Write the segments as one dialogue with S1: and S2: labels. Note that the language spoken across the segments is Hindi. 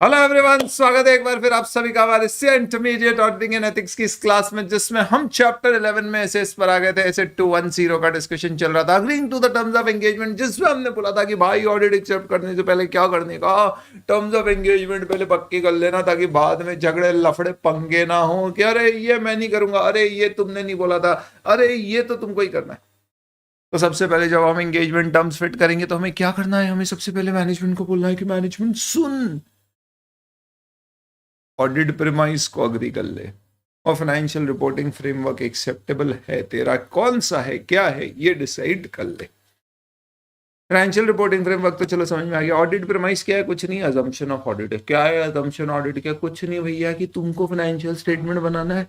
S1: हेलो एवरीवन, स्वागत है एक बार फिर आप सभी का हमारे इंटरमीडिएट ऑडिटिंग एंड एथिक्स की इस क्लास में, जिसमें हम चैप्टर 11 में एसएस पर आ गए थे। एसे 210 का डिस्कशन चल रहा था, agreeing to the terms of engagement, जिसमें हमने बोला था कि भाई ऑडिट एक्सेप्ट करने से पहले क्या करने का, टर्म्स ऑफ एंगेजमेंट पहले पक्की कर लेना ताकि बाद में झगड़े लफड़े पंगे ना हो कि अरे ये मैं नहीं करूंगा, अरे ये तुमने नहीं बोला था, अरे ये तो तुमको ही करना है। तो सबसे पहले जब हम एंगेजमेंट टर्म्स फिट करेंगे तो हमें क्या करना है, हमें सबसे पहले मैनेजमेंट को बोलना है कि मैनेजमेंट सुन, ऑडिट प्रीमाइस को अग्री कर ले और फाइनेंशियल रिपोर्टिंग फ्रेमवर्क एक्सेप्टेबल है, तेरा कौन सा है, क्या है, ये डिसाइड कर ले। फाइनेंशियल रिपोर्टिंग फ्रेमवर्क तो चलो समझ में आ गया। ऑडिट प्रीमाइस क्या है? कुछ नहीं, अजम्पशन ऑफ ऑडिट है। क्या है अजम्पशन ऑडिट? क्या कुछ नहीं भैया, कि तुमको फाइनेंशियल स्टेटमेंट बनाना है,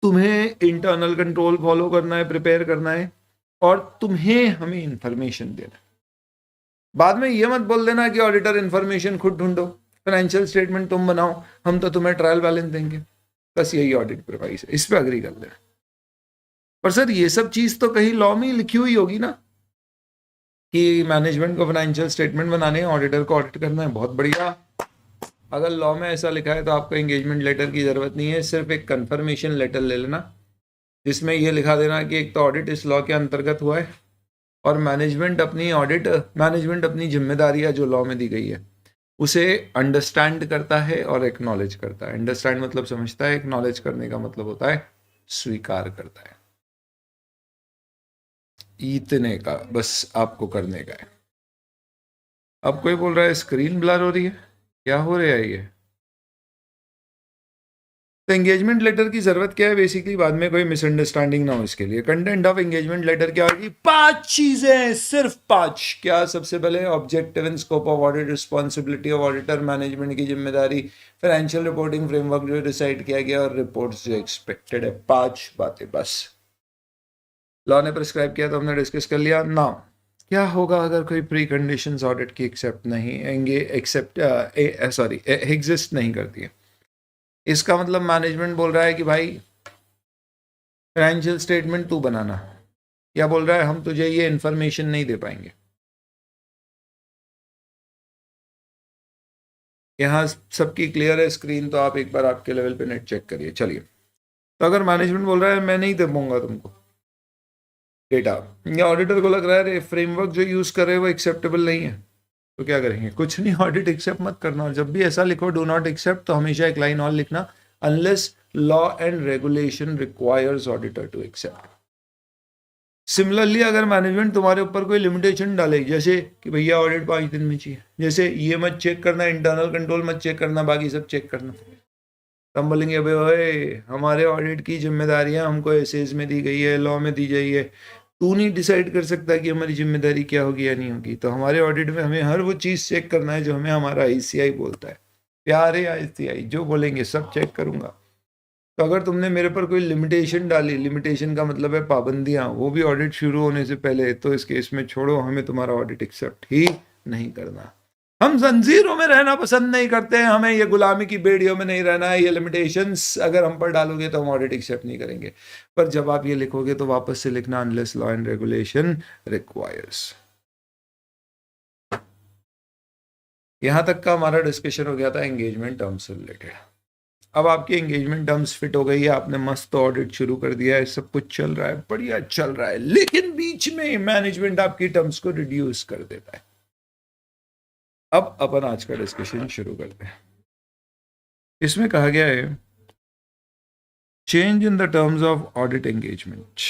S1: तुम्हें इंटरनल कंट्रोल फॉलो करना है, प्रिपेयर करना है, और तुम्हें हमें इंफॉर्मेशन देना है। बाद में ये मत बोल देना कि ऑडिटर इंफॉर्मेशन खुद ढूंढो, फाइनेंशियल स्टेटमेंट तुम बनाओ, हम तो तुम्हें ट्रायल बैलेंस देंगे। बस यही ऑडिट प्रीमाइस है, इस पे अग्री कर लेना। पर सर ये सब चीज तो कहीं लॉ में लिखी हुई होगी ना, कि मैनेजमेंट को फाइनेंशियल स्टेटमेंट बनाने हैं, ऑडिटर को ऑडिट करना है। बहुत बढ़िया, अगर लॉ में ऐसा लिखा है तो आपको एंगेजमेंट लेटर की जरूरत नहीं है, सिर्फ एक कंफर्मेशन लेटर ले लेना, जिसमें ये लिखा देना कि एक तो ऑडिट इस लॉ के अंतर्गत हुआ है, और मैनेजमेंट अपनी जिम्मेदारियां जो लॉ में दी गई है उसे अंडरस्टैंड करता है और एक्नॉलेज करता है। अंडरस्टैंड मतलब समझता है, एक्नॉलेज करने का मतलब होता है स्वीकार करता है। इतने का बस आपको करने का है। अब कोई बोल रहा है स्क्रीन ब्लर हो रही है, क्या हो रहा है ये? तो एंगेजमेंट लेटर की जरूरत क्या है बेसिकली, बाद में कोई मिसअंडरस्टैंडिंग ना हो इसके लिए। कंटेंट ऑफ एंगेजमेंट लेटर क्या होगी? 5 चीजें, सिर्फ 5। क्या? सबसे पहले objective and scope of audit, responsibility of auditor, management की जिम्मेदारी, फाइनेंशियल रिपोर्टिंग फ्रेमवर्क जो डिसाइड किया गया, और रिपोर्ट्स जो एक्सपेक्टेड है। 5 बातें बस। लॉ ने प्रिस्क्राइब किया तो हमने डिस्कस कर लिया ना। क्या होगा अगर कोई प्री कंडीशंस ऑडिट की एक्सेप्ट नहीं एक्सेप्ट सॉरी एग्जिस्ट नहीं करती है? इसका मतलब मैनेजमेंट बोल रहा है कि भाई फाइनेंशियल स्टेटमेंट तू बनाना, या बोल रहा है हम तुझे ये इंफॉर्मेशन नहीं दे पाएंगे। यहाँ सबकी क्लियर है स्क्रीन? तो आप एक बार आपके लेवल पे नेट चेक करिए। चलिए, तो अगर मैनेजमेंट बोल रहा है मैं नहीं दे पाऊंगा तुमको डेटा, या ऑडिटर को लग रहा है फ्रेमवर्क जो यूज कर रहे हैं वो एक्सेप्टेबल नहीं है, तो क्या करेंगे? कुछ नहीं, ऑडिट एक्सेप्ट मत करना। और जब भी ऐसा लिखो डू नॉट एक्सेप्ट, तो हमेशा एक लाइन और लिखना, unless law and regulation requires auditor to accept. Similarly अगर मैनेजमेंट तुम्हारे ऊपर कोई लिमिटेशन डाले, जैसे कि भैया ऑडिट 5 दिन में चाहिए, जैसे ये मत चेक करना, इंटरनल कंट्रोल मत चेक करना, बाकी सब चेक करना, तो हम बोलेंगे भाई ओए, हमारे ऑडिट की जिम्मेदारियां हमको एसएस में दी गई है, लॉ में दी गई है, तू नहीं डिसाइड कर सकता कि हमारी जिम्मेदारी क्या होगी या नहीं होगी। तो हमारे ऑडिट में हमें हर वो चीज़ चेक करना है जो हमें हमारा आईसीआई बोलता है। प्यारे आईसीआई जो बोलेंगे सब चेक करूंगा। तो अगर तुमने मेरे पर कोई लिमिटेशन डाली, लिमिटेशन का मतलब है पाबंदियां, वो भी ऑडिट शुरू होने से पहले, तो इस केस में छोड़ो, हमें तुम्हारा ऑडिट एक्सेप्ट ही नहीं करना। हम जंजीरों में रहना पसंद नहीं करते हैं, हमें ये गुलामी की बेड़ियों में नहीं रहना है। ये लिमिटेशंस अगर हम पर डालोगे तो हम ऑडिट एक्सेप्ट नहीं करेंगे। पर जब आप ये लिखोगे तो वापस से लिखना unless law and regulation requires. यहां तक का हमारा डिस्कशन हो गया था एंगेजमेंट टर्म्स से रिलेटेड। अब आपकी एंगेजमेंट टर्म्स फिट हो गई है, आपने मस्त ऑडिट शुरू कर दिया है, सब कुछ चल रहा है, बढ़िया चल रहा है, लेकिन बीच में मैनेजमेंट आपकी टर्म्स को रिड्यूस कर देता है। अब अपन आज का डिस्कशन शुरू करते हैं। इसमें कहा गया है change in the terms of audit engagement.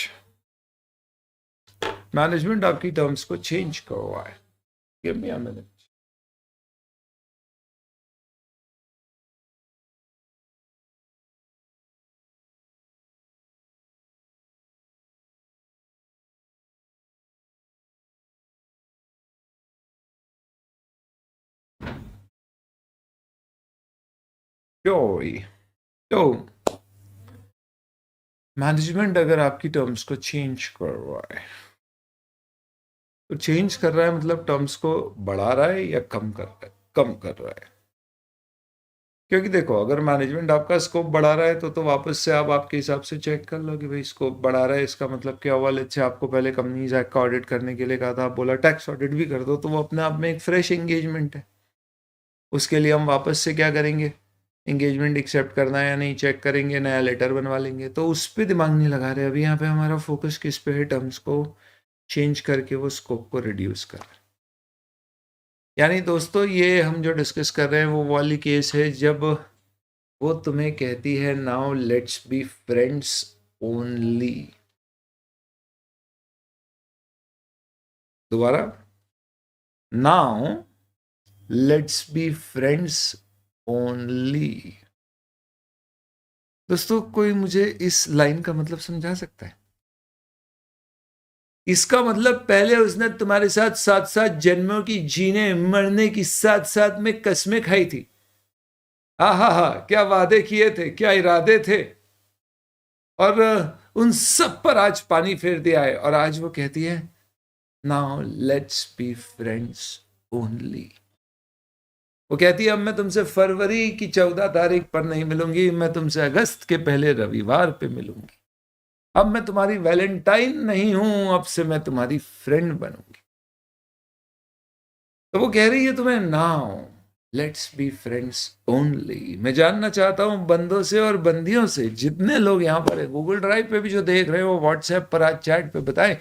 S1: Management आपकी टर्म्स को चेंज करवा है। Give me a minute. तो मैनेजमेंट अगर आपकी टर्म्स को चेंज करवाए, तो चेंज कर रहा है मतलब टर्म्स को बढ़ा रहा है या कम कर रहा है? कम कर रहा है। क्योंकि देखो, अगर मैनेजमेंट आपका स्कोप बढ़ा रहा है तो वापस से आप आपके हिसाब से चेक कर लो कि भाई स्कोप बढ़ा रहा है, इसका मतलब क्या हुआ। लेट्स से आपको पहले कंपनीज एक्ट का ऑडिट करने के लिए कहा था, आप बोला टैक्स ऑडिट भी कर दो, तो वो अपने आप में एक फ्रेश एंगेजमेंट है। उसके लिए हम वापस से क्या करेंगे, एंगेजमेंट एक्सेप्ट करना है या नहीं चेक करेंगे, नया लेटर बनवा लेंगे। तो उस पर दिमाग नहीं लगा रहे। अभी यहाँ पे हमारा फोकस किस पे है, टर्म्स को चेंज करके वो स्कोप को रिड्यूस कर रहे हैं। यानी दोस्तों ये हम जो डिस्कस कर रहे हैं वो वाली केस है जब वो तुम्हें कहती है now let's be friends only. दोबारा, now let's be friends only. दोस्तों कोई मुझे इस लाइन का मतलब समझा सकता है? इसका मतलब पहले उसने तुम्हारे साथ 7-7 जन्मों की जीने मरने की साथ साथ में कस्में खाई थी। हा, क्या वादे किए थे, क्या इरादे थे, और उन सब पर आज पानी फेर दिया है। और आज वो कहती है now let's be friends only. वो कहती है अब मैं तुमसे फरवरी की 14 तारीख पर नहीं मिलूंगी, मैं तुमसे अगस्त के पहले रविवार पे मिलूंगी। अब मैं तुम्हारी वैलेंटाइन नहीं हूं, अब से मैं तुम्हारी फ्रेंड बनूंगी। तो वो कह रही है तुम्हें now let's be friends only. मैं जानना चाहता हूं बंदों से और बंदियों से, जितने लोग यहां पर है, गूगल ड्राइव पे भी जो देख रहे हो, व्हाट्सएप पर आज चैट पे बताएं,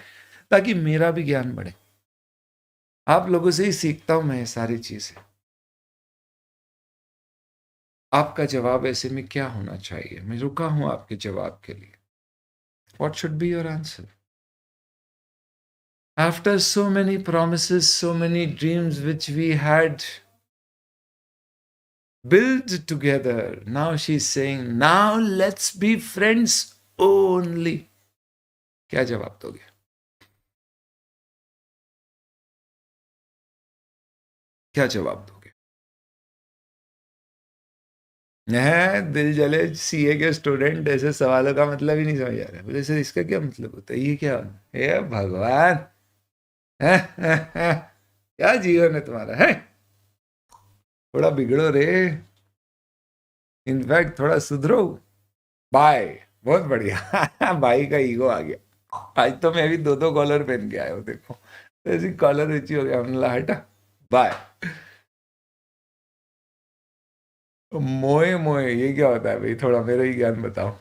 S1: ताकि मेरा भी ज्ञान बढ़े। आप लोगों से ही सीखता हूं मैं ये सारी चीजें। आपका जवाब ऐसे में क्या होना चाहिए? मैं रुका हूं आपके जवाब के लिए। What should be your answer? After so many promises, so many dreams which we had built together, now she's saying, now let's be friends only. क्या जवाब दोगे? क्या जवाब दोगे? दिल जले सीए के स्टूडेंट ऐसे सवालों का मतलब ही नहीं समझ आ रहा। बोले सर इसका क्या मतलब होता है, ये क्या? हे भगवान, क्या जीवन है तुम्हारा है? थोड़ा बिगड़ो रे, इनफैक्ट थोड़ा सुधरो। बाय, बहुत बढ़िया। भाई का ईगो आ गया। आज तो मैं भी 2-2 कॉलर पहन के आया हूँ, देखो ऐसी कॉलर ऊंची हो गया, हमने हटा बाय। मोए मोए ये क्या होता है भाई, थोड़ा मेरा ही ज्ञान बताओ।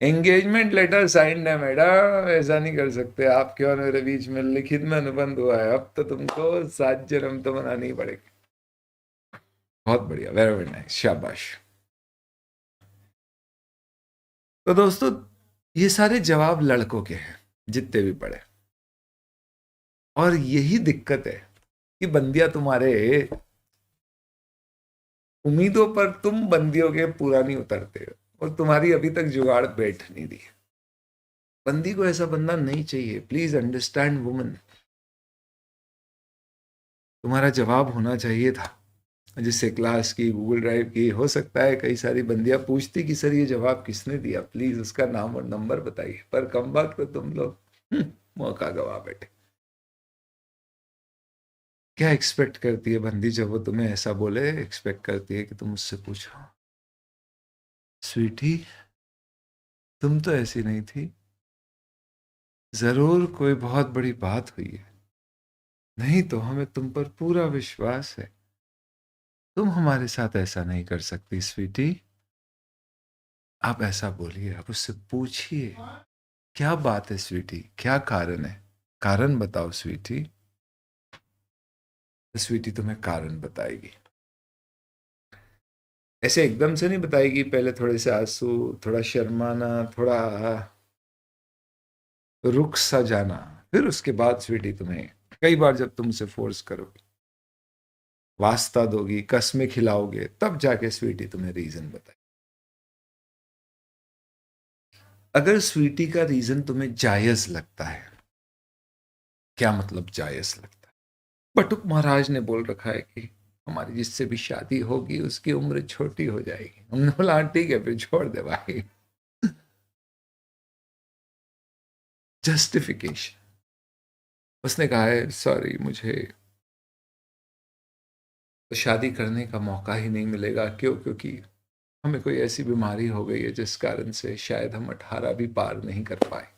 S1: एंगेजमेंट लेटर साइंड है मैडम, ऐसा नहीं कर सकते। आपके और मेरे बीच में लिखित में अनुबंध हुआ है, अब तो तुमको 7 जन्म तो मनानी ही पड़ेगी। बहुत बढ़िया, वेरी वेरी नाइस, शाबाश। तो दोस्तों ये सारे जवाब लड़कों के हैं जितने भी पढ़े, और यही दिक्कत है कि बंदियां तुम्हारे उम्मीदों पर तुम बंदियों के पूरा नहीं उतरते हो, और तुम्हारी अभी तक जुगाड़ बैठ नहीं रही। बंदी को ऐसा बंदा नहीं चाहिए। Please understand woman. तुम्हारा जवाब होना चाहिए था जिससे क्लास की, गूगल ड्राइव की, हो सकता है कई सारी बंदियां पूछती कि सर ये जवाब किसने दिया, प्लीज उसका नाम और नंबर बताइए। पर कम वक्त तो तुम लोग मौका गवा बैठे। क्या एक्सपेक्ट करती है बंदी जब वो तुम्हें ऐसा बोले? एक्सपेक्ट करती है कि तुम उससे पूछो स्वीटी तुम तो ऐसी नहीं थी, जरूर कोई बहुत बड़ी बात हुई है, नहीं तो हमें तुम पर पूरा विश्वास है, तुम हमारे साथ ऐसा नहीं कर सकती स्वीटी। आप ऐसा बोलिए, आप उससे पूछिए क्या बात है स्वीटी, क्या कारण है, कारण बताओ स्वीटी। तो स्वीटी तुम्हें कारण बताएगी। ऐसे एकदम से नहीं बताएगी, पहले थोड़े से आंसू, थोड़ा शर्माना, थोड़ा रुक सा जाना, फिर उसके बाद स्वीटी तुम्हें कई बार जब तुम उसे फोर्स करोगे, वास्ता दोगी, कस्में खिलाओगे, तब जाके स्वीटी तुम्हें रीजन बताए। अगर स्वीटी का रीजन तुम्हें जायज लगता है, क्या मतलब जायज लगता है? बटुक महाराज ने बोल रखा है कि हमारी जिससे भी शादी होगी उसकी उम्र छोटी हो जाएगी। हमने बोला हाँ ठीक है, फिर छोड़ दे भाई। जस्टिफिकेशन। उसने कहा है सॉरी मुझे तो शादी करने का मौका ही नहीं मिलेगा। क्यों? क्योंकि हमें कोई ऐसी बीमारी हो गई है जिस कारण से शायद हम 18 भी पार नहीं कर पाए।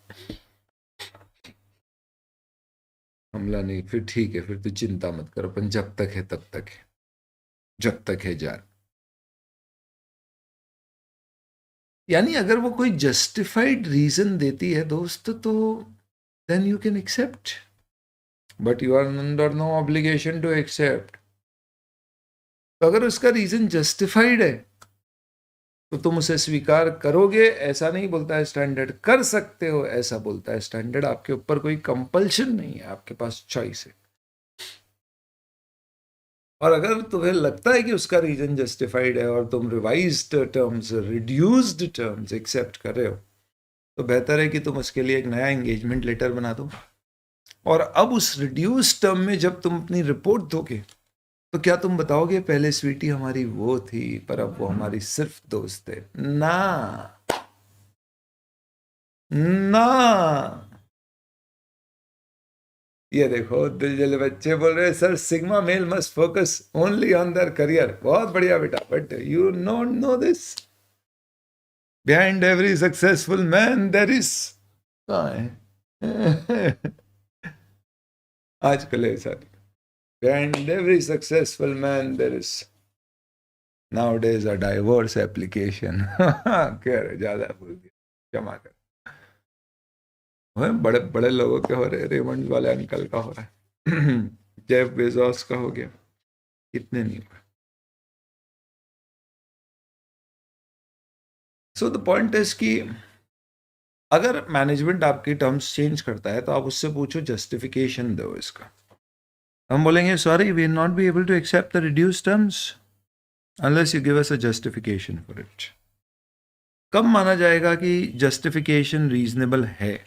S1: हमला नहीं, फिर ठीक है, फिर तू चिंता मत कर, अपन जब तक है तब तक है। जब तक है जान। यानी अगर वो कोई जस्टिफाइड रीजन देती है दोस्त तो then you can accept, but you are under no obligation to accept. तो अगर उसका रीजन जस्टिफाइड है तो तुम उसे स्वीकार करोगे, ऐसा नहीं बोलता है स्टैंडर्ड। कर सकते हो ऐसा बोलता है स्टैंडर्ड। आपके ऊपर कोई कंपल्शन नहीं है, आपके पास चॉइस है। और अगर तुम्हें लगता है कि उसका रीजन जस्टिफाइड है और तुम revised terms, reduced terms accept कर रहे हो, तो बेहतर है कि तुम उसके लिए एक नया एंगेजमेंट लेटर बना दो। और अब उस रिड्यूस टर्म में जब तुम अपनी रिपोर्ट दोगे तो क्या तुम बताओगे पहले स्वीटी हमारी वो थी पर अब वो हमारी सिर्फ दोस्त है? ना ना। ये देखो दिल जले बच्चे बोल रहे हैं sir sigma male must focus only on their career. बहुत बढ़िया बेटा, but you not know this, behind every successful man there is, कहाँ है आजकल है sir, behind every successful man there is nowadays a divorce application क्या रे, ज्यादा बोल दिया, क्षमा कर। बड़े बड़े लोगों के हो रहे, रेमंड वाले अंकल का हो रहा है जेफ बेजोस का हो गया, इतने नहीं हुए। सो द पॉइंट इज कि अगर मैनेजमेंट आपकी टर्म्स चेंज करता है तो आप उससे पूछो जस्टिफिकेशन दो इसका। हम बोलेंगे sorry we not be able to accept the reduce terms unless you give us a justification for it. कब माना जाएगा कि जस्टिफिकेशन रीजनेबल है?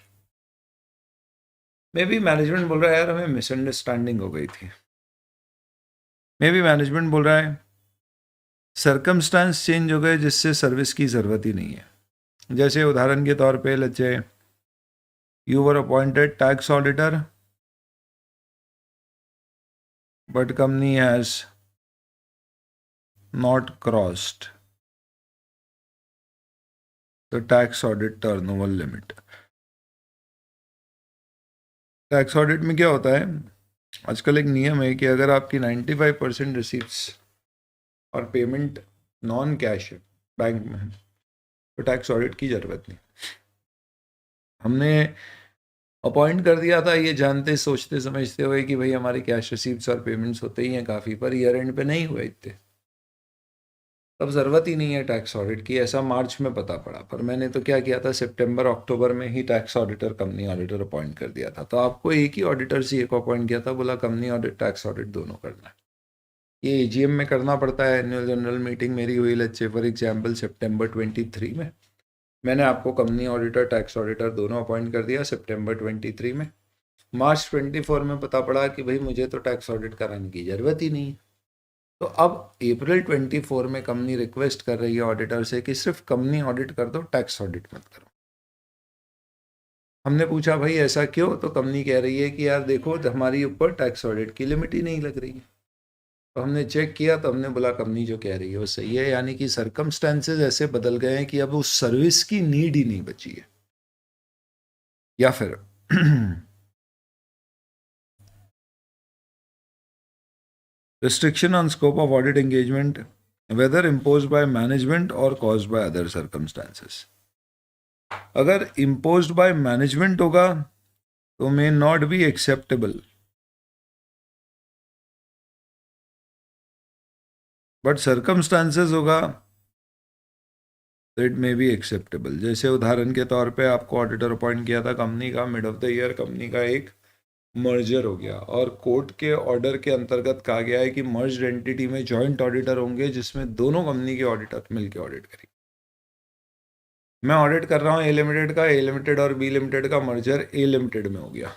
S1: मे बी मैनेजमेंट बोल रहा है यार हमें मिसअंडरस्टैंडिंग हो गई थी, मे बी मैनेजमेंट बोल रहा है सर्कमस्टांस चेंज हो गए जिससे सर्विस की ज़रूरत ही नहीं है। जैसे उदाहरण के तौर पे let's say you were appointed tax auditor but company has not crossed the tax audit turnover limit. Tax audit में क्या होता है, आजकल एक नियम है कि अगर आपकी 95% रिसीप्ट्स और पेमेंट नॉन कैश है बैंक में, तो टैक्स ऑडिट की ज़रूरत नहीं। हमने अपॉइंट कर दिया था ये जानते सोचते समझते हुए कि भाई हमारी कैश रिसीप्ट्स और पेमेंट्स होते ही हैं काफ़ी, पर ईयर एंड पे नहीं हुए इतने, तब ज़रूरत ही नहीं है टैक्स ऑडिट की, ऐसा मार्च में पता पड़ा। पर मैंने तो क्या किया था, सितंबर अक्टूबर में ही tax auditor company auditor appoint कर दिया था। तो आपको एक ही ऑडिटर सी को अपॉइंट किया था, बोला कंपनी ऑडिट टैक्स ऑडिट दोनों करना है। ये एजीएम में करना पड़ता है, एनुअल जनरल मीटिंग मेरी हुई लेट्स से फॉर एग्जांपल सितंबर 23 में, मैंने आपको कंपनी ऑडिटर टैक्स ऑडिटर दोनों अपॉइंट कर दिया सितंबर 23 में। मार्च 24 में पता पड़ा कि भाई मुझे तो टैक्स ऑडिट कराने की ज़रूरत ही नहीं है। तो अब अप्रैल 24 में कंपनी रिक्वेस्ट कर रही है ऑडिटर से कि सिर्फ कंपनी ऑडिट कर दो, टैक्स ऑडिट मत करो। हमने पूछा भाई ऐसा क्यों, तो कंपनी कह रही है कि यार देखो हमारी ऊपर टैक्स ऑडिट की लिमिट ही नहीं लग रही है। तो हमने चेक किया तो हमने बोला कंपनी जो कह रही है वो सही है, यानी कि सर्कमस्टेंसेज ऐसे बदल गए हैं कि अब उस सर्विस की नीड ही नहीं बची है। या फिर restriction on scope of audit engagement, whether imposed by management or caused by other circumstances. अगर imposed by management होगा तो may not be acceptable, but circumstances होगा तो इट मे बी एक्सेप्टेबल। जैसे उदाहरण के तौर पे आपको ऑडिटर अपॉइंट किया था कंपनी का, mid of the year company का एक मर्जर हो गया और कोर्ट के ऑर्डर के अंतर्गत कहा गया है कि मर्ज्ड एंटिटी में जॉइंट ऑडिटर होंगे जिसमें दोनों कंपनी के ऑडिटर मिलकर ऑडिट करेंगे। मैं ऑडिट कर रहा हूँ ए लिमिटेड का, ए लिमिटेड और बी लिमिटेड का मर्जर ए लिमिटेड में हो गया,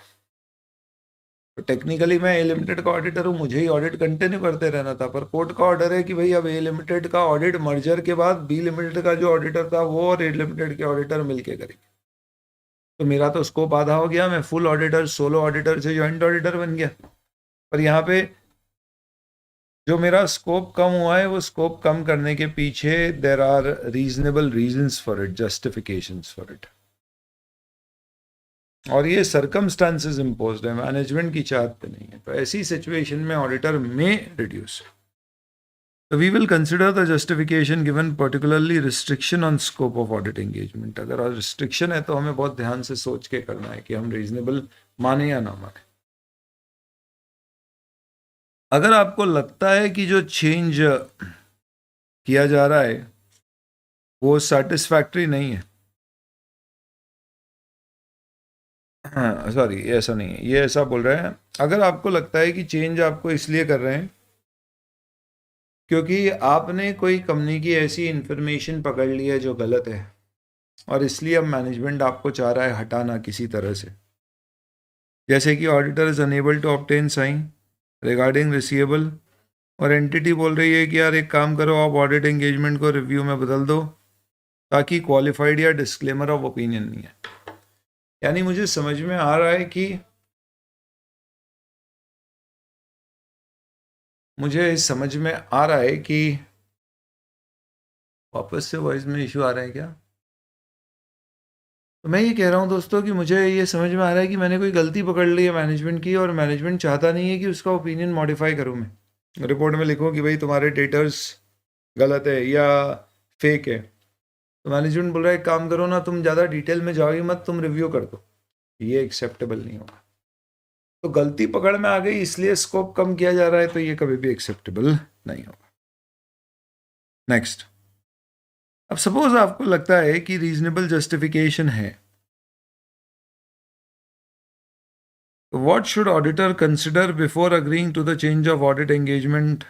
S1: तो टेक्निकली मैं ए लिमिटेड का ऑडिटर हूँ, मुझे ही ऑडिट कंटिन्यू करते रहना था। पर कोर्ट का ऑर्डर है कि भाई अब ए लिमिटेड का ऑडिट मर्जर के बाद बी लिमिटेड का जो ऑडिटर था वो और ए लिमिटेड के ऑडिटर मिलके करेंगे। तो मेरा तो स्कोप आधा हो गया, मैं फुल ऑडिटर सोलो ऑडिटर से जॉइंट ऑडिटर बन गया। पर यहाँ पे जो मेरा स्कोप कम हुआ है वो स्कोप कम करने के पीछे there are reasonable reasons for it, justifications for it, और ये सर्कमस्टांसेस इम्पोज्ड है, मैनेजमेंट की चाहत पे नहीं है। तो ऐसी सिचुएशन में ऑडिटर में reduce we will consider the justification given particularly restriction on scope of audit engagement. अगर रिस्ट्रिक्शन है तो हमें बहुत ध्यान से सोच के करना है कि हम रीजनेबल माने या ना माने। अगर आपको लगता है कि जो चेंज किया जा रहा है वो सेटिस्फैक्ट्री नहीं है, हाँ सॉरी ऐसा नहीं है, ये ऐसा बोल रहे हैं, अगर आपको लगता है कि चेंज आपको इसलिए कर रहे हैं क्योंकि आपने कोई कंपनी की ऐसी इंफॉर्मेशन पकड़ ली है जो गलत है और इसलिए अब मैनेजमेंट आपको चाह रहा है हटाना किसी तरह से, जैसे कि auditor is unable to obtain sign regarding receivable और एंटिटी बोल रही है कि यार एक काम करो, आप ऑडिट एंगेजमेंट को रिव्यू में बदल दो ताकि क्वालिफाइड या डिस्क्लेमर ऑफ ओपिनियन नहीं है। यानी मुझे समझ में आ रहा है कि वापस से वॉइस में इशू आ रहा है क्या? तो मैं ये कह रहा हूँ दोस्तों कि मुझे ये समझ में आ रहा है कि मैंने कोई गलती पकड़ ली है मैनेजमेंट की और मैनेजमेंट चाहता नहीं है कि उसका ओपिनियन मॉडिफाई करूँ, मैं रिपोर्ट में लिखूँ कि भाई तुम्हारे डेटर्स गलत है या फेक है, तो मैनेजमेंट बोल रहा है एक काम करो ना, तुम ज़्यादा डिटेल में जाओगे मत, तुम रिव्यू कर दो। ये एक्सेप्टेबल नहीं होगा। तो गलती पकड़ में आ गई इसलिए स्कोप कम किया जा रहा है, तो ये कभी भी एक्सेप्टेबल नहीं होगा। नेक्स्ट, अब सपोज आपको लगता है कि रीजनेबल जस्टिफिकेशन है, what should auditor consider before agreeing to the change of audit engagement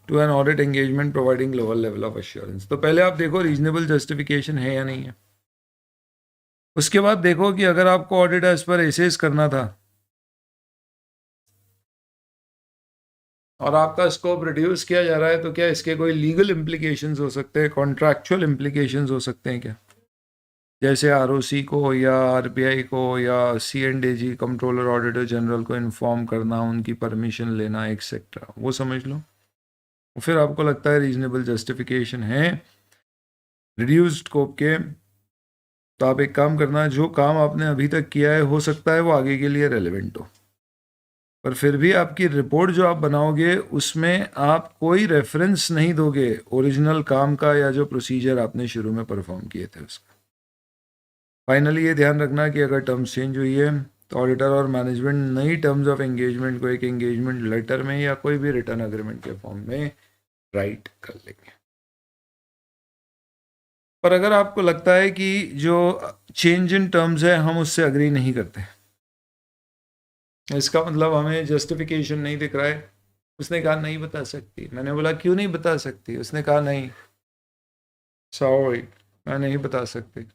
S1: to an audit engagement providing lower level of assurance? तो पहले आप देखो रीजनेबल जस्टिफिकेशन है या नहीं है, उसके बाद देखो कि अगर आपको ऑडिट एज पर एसेस करना था और आपका स्कोप रिड्यूस किया जा रहा है, तो क्या इसके कोई लीगल इम्प्लीकेशंस हो सकते हैं, कॉन्ट्रैक्चुअल इम्प्लीकेशंस हो सकते हैं क्या, जैसे आरओसी को या आरबीआई को या सीएनडीजी कंट्रोलर ऑडिटर जनरल को इन्फॉर्म करना, उनकी परमिशन लेना एक्सेट्रा, वो समझ लो। फिर आपको लगता है रीजनेबल जस्टिफिकेशन है रिड्यूस्ड स्कोप के, तो आप एक काम करना, जो काम आपने अभी तक किया है हो सकता है वो आगे के लिए रेलेवेंट हो, पर फिर भी आपकी रिपोर्ट जो आप बनाओगे उसमें आप कोई रेफरेंस नहीं दोगे ओरिजिनल काम का या जो प्रोसीजर आपने शुरू में परफॉर्म किए थे उसका। फाइनली ये ध्यान रखना कि अगर टर्म्स चेंज हुई है तो ऑडिटर और मैनेजमेंट नई टर्म्स ऑफ एंगेजमेंट को एक एंगेजमेंट लेटर में या कोई भी रिटर्न अग्रीमेंट के फॉर्म में राइट कर लेंगे। पर अगर आपको लगता है कि जो चेंज इन टर्म्स है हम उससे अग्री नहीं करते, इसका मतलब हमें जस्टिफिकेशन नहीं दिख रहा है, उसने कहा नहीं बता सकती, मैंने बोला क्यों नहीं बता सकती, उसने कहा नहीं सॉरी मैं नहीं बता सकती।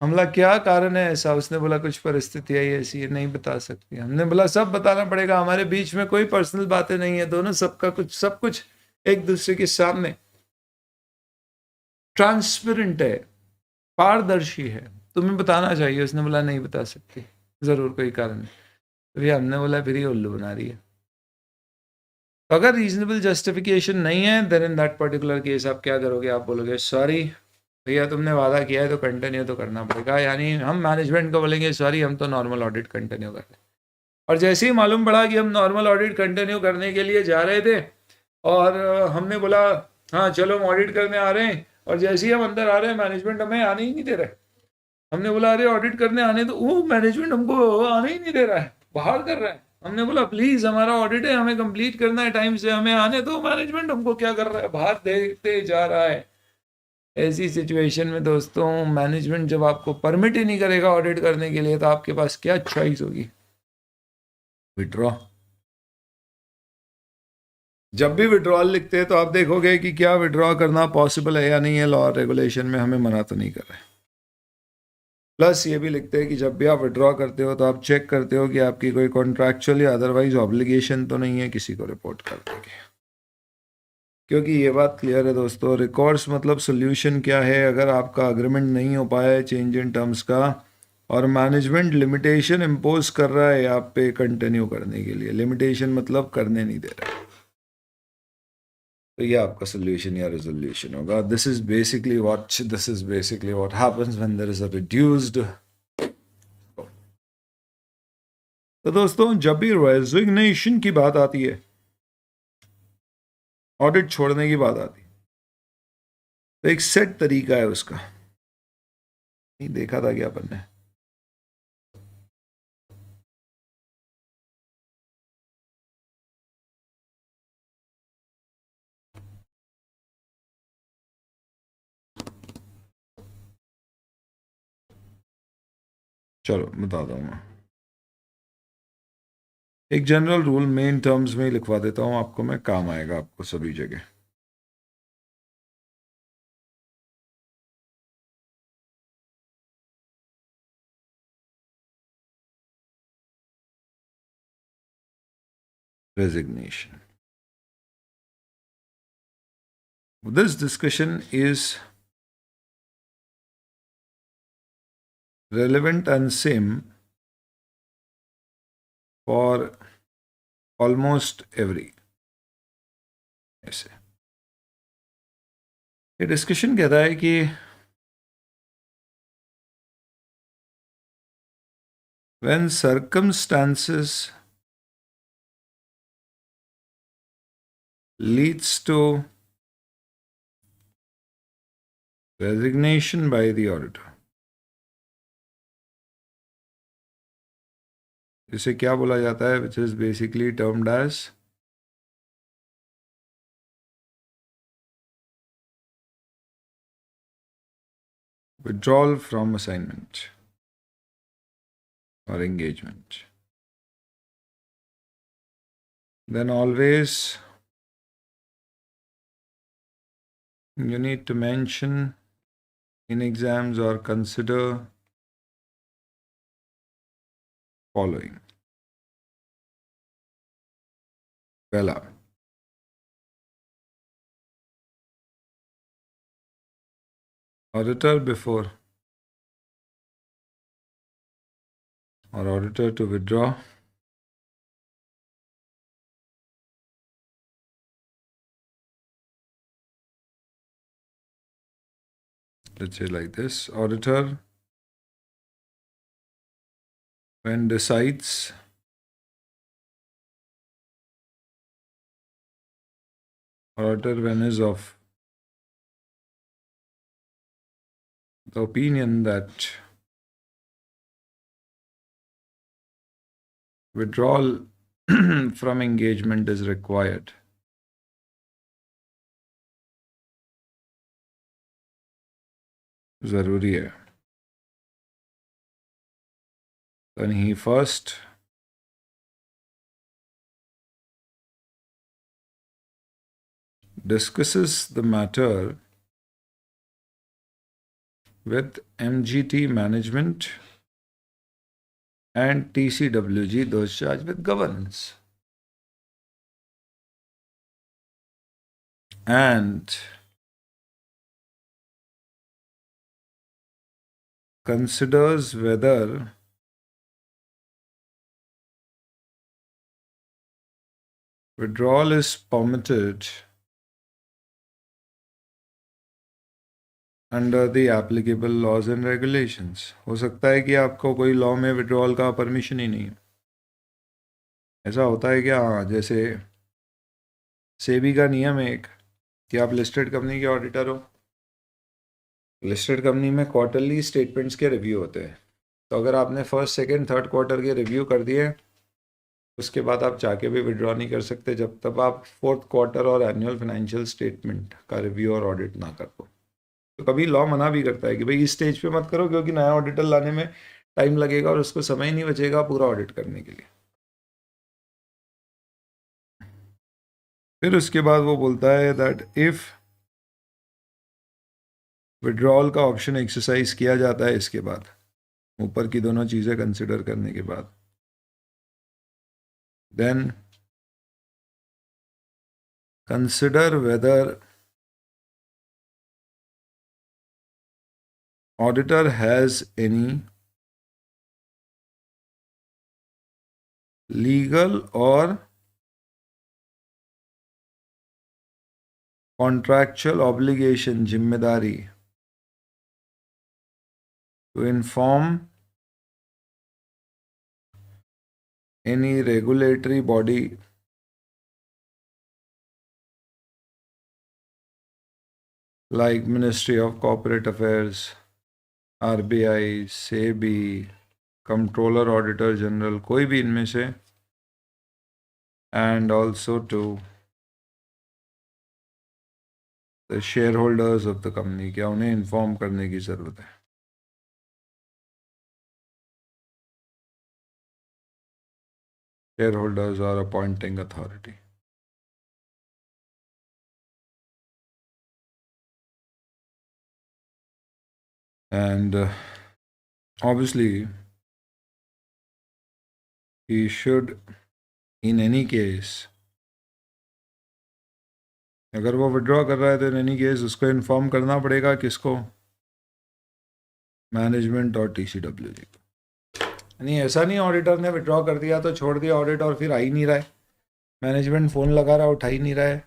S1: हमला क्या कारण है ऐसा, उसने बोला कुछ परिस्थिति है ऐसी है नहीं बता सकती। हमने बोला सब बताना पड़ेगा, हमारे बीच में कोई पर्सनल बातें नहीं है, दोनों सबका कुछ सब कुछ एक दूसरे के सामने ट्रांसपेरेंट है, पारदर्शी है, तुम्हें बताना चाहिए। उसने बोला नहीं बता सकती, जरूर कोई कारण है। तो भैया हमने बोला फिर ये उल्लू बना रही है। तो अगर रीजनेबल जस्टिफिकेशन नहीं है then in that particular case आप क्या करोगे, आप बोलोगे सॉरी भैया तुमने वादा किया है तो कंटिन्यू तो करना पड़ेगा। यानी हम मैनेजमेंट को बोलेंगे सॉरी हम तो नॉर्मल ऑडिट कंटिन्यू कर रहे हैं। और जैसे ही मालूम पड़ा कि हम नॉर्मल ऑडिट कंटिन्यू करने के लिए जा रहे थे और हमने बोला हाँ चलो हम ऑडिट करने आ रहे हैं, और जैसे ही हम अंदर आ रहे हैं मैनेजमेंट हमें आने ही नहीं दे रहा है। हमने बोला अरे ऑडिट करने आने, तो वो मैनेजमेंट हमको आने ही नहीं दे रहा है, बाहर कर रहा है। हमने बोला प्लीज हमारा ऑडिट है, हमें कंप्लीट करना है टाइम से, हमें आने दो। मैनेजमेंट हमको क्या कर रहा है, बाहर देखते जा रहा है। ऐसी सिचुएशन में दोस्तों मैनेजमेंट जब आपको परमिट ही नहीं करेगा ऑडिट करने के लिए, तो आपके पास क्या चॉइस होगी, विड्रॉ। जब भी विड्रॉल लिखते हैं तो आप देखोगे कि क्या विड्रॉ करना पॉसिबल है या नहीं है, लॉ और रेगुलेशन में हमें मना तो नहीं कर रहे। प्लस ये भी लिखते हैं कि जब भी आप विड्रॉ करते हो तो आप चेक करते हो कि आपकी कोई कॉन्ट्रैक्चुअल या अदरवाइज ऑब्लिगेशन तो नहीं है किसी को रिपोर्ट करने की। क्योंकि ये बात क्लियर है दोस्तों, रिकॉर्ड्स मतलब सोल्यूशन क्या है, अगर आपका अग्रीमेंट नहीं हो पाया है चेंज इन टर्म्स का और मैनेजमेंट लिमिटेशन इम्पोज कर रहा है आप पे कंटिन्यू करने के लिए, लिमिटेशन मतलब करने नहीं दे रहा है, तो ये आपका सोल्यूशन या रेजोल्यूशन होगा। This is basically what happens when there is a reduced. तो दोस्तों जब भी रेजिग्नेशन की बात आती है ऑडिट छोड़ने की बात आती, तो एक सेट तरीका है उसका, नहीं देखा था क्या अपन ने? चलो बताता हूँ मैं, एक जनरल रूल मेन टर्म्स में ही लिखवा देता हूँ आपको मैं, काम आएगा आपको सभी जगह। Resignation. This discussion is relevant and same for almost every ऐसे। ये डिस्कशन कहता है कि when circumstances leads to resignation by the auditor, इसे क्या बोला जाता है, which is basically termed as withdrawal from assignment or engagement. Then always you need to mention in exams or consider following. पहला, auditor before or auditor to withdraw let's say like this, auditor when decides auditor when is of the opinion that withdrawal from engagement is required, ज़रूरी है, then he first discusses the matter with MGT management and TCWG, those charged with governance, and considers whether withdrawal is permitted under the applicable laws and regulations. हो सकता है कि आपको कोई लॉ में विड्रॉल का परमिशन ही नहीं है। ऐसा होता है क्या? हाँ, जैसे सेबी का नियम है एक कि आप लिस्टेड कंपनी के ऑडिटर हो, लिस्टेड कंपनी में क्वार्टरली स्टेटमेंट्स के रिव्यू होते हैं, तो अगर आपने फर्स्ट सेकंड थर्ड क्वार्टर के रिव्यू कर दिए उसके बाद आप जाके भी विड्रॉ नहीं कर सकते जब तक आप फोर्थ क्वार्टर और एनुअल फाइनेंशियल स्टेटमेंट का रिव्यू और ऑडिट ना कर दो। तो कभी लॉ मना भी करता है कि भाई इस स्टेज पे मत करो क्योंकि नया ऑडिटर लाने में टाइम लगेगा और उसको समय नहीं बचेगा पूरा ऑडिट करने के लिए। फिर उसके बाद वो बोलता है दैट इफ विड्रॉल का ऑप्शन एक्सरसाइज किया जाता है इसके बाद, ऊपर की दोनों चीज़ें कंसिडर करने के बाद, then consider whether auditor has any legal और कॉन्ट्रैक्चुअल ऑब्लिगेशन, जिम्मेदारी, to inform any regulatory body like Ministry of Corporate Affairs, RBI, SEBI, Comptroller, Auditor General, कोई भी इनमें से, and also to the shareholders of the company, क्या उन्हें इन्फॉर्म करने की ज़रूरत है. Shareholders are appointing authority. And obviously, he should, in any case, अगर वो विड्रॉ कर रहा है तो इन एनी केस उसको इन्फॉर्म करना पड़ेगा किसको, मैनेजमेंट और TCWG को. नहीं, ऐसा नहीं ऑडिटर ने विड्रॉ कर दिया तो छोड़ दिया ऑडिट और फिर आ ही नहीं रहा है, मैनेजमेंट फ़ोन लगा रहा है उठा ही नहीं रहा है.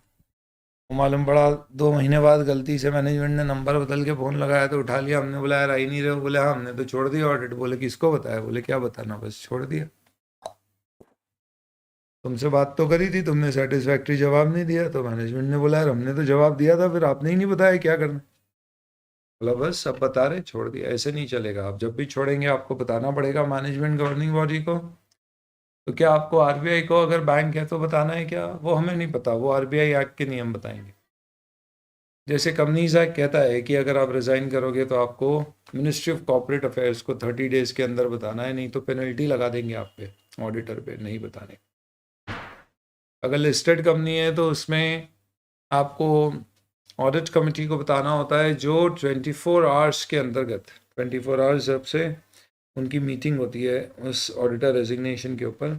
S1: वो मालूम पड़ा 2 महीने बाद गलती से मैनेजमेंट ने नंबर बदल के फ़ोन लगाया तो उठा लिया, हमने बोला यार आ ही नहीं रहे. बोले हाँ हमने तो छोड़ दिया ऑडिट. बोले किसको बताया? बोले क्या बताना, बस छोड़ दिया. तुमसे बात तो करी थी, तुमने सेटिस्फैक्ट्री जवाब नहीं दिया, तो मैनेजमेंट ने बोला यार हमने तो जवाब दिया था, फिर आपने ही नहीं बताया क्या करना. बोला बस सब बता रहे, छोड़ दिया. ऐसे नहीं चलेगा. आप जब भी छोड़ेंगे आपको बताना पड़ेगा मैनेजमेंट गवर्निंग बॉडी को. तो क्या आपको RBI को अगर बैंक है तो बताना है क्या? वो हमें नहीं पता, वो RBI एक्ट के नियम बताएंगे. जैसे कंपनीज एक्ट कहता है कि अगर आप रिज़ाइन करोगे तो आपको मिनिस्ट्री ऑफ कॉर्पोरेट अफेयर्स को 30 डेज़ के अंदर बताना है, नहीं तो पेनल्टी लगा देंगे आप पे, ऑडिटर पे नहीं बताने. अगर लिस्टेड कंपनी है तो उसमें आपको ऑडिट कमेटी को बताना होता है, जो 24 आवर्स के अंतर्गत, 24 आवर्स जब से उनकी मीटिंग होती है उस ऑडिटर रेजिग्नेशन के ऊपर,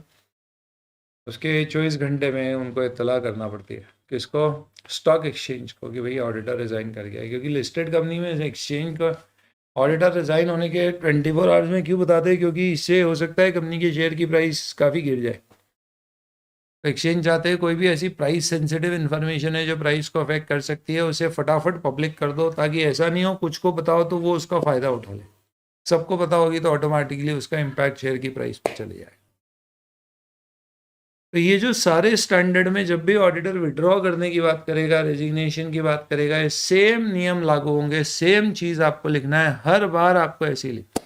S1: उसके 24 घंटे में उनको इत्तला करना पड़ती है. किसको? स्टॉक एक्सचेंज को, कि भाई ऑडिटर रिज़ाइन कर गया है. क्योंकि लिस्टेड कंपनी में एक्सचेंज का ऑडिटर रिज़ाइन होने के 24 आवर्स में क्यों बताते हैं? क्योंकि इससे हो सकता है कंपनी के शेयर की प्राइस काफ़ी गिर जाए. तो एक्सचेंज चाहते हैं कोई भी ऐसी प्राइस सेंसिटिव इन्फॉर्मेशन है जो प्राइस को अफेक्ट कर सकती है, उसे फटाफट पब्लिक कर दो, ताकि ऐसा नहीं हो कुछ को बताओ तो वो उसका फ़ायदा उठा ले. सबको पता होगी तो ऑटोमेटिकली उसका इम्पैक्ट शेयर की प्राइस पर चले जाए. तो ये जो सारे स्टैंडर्ड में जब भी ऑडिटर विड्रॉ करने की बात करेगा, रेजिग्नेशन की बात करेगा, ये सेम नियम लागू होंगे, सेम चीज़ आपको लिखना है, हर बार आपको ऐसे ही लिखना.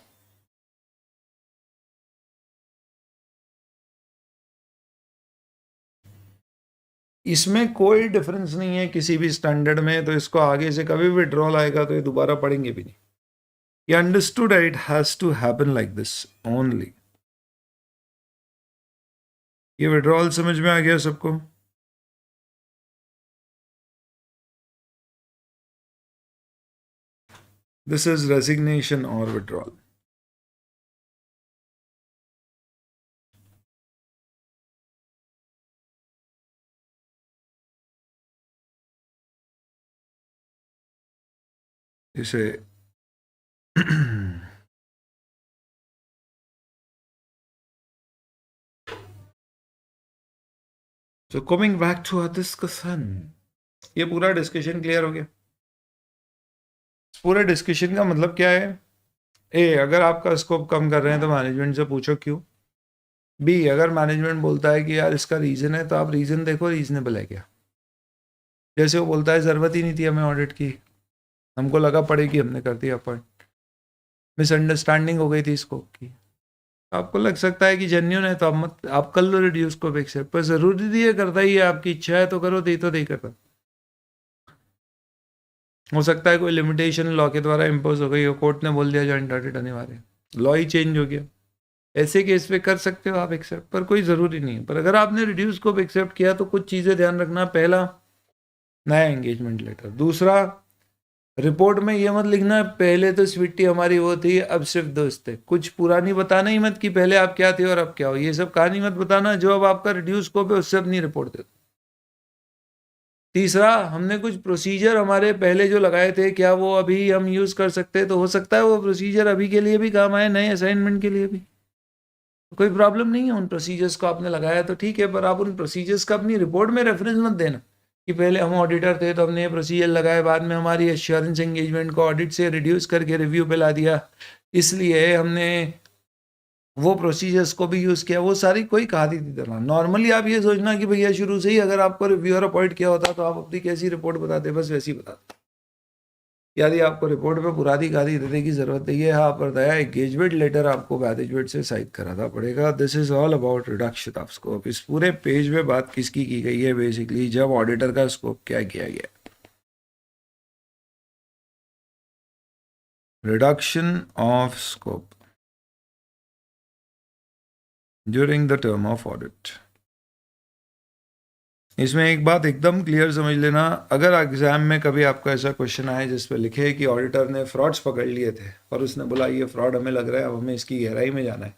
S1: इसमें कोई डिफरेंस नहीं है किसी भी स्टैंडर्ड में, तो इसको आगे से कभी विड्रॉल आएगा तो ये दोबारा पढ़ेंगे भी नहीं. ये अंडरस्टूड है, it has to happen like this only. ये विड्रॉल समझ में आ गया सबको? दिस इज रेजिग्नेशन और विड्रॉल. इसे So coming back to our discussion, ये पूरा डिस्कशन क्लियर हो गया? पूरे डिस्कशन का मतलब क्या है? ए, अगर आपका स्कोप कम कर रहे हैं तो मैनेजमेंट से पूछो क्यों. बी, अगर मैनेजमेंट बोलता है कि यार इसका रीज़न है, तो आप रीज़न देखो रीजनेबल है क्या. जैसे वो बोलता है ज़रूरत ही नहीं थी हमें ऑडिट की, हमको लगा पड़ेगी, हमने कर दिया अपॉइंट, मिसअंडरस्टैंडिंग हो गई थी स्कोप की. आपको लग सकता है कि जेन्युइन है तो आप मत, आप कर लो रिड्यूस को एक्सेप्ट, पर ज़रूरी नहीं है करता ही है, आपकी इच्छा है तो करो, नहीं तो नहीं करता. हो सकता है कोई लिमिटेशन लॉ के द्वारा इम्पोज हो गई हो, कोर्ट ने बोल दिया जॉइंट ऑडिट अनिवार्य, लॉ ही चेंज हो गया. ऐसे केस पे कर सकते हो आप एक्सेप्ट, पर कोई ज़रूरी नहीं है. पर अगर आपने रिड्यूस को एक्सेप्ट किया तो कुछ चीज़ें ध्यान रखना. पहला, नया एंगेजमेंट लेटर. दूसरा, रिपोर्ट में ये मत लिखना पहले तो स्वीटी हमारी वो थी अब सिर्फ दोस्त है. कुछ पुरानी बताना ही मत कि पहले आप क्या थे और अब क्या हो. ये सब कहानी मत बताना. जो अब आपका रिड्यूस स्कोप है उससे अपनी रिपोर्ट दे दो. तीसरा, हमने कुछ प्रोसीजर हमारे पहले जो लगाए थे, क्या वो अभी हम यूज़ कर सकते हैं? तो हो सकता है वो प्रोसीजर अभी के लिए भी काम आए, नए असाइनमेंट के लिए भी, कोई प्रॉब्लम नहीं है. उन प्रोसीजर्स को आपने लगाया तो ठीक है, पर आप उन प्रोसीजर्स का अपनी रिपोर्ट में रेफरेंस मत देना कि पहले हम ऑडिटर थे तो हमने ये प्रोसीजर लगाए, बाद में हमारी एश्योरेंस एंगेजमेंट को ऑडिट से रिड्यूस करके रिव्यू पे ला दिया, इसलिए हमने वो प्रोसीजर्स को भी यूज़ किया. वो सारी कोई कहानी नहीं करना. नॉर्मली आप ये सोचना कि भैया शुरू से ही अगर आपको रिव्यूअर अपॉइंट किया होता तो आप अपनी कैसी रिपोर्ट बताते, बस वैसी बताते. यदि आपको रिपोर्ट में पुरानी गाली देने की जरूरत नहीं है, हाँ, पर नया एंगेजमेंट लेटर आपको मैनेजमेंट से साइन कराना पड़ेगा। This is all about reduction of scope. इस पूरे पेज में बात किसकी की गई है? बेसिकली जब ऑडिटर का स्कोप क्या किया गया, reduction of scope during the term of audit. इसमें एक बात एकदम क्लियर समझ लेना, अगर एग्जाम में कभी आपका ऐसा क्वेश्चन आए जिस पे लिखे कि ऑडिटर ने फ्रॉड्स पकड़ लिए थे और उसने बोला ये फ्रॉड हमें लग रहा है, अब हमें इसकी गहराई में जाना है,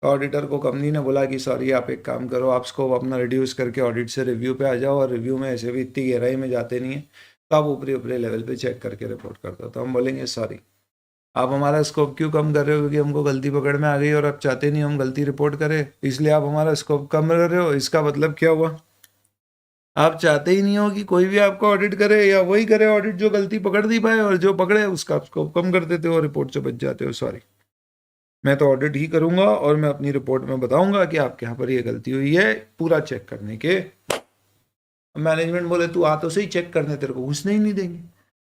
S1: ऑडिटर को कंपनी ने बोला कि सॉरी आप एक काम करो, आप स्कोप अपना रिड्यूस करके ऑडिट से रिव्यू पे आ जाओ, और रिव्यू में ऐसे भी इतनी गहराई में जाते नहीं है, तो आप ऊपरी ऊपरी लेवल पे चेक करके रिपोर्ट कर दो। तो हम बोलेंगे सॉरी आप हमारा स्कोप क्यों कम कर रहे हो? क्योंकि हमको गलती पकड़ में आ गई और आप चाहते नहीं हम गलती रिपोर्ट करें, इसलिए आप हमारा स्कोप कम कर रहे हो। इसका मतलब क्या हुआ? आप चाहते ही नहीं हो कि कोई भी आपको ऑडिट करे, या वही करे ऑडिट जो गलती पकड़ नहीं पाए, और जो पकड़े उसका स्कोप कम कर देते हो, रिपोर्ट से बच जाते हो। सॉरी, मैं तो ऑडिट ही करूंगा और मैं अपनी रिपोर्ट में बताऊंगा कि आपके यहाँ पर ये गलती हुई है, पूरा चेक करने के। मैनेजमेंट बोले तू आ तो सही चेक करने, तेरे को घुसने ही नहीं देंगे।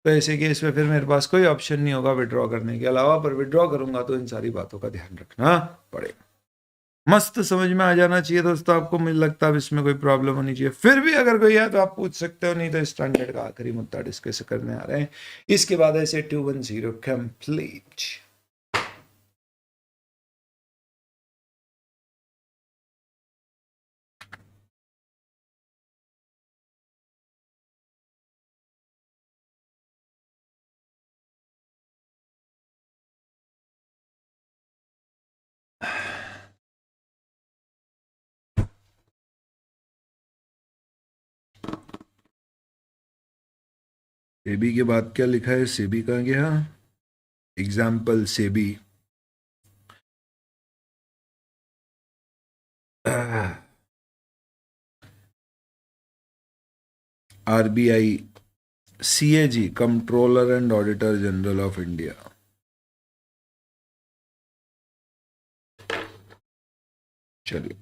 S1: तो ऐसे केस में फिर मेरे पास कोई ऑप्शन नहीं होगा विड्रॉ करने के अलावा, पर विड्रॉ करूंगा तो इन सारी बातों का ध्यान रखना पड़ेगा। मस्त समझ में आ जाना चाहिए दोस्तों आपको, मुझे लगता है अब इसमें कोई प्रॉब्लम होनी चाहिए। फिर भी अगर कोई है तो आप पूछ सकते हो, नहीं तो स्टैंडर्ड का आखिरी मुद्दा डिस्कस करने आ रहे हैं। इसके बाद ऐसे 210 कंप्लीट। सेबी के बाद क्या लिखा है? सेबी कहाँ गया? Example SEBI, RBI, CAG, controller and auditor general of India. चलिए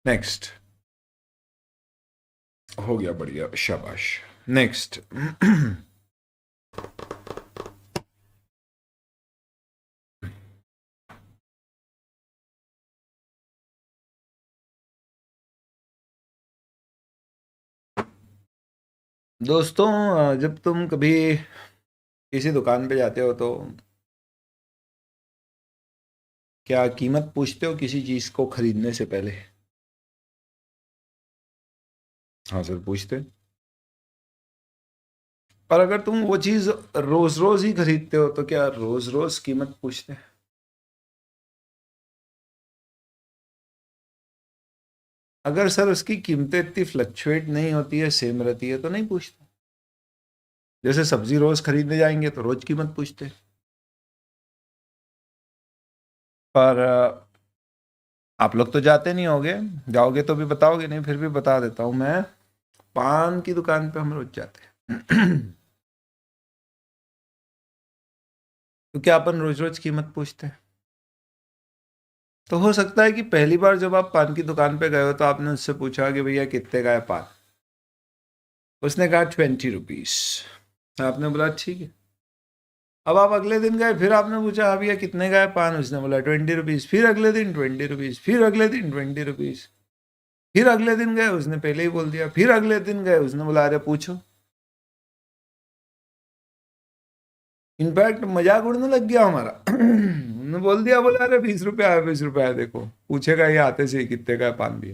S1: नेक्स्ट, हो गया, बढ़िया, शाबाश। नेक्स्ट दोस्तों, जब तुम कभी किसी दुकान पे जाते हो तो क्या कीमत पूछते हो किसी चीज को खरीदने से पहले? हाँ सर, पूछते। और अगर तुम वो चीज रोज रोज ही खरीदते हो तो क्या रोज रोज कीमत पूछते हैं? अगर सर उसकी कीमतें इतनी फ्लक्चुएट नहीं होती है, सेम रहती है, तो नहीं पूछते। जैसे सब्जी रोज खरीदने जाएंगे तो रोज कीमत पूछते हैं। पर आप लोग तो जाते नहीं होगे, जाओगे तो भी बताओगे नहीं, फिर भी बता देता हूं मैं, पान की दुकान पे हम रोज जाते हैं। तो क्या अपन रोज रोज कीमत पूछते हैं? तो हो सकता है कि पहली बार जब आप पान की दुकान पे गए हो तो आपने उससे पूछा कि भैया कितने का है पान, उसने कहा 20 रुपीज, आपने बोला ठीक है। अब आप अगले दिन गए, फिर आपने पूछा हाँ भैया कितने का है पान, उसने बोला 20 रुपीज, फिर अगले दिन 20 रुपीज, फिर अगले दिन 20 रुपीज, फिर अगले दिन गए उसने पहले ही बोल दिया, फिर अगले दिन गए उसने बोला अरे पूछो। इनफैक्ट मजाक उड़ने लग गया हमारा। उन्होंने बोल दिया, बोला अरे 20 रुपया है, 20 रुपया है, देखो पूछेगा ये आते से ही कितने का है पान भी।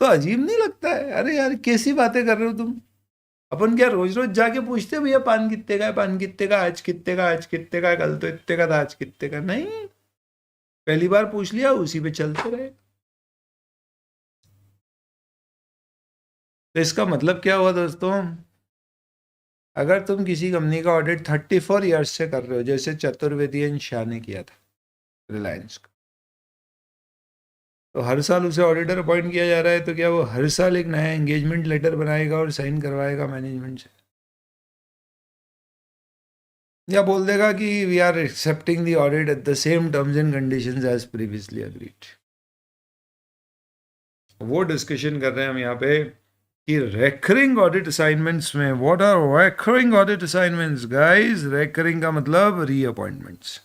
S1: तो अजीब नहीं लगता है? अरे यार कैसी बातें कर रहे हो तुम? अपन क्या रोज रोज जाके पूछते हैं भैया पान कितने का है, पान कितने का, आज कितने का, आज कितने का, कल तो इतने का था, आज कितने का? नहीं, पहली बार पूछ लिया उसी पे चलते रहे। तो इसका मतलब क्या हुआ दोस्तों? अगर तुम किसी कंपनी का ऑडिट 34 ईयर्स से कर रहे हो, जैसे चतुर्वेदी एंड शाह ने किया था रिलायंस का, तो हर साल उसे ऑडिटर अपॉइंट किया जा रहा है, तो क्या वो हर साल एक नया एंगेजमेंट लेटर बनाएगा और साइन करवाएगा मैनेजमेंट से? या बोल देगा कि we are accepting the audit at the same terms and conditions as previously agreed? वो डिस्कशन कर रहे हैं हम यहाँ पे कि रेकरिंग ऑडिट असाइनमेंट्स में, what are recurring audit assignments guys? Recurring का मतलब रीअपॉइंटमेंट्स।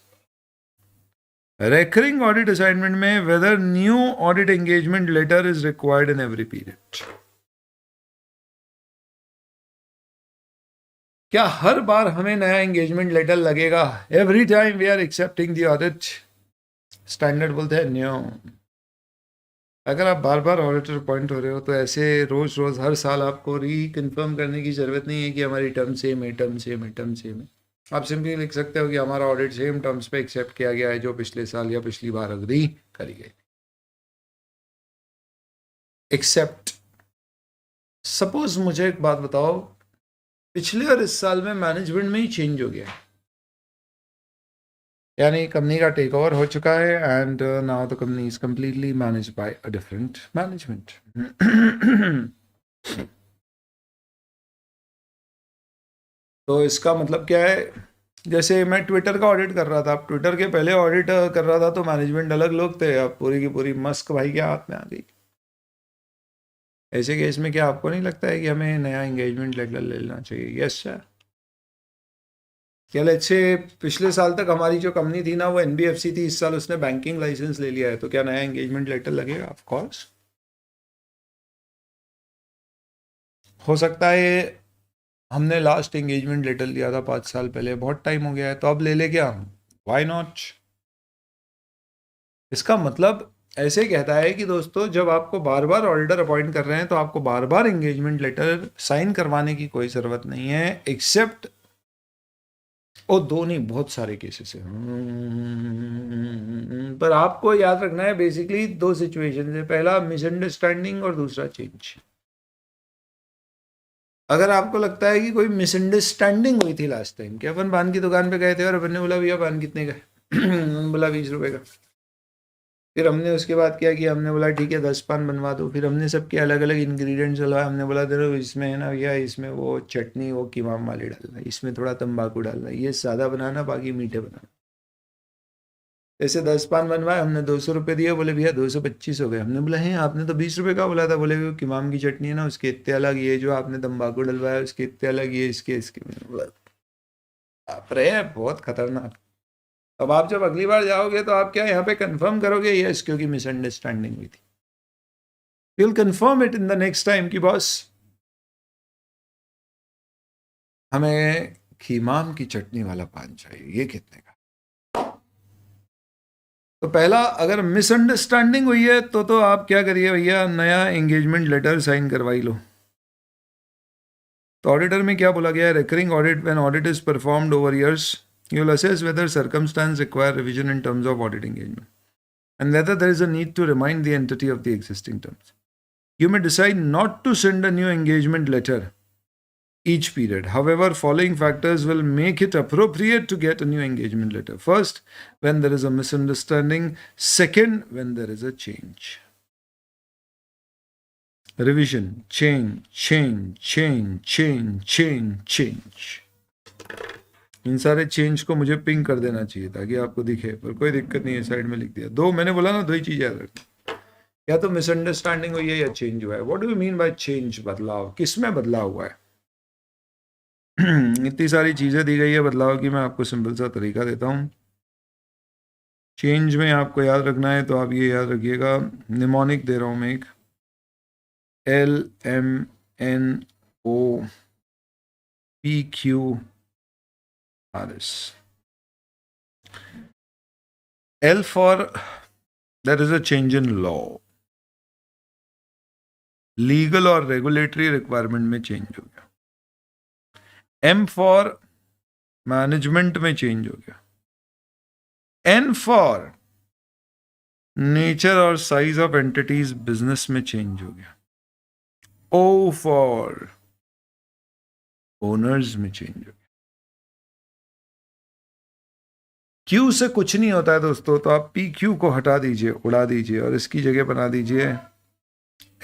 S1: रेकरिंग ऑडिट असाइनमेंट में whether new audit engagement letter is required in every period. क्या हर बार हमें नया एंगेजमेंट लेटर लगेगा? Every time we are accepting the audit standard बोलते हैं न्यू। अगर आप बार बार ऑडिटर अपॉइंट हो रहे हो तो ऐसे रोज रोज हर साल आपको रीकन्फर्म करने की जरूरत नहीं है कि हमारी टर्म सेम है, टर्म सेम है, टर्म सेम है। आप सिंपली लिख सकते हो कि हमारा ऑडिट सेम टर्म्स पे एक्सेप्ट किया गया है जो पिछले साल या पिछली बार अग्री करी गई। एक्सेप्ट। सपोज मुझे एक बात बताओ, पिछले और इस साल में मैनेजमेंट में ही चेंज हो गया है, यानी कंपनी का टेक ओवर हो चुका है and now the company is completely managed by a different management. तो इसका मतलब क्या है? जैसे मैं ट्विटर का ऑडिट कर रहा था, अब ट्विटर के पहले ऑडिट कर रहा था तो मैनेजमेंट अलग लोग थे, अब पूरी की पूरी मस्क भाई के हाथ में आ गई। ऐसे केस में क्या आपको नहीं लगता है कि हमें नया एंगेजमेंट लेटर ले लेना चाहिए? Yes sir. क्या लेट्स से पिछले साल तक हमारी जो कंपनी थी ना वो एनबीएफसी थी, इस साल उसने बैंकिंग लाइसेंस ले लिया है, तो क्या नया एंगेजमेंट लेटर लगेगा? Of course. हो सकता है हमने लास्ट एंगेजमेंट लेटर लिया था 5 साल पहले, बहुत टाइम हो गया है, तो अब ले ले क्या? Why not? इसका मतलब ऐसे कहता है कि दोस्तों जब आपको बार बार ऑडिटर अपॉइंट कर रहे हैं तो आपको बार बार एंगेजमेंट लेटर साइन करवाने की कोई ज़रूरत नहीं है, एक्सेप्ट ओ दो नहीं बहुत सारे केसेस है। पर आपको याद रखना है बेसिकली दो सिचुएशन है, पहला मिसअंडरस्टैंडिंग और दूसरा चेंज। अगर आपको लगता है कि कोई मिसअंडरस्टैंडिंग हुई थी लास्ट टाइम कि अपन पान की दुकान पे गए थे और अपन ने बोला भैया पान कितने का? बोला 20 रुपए का। फिर हमने उसके बाद क्या किया, हमने बोला ठीक है 10 पान बनवा दो। फिर हमने सबके अलग अलग इंग्रेडिएंट्स डलवाए, हमने बोला देखो इसमें है ना भैया, इसमें वो चटनी वो कीमाम वाली डालना, इसमें थोड़ा तंबाकू डालना, ये सादा बनाना बाकी मीठे बनाना। ऐसे 10 पान बनवाए, हमने 200 रुपये दिए, बोले भैया 225 हो गए। हमने बोला है आपने तो 20 रुपये का बोला था। बोले वो कीमाम की चटनी है ना उसके इतने अलग, ये जो आपने तंबाकू डलवाया उसके इतने अलग, ये इसके इसके। मैंने बोला आप रहे बहुत खतरनाक। अब आप जब अगली बार जाओगे तो आप क्या यहाँ पे कंफर्म करोगे यस क्योंकि मिसअंडरस्टैंडिंग हुई थी? You will confirm it in the next time कि बॉस हमें खीमाम की चटनी वाला पान चाहिए, ये कितने का? तो पहला अगर मिसअंडरस्टैंडिंग हुई है तो आप क्या करिए भैया, नया एंगेजमेंट लेटर साइन करवाई लो। तो ऑडिटर में क्या बोला गया है? Recurring audit, when audit is performed over years you will assess whether circumstances require revision in terms of audit engagement and whether there is a need to remind the entity of the existing terms. You may decide not to send a new engagement letter each period. However, following factors will make it appropriate to get a new engagement letter. First, when there is a misunderstanding. Second, when there is a change. Revision, change. इन सारे चेंज को मुझे पिंग कर देना चाहिए ताकि आपको दिखे, पर कोई दिक्कत नहीं है, साइड में लिख दिया। दो मैंने बोला ना, दो ही चीज याद रखना, या तो मिसअंडरस्टैंडिंग हुई है या चेंज हुआ है। What do you mean by change? बदलाव। किस में बदलाव हुआ है? इतनी सारी चीजें दी गई है बदलाव की, मैं आपको सिंपल सा तरीका देता हूँ। चेंज में आपको याद रखना है तो आप ये याद रखिएगा, निमोनिक दे रहा हूँ मैं एक, LMNOPQRS। L for there is a change in law, legal और रेगुलेटरी रिक्वायरमेंट में चेंज हो गया। M फॉर मैनेजमेंट में चेंज हो गया। N फॉर नेचर और साइज ऑफ एंटिटीज बिजनेस में चेंज हो गया। O फॉर ओनर्स में चेंज हो गया। Q से कुछ नहीं होता है दोस्तों, तो आप PQ को हटा दीजिए, उड़ा दीजिए और इसकी जगह बना दीजिए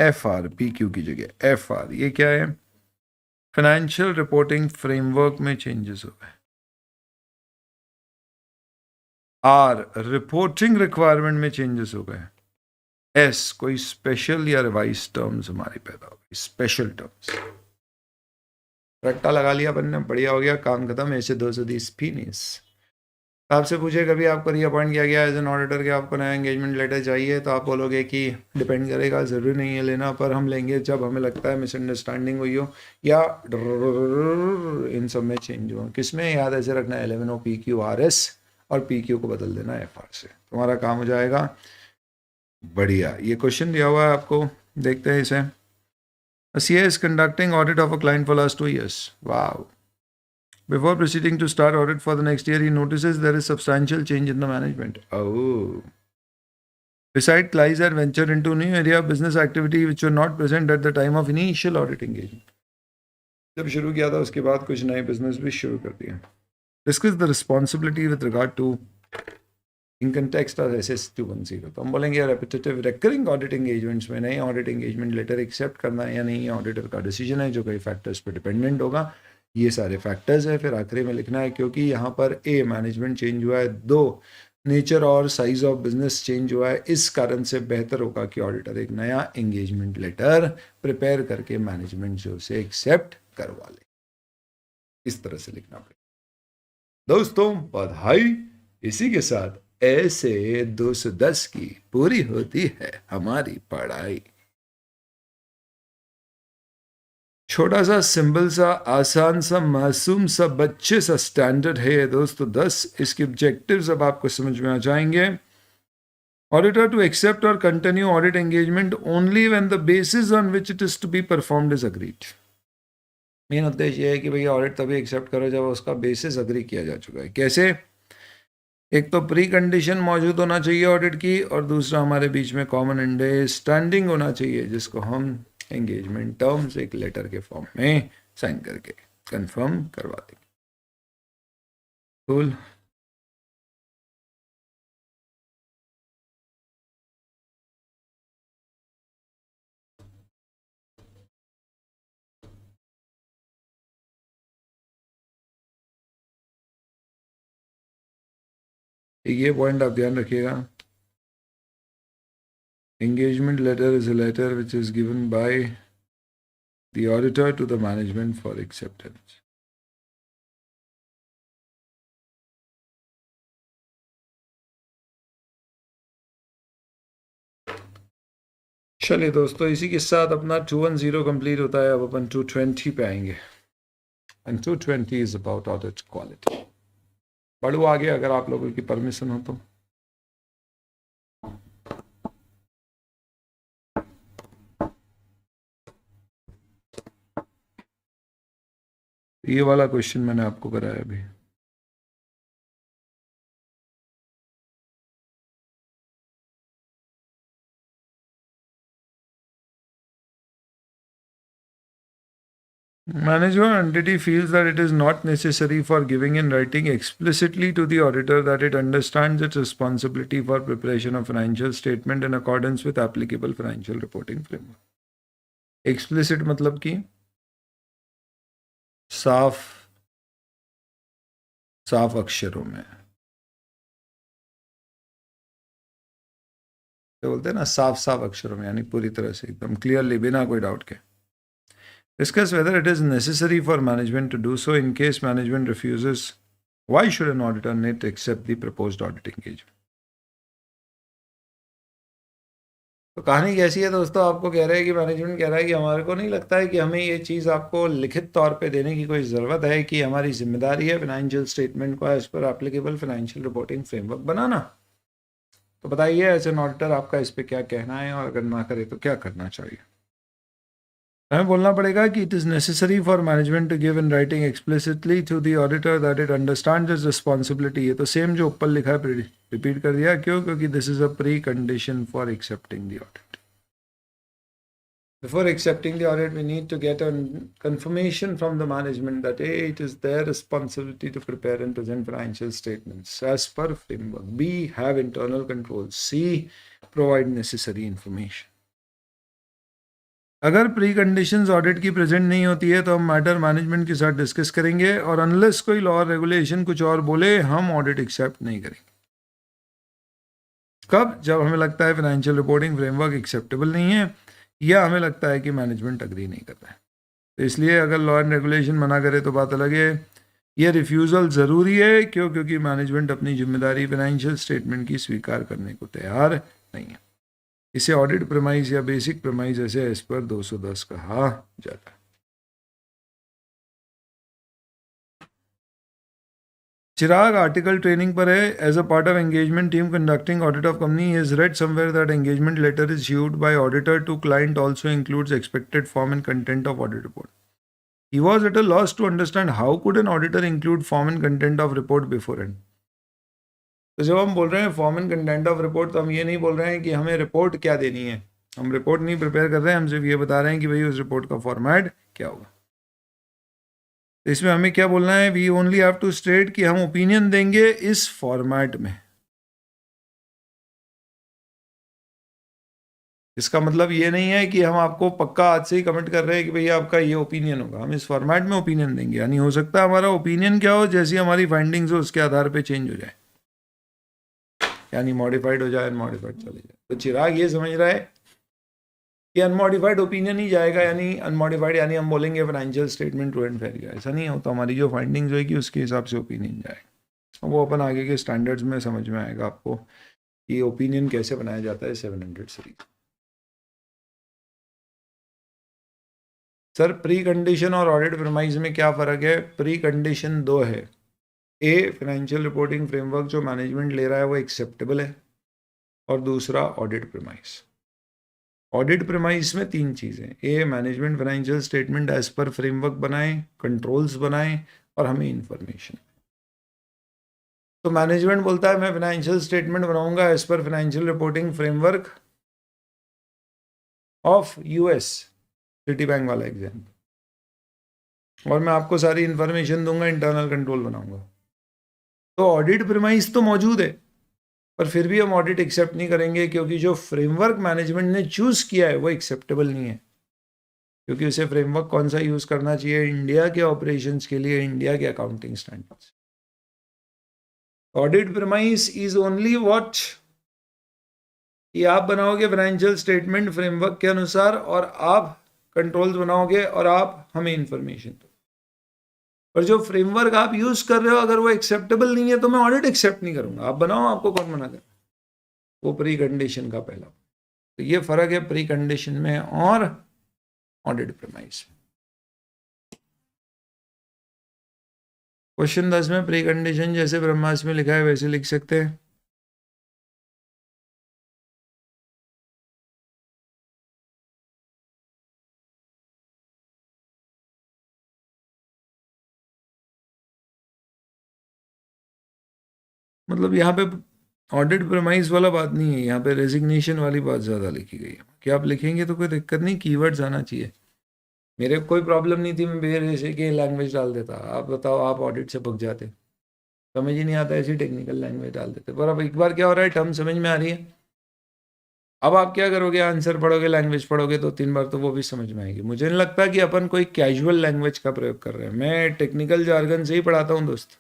S1: FR। PQ की जगह FR। ये क्या है? फाइनेंशियल रिपोर्टिंग फ्रेमवर्क में चेंजेस हो गए। R रिपोर्टिंग रिक्वायरमेंट में चेंजेस हो गए। एस कोई स्पेशल या रिवाइज टर्म्स हमारी पैदा हो गई, स्पेशल टर्म्स। रट्टा लगा लिया अपन ने, बढ़िया हो गया, काम खत्म। ऐसे 220 फिनिश। आपसे पूछे कभी आपको रीअपॉइंट किया गया एज एन ऑडिटर के आपको नया एंगेजमेंट लेटर चाहिए, तो आप बोलोगे कि डिपेंड करेगा, ज़रूरी नहीं है लेना, पर हम लेंगे जब हमें लगता है मिसअंडरस्टैंडिंग हुई हो या इन सब में चेंज हो। किस में याद ऐसे रखना है, 11 PQRS और PQ को बदल देना FR से, तुम्हारा काम हो जाएगा। बढ़िया, ये क्वेश्चन दिया हुआ है आपको, देखते हैं इसे। CA is conducting audit of a client for last 2 years. Wow. Before proceeding to start audit for the next year, he notices there is substantial change in the management. Oh. Besides, clients are ventured into new area of business activity which were not present at the time of initial audit engagement. जब शुरू किया था उसके बाद कुछ नए बिजनेस भी शुरू कर दिए। Discuss the responsibility with regard to income tax और SS 210। तो हम बोलेंगे रेपिटेटिव रिकरिंग ऑडिट एंगेजमेंट्स में नए ऑडिट एंगेजमेंट लेटर एक्सेप्ट करना है या नहीं, ऑडिटर का डिसीजन है जो कई फैक्टर्स पर डिपेंडेंट होगा। ये सारे फैक्टर्स है, फिर आखिरी में लिखना है क्योंकि यहाँ पर ए मैनेजमेंट चेंज हुआ है, 2 नेचर और साइज ऑफ बिजनेस चेंज हुआ है, इस कारण से बेहतर होगा कि ऑडिटर एक नया एंगेजमेंट लेटर प्रिपेयर करके मैनेजमेंट से उसे एक्सेप्ट करवा ले। इस तरह से लिखना पड़ेगा। दोस्तों बधाई, इसी के साथ ऐसे 210 की पूरी होती है हमारी पढ़ाई। छोटा सा सिंपल सा आसान सा मासूम सा बच्चे सा स्टैंडर्ड है दोस्तों 10। इसके ऑब्जेक्टिव्स अब आपको समझ में आ जाएंगे। ऑडिटर टू एक्सेप्ट और continue audit engagement only when the basis on which it is to be performed is agreed. Main उद्देश्य ये है कि भैया ऑडिट तभी एक्सेप्ट करो जब उसका बेसिस अग्री किया जा चुका है। कैसे? एक तो प्री कंडीशन मौजूद होना चाहिए ऑडिट की, और दूसरा हमारे बीच में कॉमन अंडरस्टैंडिंग होना चाहिए जिसको हम एंगेजमेंट टर्म्स एक लेटर के फॉर्म में साइन करके कंफर्म करवा देंगे। कूल। ये पॉइंट आप ध्यान रखिएगा। Engagement letter is a letter which is given by the auditor to the management for acceptance. चलिए दोस्तों, इसी के साथ अपना 210 कंप्लीट होता है। अब अपन 220 पे आएंगे, and 220 is about audit quality. पढ़ो आगे अगर आप लोगों की परमिशन हो तो। ये वाला क्वेश्चन मैंने आपको कराया अभी। Management entity feels that it is not necessary for giving in writing explicitly to the auditor that it understands its responsibility for preparation of financial statement in accordance with applicable financial reporting framework. Explicit मतलब कि साफ अक्षरों में, तो बोलते हैं ना साफ अक्षरों में, यानी पूरी तरह से एकदम क्लियरली बिना कोई डाउट के। Discuss whether it is necessary for management to do so. In case management refuses, why should an auditor need to accept the proposed audit engagement? तो कहानी कैसी है दोस्तों? आपको कह रहे हैं कि मैनेजमेंट कह रहा है कि हमारे को नहीं लगता है कि हमें ये चीज़ आपको लिखित तौर पे देने की कोई ज़रूरत है, कि हमारी जिम्मेदारी है फाइनेंशियल स्टेटमेंट को as per applicable financial reporting framework बनाना। तो बताइए एज एन ऑडिटर आपका इस पर क्या कहना है, और अगर ना करे तो क्या करना चाहिए? हमें बोलना पड़ेगा कि it is necessary for management to give in writing explicitly to the auditor that it understands its responsibility. ये तो सेम जो ऊपर लिखा है रिपीट कर दिया। क्यों? क्योंकि this is a pre condition for accepting the audit. Before accepting the audit, we need to get a confirmation from the management that A, it is their responsibility to prepare and present financial statements as per framework. B, have internal controls. C, provide necessary information. अगर प्री कंडीशंस ऑडिट की प्रेजेंट नहीं होती है तो हम मैटर मैनेजमेंट के साथ डिस्कस करेंगे, और अनलेस कोई लॉ रेगुलेशन कुछ और बोले हम ऑडिट एक्सेप्ट नहीं करेंगे। कब? जब हमें लगता है फाइनेंशियल रिपोर्टिंग फ्रेमवर्क एक्सेप्टेबल नहीं है या हमें लगता है कि मैनेजमेंट अग्री नहीं कर रहा है। तो इसलिए अगर लॉ एंड रेगुलेशन मना करे तो बात अलग है। ये रिफ्यूज़ल ज़रूरी है। क्यों? क्योंकि मैनेजमेंट अपनी जिम्मेदारी फाइनेंशियल स्टेटमेंट की स्वीकार करने को तैयार नहीं है। इसे ऑडिट प्रेमाइज या बेसिक प्रेमाइज ऐसे एज पर 210 कहा जाता है। चिराग आर्टिकल ट्रेनिंग पर है। As a part of engagement team conducting audit of company is read somewhere that engagement letter is issued by auditor to client also includes expected form and content of audit report. He was at a loss to understand how could an auditor include form and content of report beforehand. तो जब हम बोल रहे हैं form and content of report, तो हम ये नहीं बोल रहे हैं कि हमें रिपोर्ट क्या देनी है। हम रिपोर्ट नहीं प्रिपेयर कर रहे हैं, हम सिर्फ ये बता रहे हैं कि भाई उस रिपोर्ट का फॉर्मेट क्या होगा। तो इसमें हमें क्या बोलना है? We only have to state कि हम ओपिनियन देंगे इस फॉर्मेट में। इसका मतलब ये नहीं है कि हम आपको पक्का आज से ही कमेंट कर रहे हैं कि भैया आपका ये ओपिनियन होगा। हम इस फॉर्मेट में ओपिनियन देंगे, यानी हो सकता है हमारा ओपिनियन क्या हो, जैसी हमारी फाइंडिंग्स हो उसके आधार पे चेंज हो जाए, यानी मॉडिफाइड हो जाए, अनमॉडिफाइड चले जाए। तो चिराग ये समझ रहा है कि अनमॉडिफाइड ओपिनियन ही जाएगा, यानी अनमॉडिफाइड यानी हम बोलेंगे financial statement true and fair. ऐसा नहीं होता, हमारी जो फाइंडिंग्स होगी उसके हिसाब से ओपिनियन जाएगा। वो अपन आगे के स्टैंडर्ड्स में समझ में आएगा आपको कि ओपिनियन कैसे बनाया जाता है 700 सीरीज। सर प्री कंडीशन और ऑडिट प्रेमाइज में क्या फ़र्क है? प्री कंडीशन दो है। ए, फाइनेंशियल रिपोर्टिंग फ्रेमवर्क जो मैनेजमेंट ले रहा है वो एक्सेप्टेबल है, और दूसरा ऑडिट प्रेमाइज। ऑडिट प्रेमाइज में तीन चीज़ें। A, management financial statement as per framework बनाए, कंट्रोल्स बनाए और हमें इंफॉर्मेशन। तो मैनेजमेंट बोलता है मैं फाइनेंशियल स्टेटमेंट बनाऊंगा as per financial reporting framework of US, Citibank वाला एग्जाम्पल, और मैं आपको सारी इंफॉर्मेशन दूंगा, इंटरनल कंट्रोल बनाऊंगा। तो ऑडिट प्रेमाइज तो मौजूद है, पर फिर भी हम ऑडिट एक्सेप्ट नहीं करेंगे क्योंकि जो फ्रेमवर्क मैनेजमेंट ने चूज किया है वो एक्सेप्टेबल नहीं है। क्योंकि उसे फ्रेमवर्क कौन सा यूज करना चाहिए? इंडिया के ऑपरेशंस के लिए, इंडिया के accounting standards. Audit premise is only what कि आप बनाओगे फाइनेंशियल स्टेटमेंट फ्रेमवर्क के अनुसार और आप कंट्रोल्स बनाओगे और आप हमें इंफॉर्मेशन दो। पर जो फ्रेमवर्क आप यूज कर रहे हो अगर वो एक्सेप्टेबल नहीं है तो मैं ऑडिट एक्सेप्ट नहीं करूंगा। आप बनाओ, आपको कौन मना कर? वो प्री कंडीशन का पहला। तो ये फर्क है प्री कंडीशन में और ऑडिट प्रेमाइज। क्वेश्चन 10 में प्री कंडीशन जैसे ब्रह्मास्त्र में लिखा है वैसे लिख सकते हैं। मतलब यहाँ पे ऑडिट प्रेमाइज वाला बात नहीं है, यहाँ पे रेजिग्नेशन वाली बात ज़्यादा लिखी गई है कि आप लिखेंगे तो कोई दिक्कत नहीं, कीवर्ड्स आना चाहिए। मेरे को कोई प्रॉब्लम नहीं थी, मैं बेर ऐसे के लैंग्वेज डाल देता। आप बताओ, आप ऑडिट से भग जाते, समझ ही नहीं आता, ऐसी टेक्निकल लैंग्वेज डाल देते। पर अब एक बार क्या हो रहा है, टर्म समझ में आ रही है। अब आप क्या करोगे? आंसर पढ़ोगे, लैंग्वेज पढ़ोगे, तो 3 बार तो वो भी समझ में आएगी। मुझे नहीं लगता कि अपन कोई कैजुअल लैंग्वेज का प्रयोग कर रहे हैं। मैं टेक्निकल जार्गन से ही पढ़ाता हूँ दोस्त।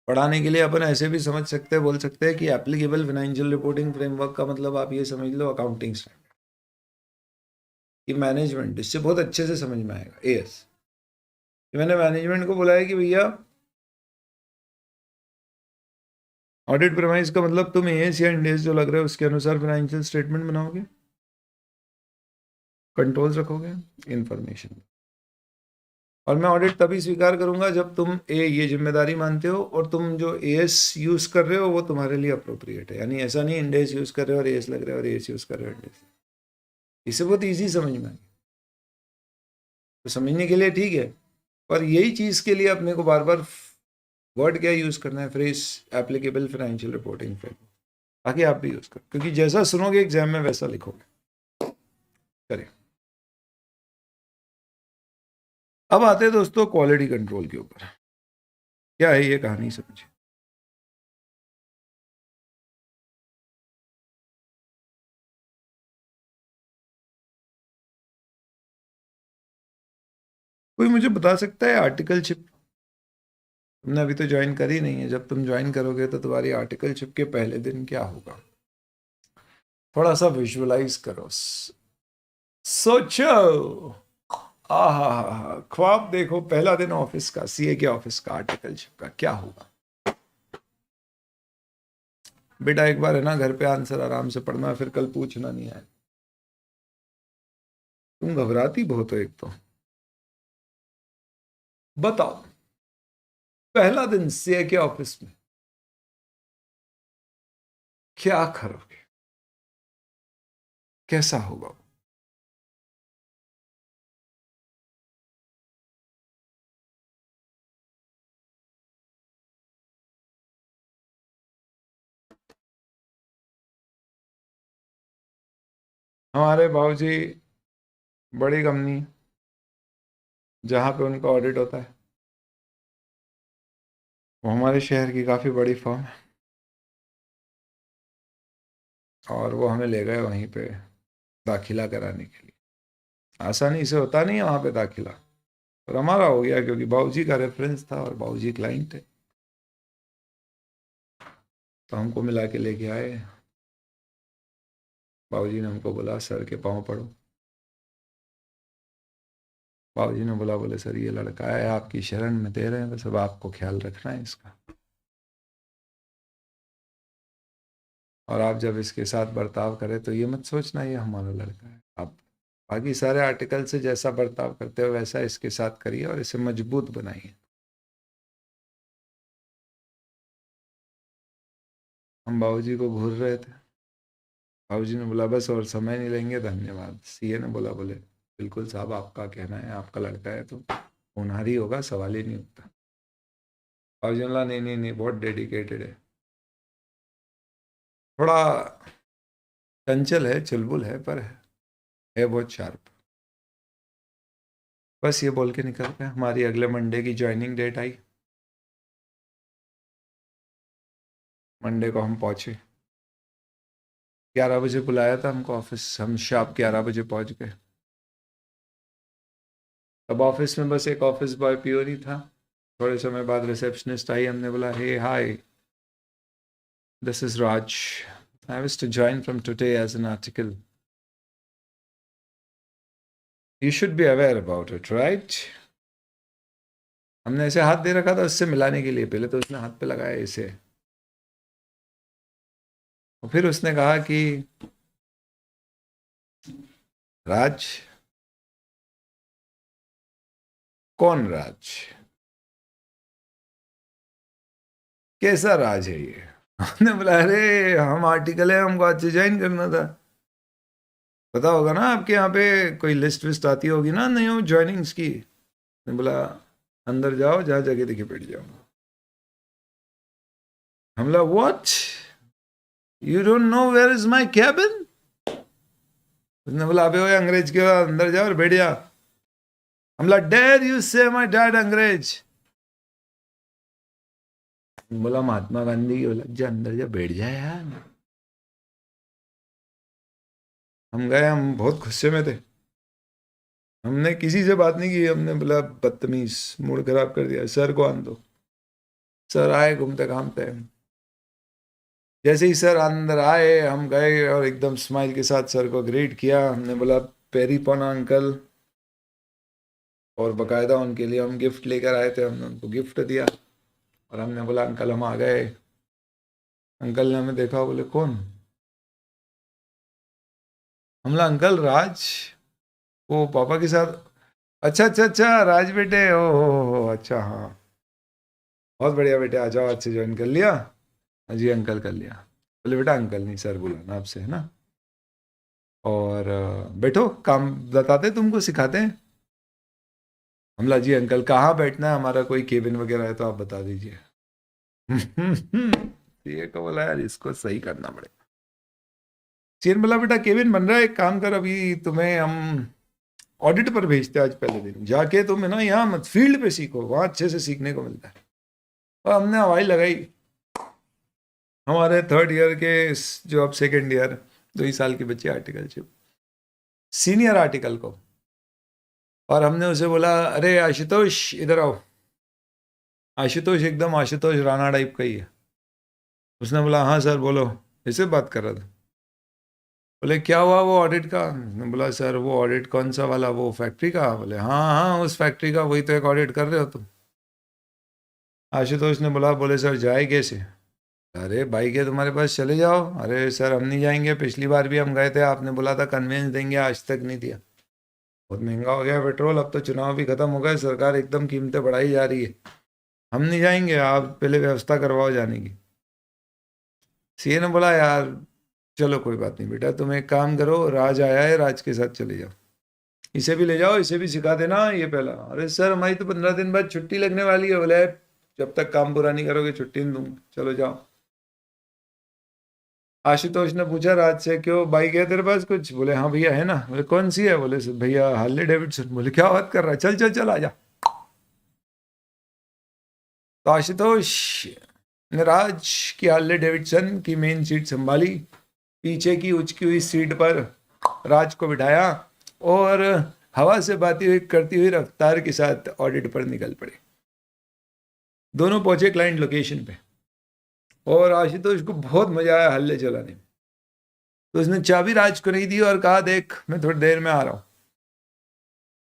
S1: पढ़ाने के लिए अपन ऐसे भी समझ सकते हैं, बोल सकते हैं कि एप्लीकेबल फाइनेंशियल रिपोर्टिंग फ्रेमवर्क का मतलब आप ये समझ लो अकाउंटिंग स्टैंडर्ड की मैनेजमेंट। इससे बहुत अच्छे से समझ में आएगा। एएस मैंने मैनेजमेंट को बोला है कि भैया ऑडिट प्रेमाइज का मतलब तुम एएस या इंडेस जो लग रहा है उसके अनुसार फाइनेंशियल स्टेटमेंट बनाओगे, कंट्रोल्स रखोगे, इंफॉर्मेशन। और मैं ऑडिट तभी स्वीकार करूंगा जब तुम ये जिम्मेदारी मानते हो और तुम जो एएस यूज कर रहे हो वो तुम्हारे लिए अप्रोप्रिएट है। यानी ऐसा नहीं इंडेस यूज कर रहे हो और एएस लग रहा है और एएस यूज कर रहे हो इंडेस। इसे बहुत ईजी समझ में आएगी, तो समझने के लिए ठीक है। पर यही चीज के लिए अपने को बार बार वर्ड क्या यूज करना है? Phrase applicable financial reporting framework, ताकि आप भी यूज करो, क्योंकि जैसा सुनोगे एग्जाम में वैसा लिखोगे। करें। अब आते हैं दोस्तों क्वालिटी कंट्रोल के ऊपर। क्या है ये कहानी, समझिए। कोई मुझे बता सकता है आर्टिकलशिप तुमने अभी तो ज्वाइन करी नहीं है, जब तुम ज्वाइन करोगे तो तुम्हारी आर्टिकलशिप के पहले दिन क्या होगा, थोड़ा सा विजुअलाइज करो, सोचो, ख्वाब देखो, पहला दिन ऑफिस का, सीए के ऑफिस का, आर्टिकलशिप का क्या होगा। बेटा एक बार है ना, घर पे आंसर आराम से पढ़ना, फिर कल पूछना नहीं है। तुम घबराती बहुत हो एक तो। बताओ, पहला दिन सीए के ऑफिस में क्या करोगे, कैसा होगा। हमारे बाबूजी बड़ी कंपनी जहाँ पे उनका ऑडिट होता है, वो हमारे शहर की काफ़ी बड़ी फर्म है, और वो हमें ले गए वहीं पे दाखिला कराने के लिए। आसानी से होता नहीं है वहाँ पे दाखिला, और हमारा हो गया क्योंकि बाबूजी का रेफरेंस था और बाबूजी क्लाइंट है, तो हमको मिला के लेके आए। बाबूजी ने हमको बोला सर के पाँव पड़ो। बाबूजी ने बोला, बोले सर ये लड़का है, आपकी शरण में दे रहे हैं, बस अब आपको ख्याल रखना है इसका, और आप जब इसके साथ बर्ताव करें तो ये मत सोचना ये हमारा लड़का है। आप बाकी सारे आर्टिकल से जैसा बर्ताव करते हो वैसा इसके साथ करिए और इसे मजबूत बनाइए। हम बाबूजी को घूर रहे थे, बाबूजी ने बोला बस और समय नहीं लेंगे, धन्यवाद। सीए ने बोला, बोले बिल्कुल साहब, आपका कहना है, आपका लड़का है तो होनहार ही होगा, सवाल ही नहीं उठता। बाबूजी ने बोला नहीं नहीं नहीं, बहुत डेडिकेटेड है, थोड़ा चंचल है, चुलबुल है, पर है बहुत शार्प। बस ये बोल के निकल गए। हमारी अगले मंडे की ज्वाइनिंग डेट आई, मंडे को हम पहुंचे, 11 बजे बुलाया था हमको ऑफिस, हम शार्प 11 बजे पहुंच गए। अब ऑफिस में बस एक ऑफिस बॉय पियोन ही था। थोड़े समय बाद रिसेप्शनिस्ट आई, हमने बोला hey hi, this is Raj, I wish to join from today as an article, you should be aware about it right. हमने ऐसे हाथ दे रखा था उससे मिलाने के लिए, पहले तो उसने हाथ पे लगाया इसे, और फिर उसने कहा कि राज, कौन राज, कैसा राज है ये। हमने बोला अरे हम आर्टिकल है, हमको आज से ज्वाइन करना था। पता होगा ना आपके यहाँ पे कोई लिस्ट विस्ट आती होगी ना नहीं ज्वाइनिंग्स की। मैंने बोला अंदर जाओ, जहाँ जगह दिखे बैठ जाओ। हम बोला what, you don't know where is my cabin. उसने बोला अबे ओए अंग्रेज के, अंदर जाओ और बैठ जा। हम बोला डेयर यू से माय डैड अंग्रेज। बोला महात्मा गांधी की लग जा, अंदर जा, बैठ जा यार। हम गए, हम बहुत गुस्से में थे, हमने किसी से बात नहीं की, हमने बोला बदतमीज, मूड खराब कर दिया, सर को आन दो। सर आए घूमते घामते, जैसे ही सर अंदर आए हम गए और एकदम स्माइल के साथ सर को ग्रीट किया। हमने बोला पेरी पोना अंकल, और बकायदा उनके लिए हम गिफ्ट लेकर आए थे, हमने उनको गिफ्ट दिया, और हमने बोला अंकल हम आ गए। अंकल ने हमें देखा, बोले कौन। हम बोला अंकल राज, वो पापा के साथ। अच्छा अच्छा अच्छा, राज बेटे, ओ अच्छा हाँ, बहुत बढ़िया बेटे, आ जाओ, आज से ज्वाइन कर लिया। जी अंकल कर लिया। बोले बेटा अंकल नहीं सर बुलाना आपसे, है ना, और बैठो, काम बताते तुमको, सिखाते हैं। हमला जी अंकल कहाँ बैठना है, हमारा कोई केबिन वगैरह है तो आप बता दीजिए। ये को बोला यार इसको सही करना पड़ेगा। चेन बोला बेटा केबिन बन रहा है, एक काम कर, अभी तुम्हें हम ऑडिट पर भेजते हैं आज पहले दिन, जाके तुम है ना यहाँ मत फील्ड पे सीखो, वहां अच्छे से सीखने को मिलता है। और हमने हवाई लगाई, हमारे थर्ड ईयर के जो अब सेकेंड ईयर 2 ही साल के बच्चे आर्टिकलशिप, सीनियर आर्टिकल को, और हमने उसे बोला अरे आशुतोष इधर आओ। आशुतोष एकदम आशुतोष राणा टाइप का ही है। उसने बोला हाँ सर बोलो, ऐसे बात कर रहा था। बोले क्या हुआ वो ऑडिट का? उसने बोला सर वो ऑडिट कौन सा वाला, वो फैक्ट्री का? बोले हाँ हाँ उस फैक्ट्री का, वही तो एक ऑडिट कर रहे हो तुम। आशुतोष ने बोला, बोले सर जाए कैसे? अरे बाइक है तुम्हारे पास, चले जाओ। अरे सर हम नहीं जाएंगे, पिछली बार भी हम गए थे, आपने बोला था कन्वेंस देंगे, आज तक नहीं दिया। बहुत महंगा हो गया पेट्रोल, अब तो चुनाव भी खत्म हो गए, सरकार एकदम कीमतें बढ़ाई जा रही है। हम नहीं जाएंगे, आप पहले व्यवस्था करवाओ जाने की। सीए ने बोला यार चलो कोई बात नहीं बेटा, तुम एक काम करो, राज आया है, राज के साथ चले जाओ, इसे भी ले जाओ, इसे भी सिखा देना ये पहला। अरे सर हमारी तो 15 दिन बाद छुट्टी लगने वाली है। बोले जब तक काम पूरा नहीं करोगे छुट्टी नहीं दूंगा, चलो जाओ। आशुतोष ने पूछा राज से, क्यों बाइक है तेरे पास कुछ? बोले हाँ भैया है ना। बोले कौन सी है? बोले भैया हार्ले डेविडसन। बोले क्या बात कर रहा है, चल चल चल आ जा। तो आशुतोष ने राज की हार्ले डेविडसन की मेन सीट संभाली, पीछे की उचकी हुई सीट पर राज को बिठाया और हवा से बातें हुई करती हुई रफ्तार के साथ ऑडिट पर निकल पड़े। दोनों पहुंचे क्लाइंट लोकेशन पे और आशुतोष को बहुत मजा आया हल्ले चलाने में। तो उसने चाबी राज को नहीं दी और कहा देख मैं थोड़ी देर में आ रहा हूँ,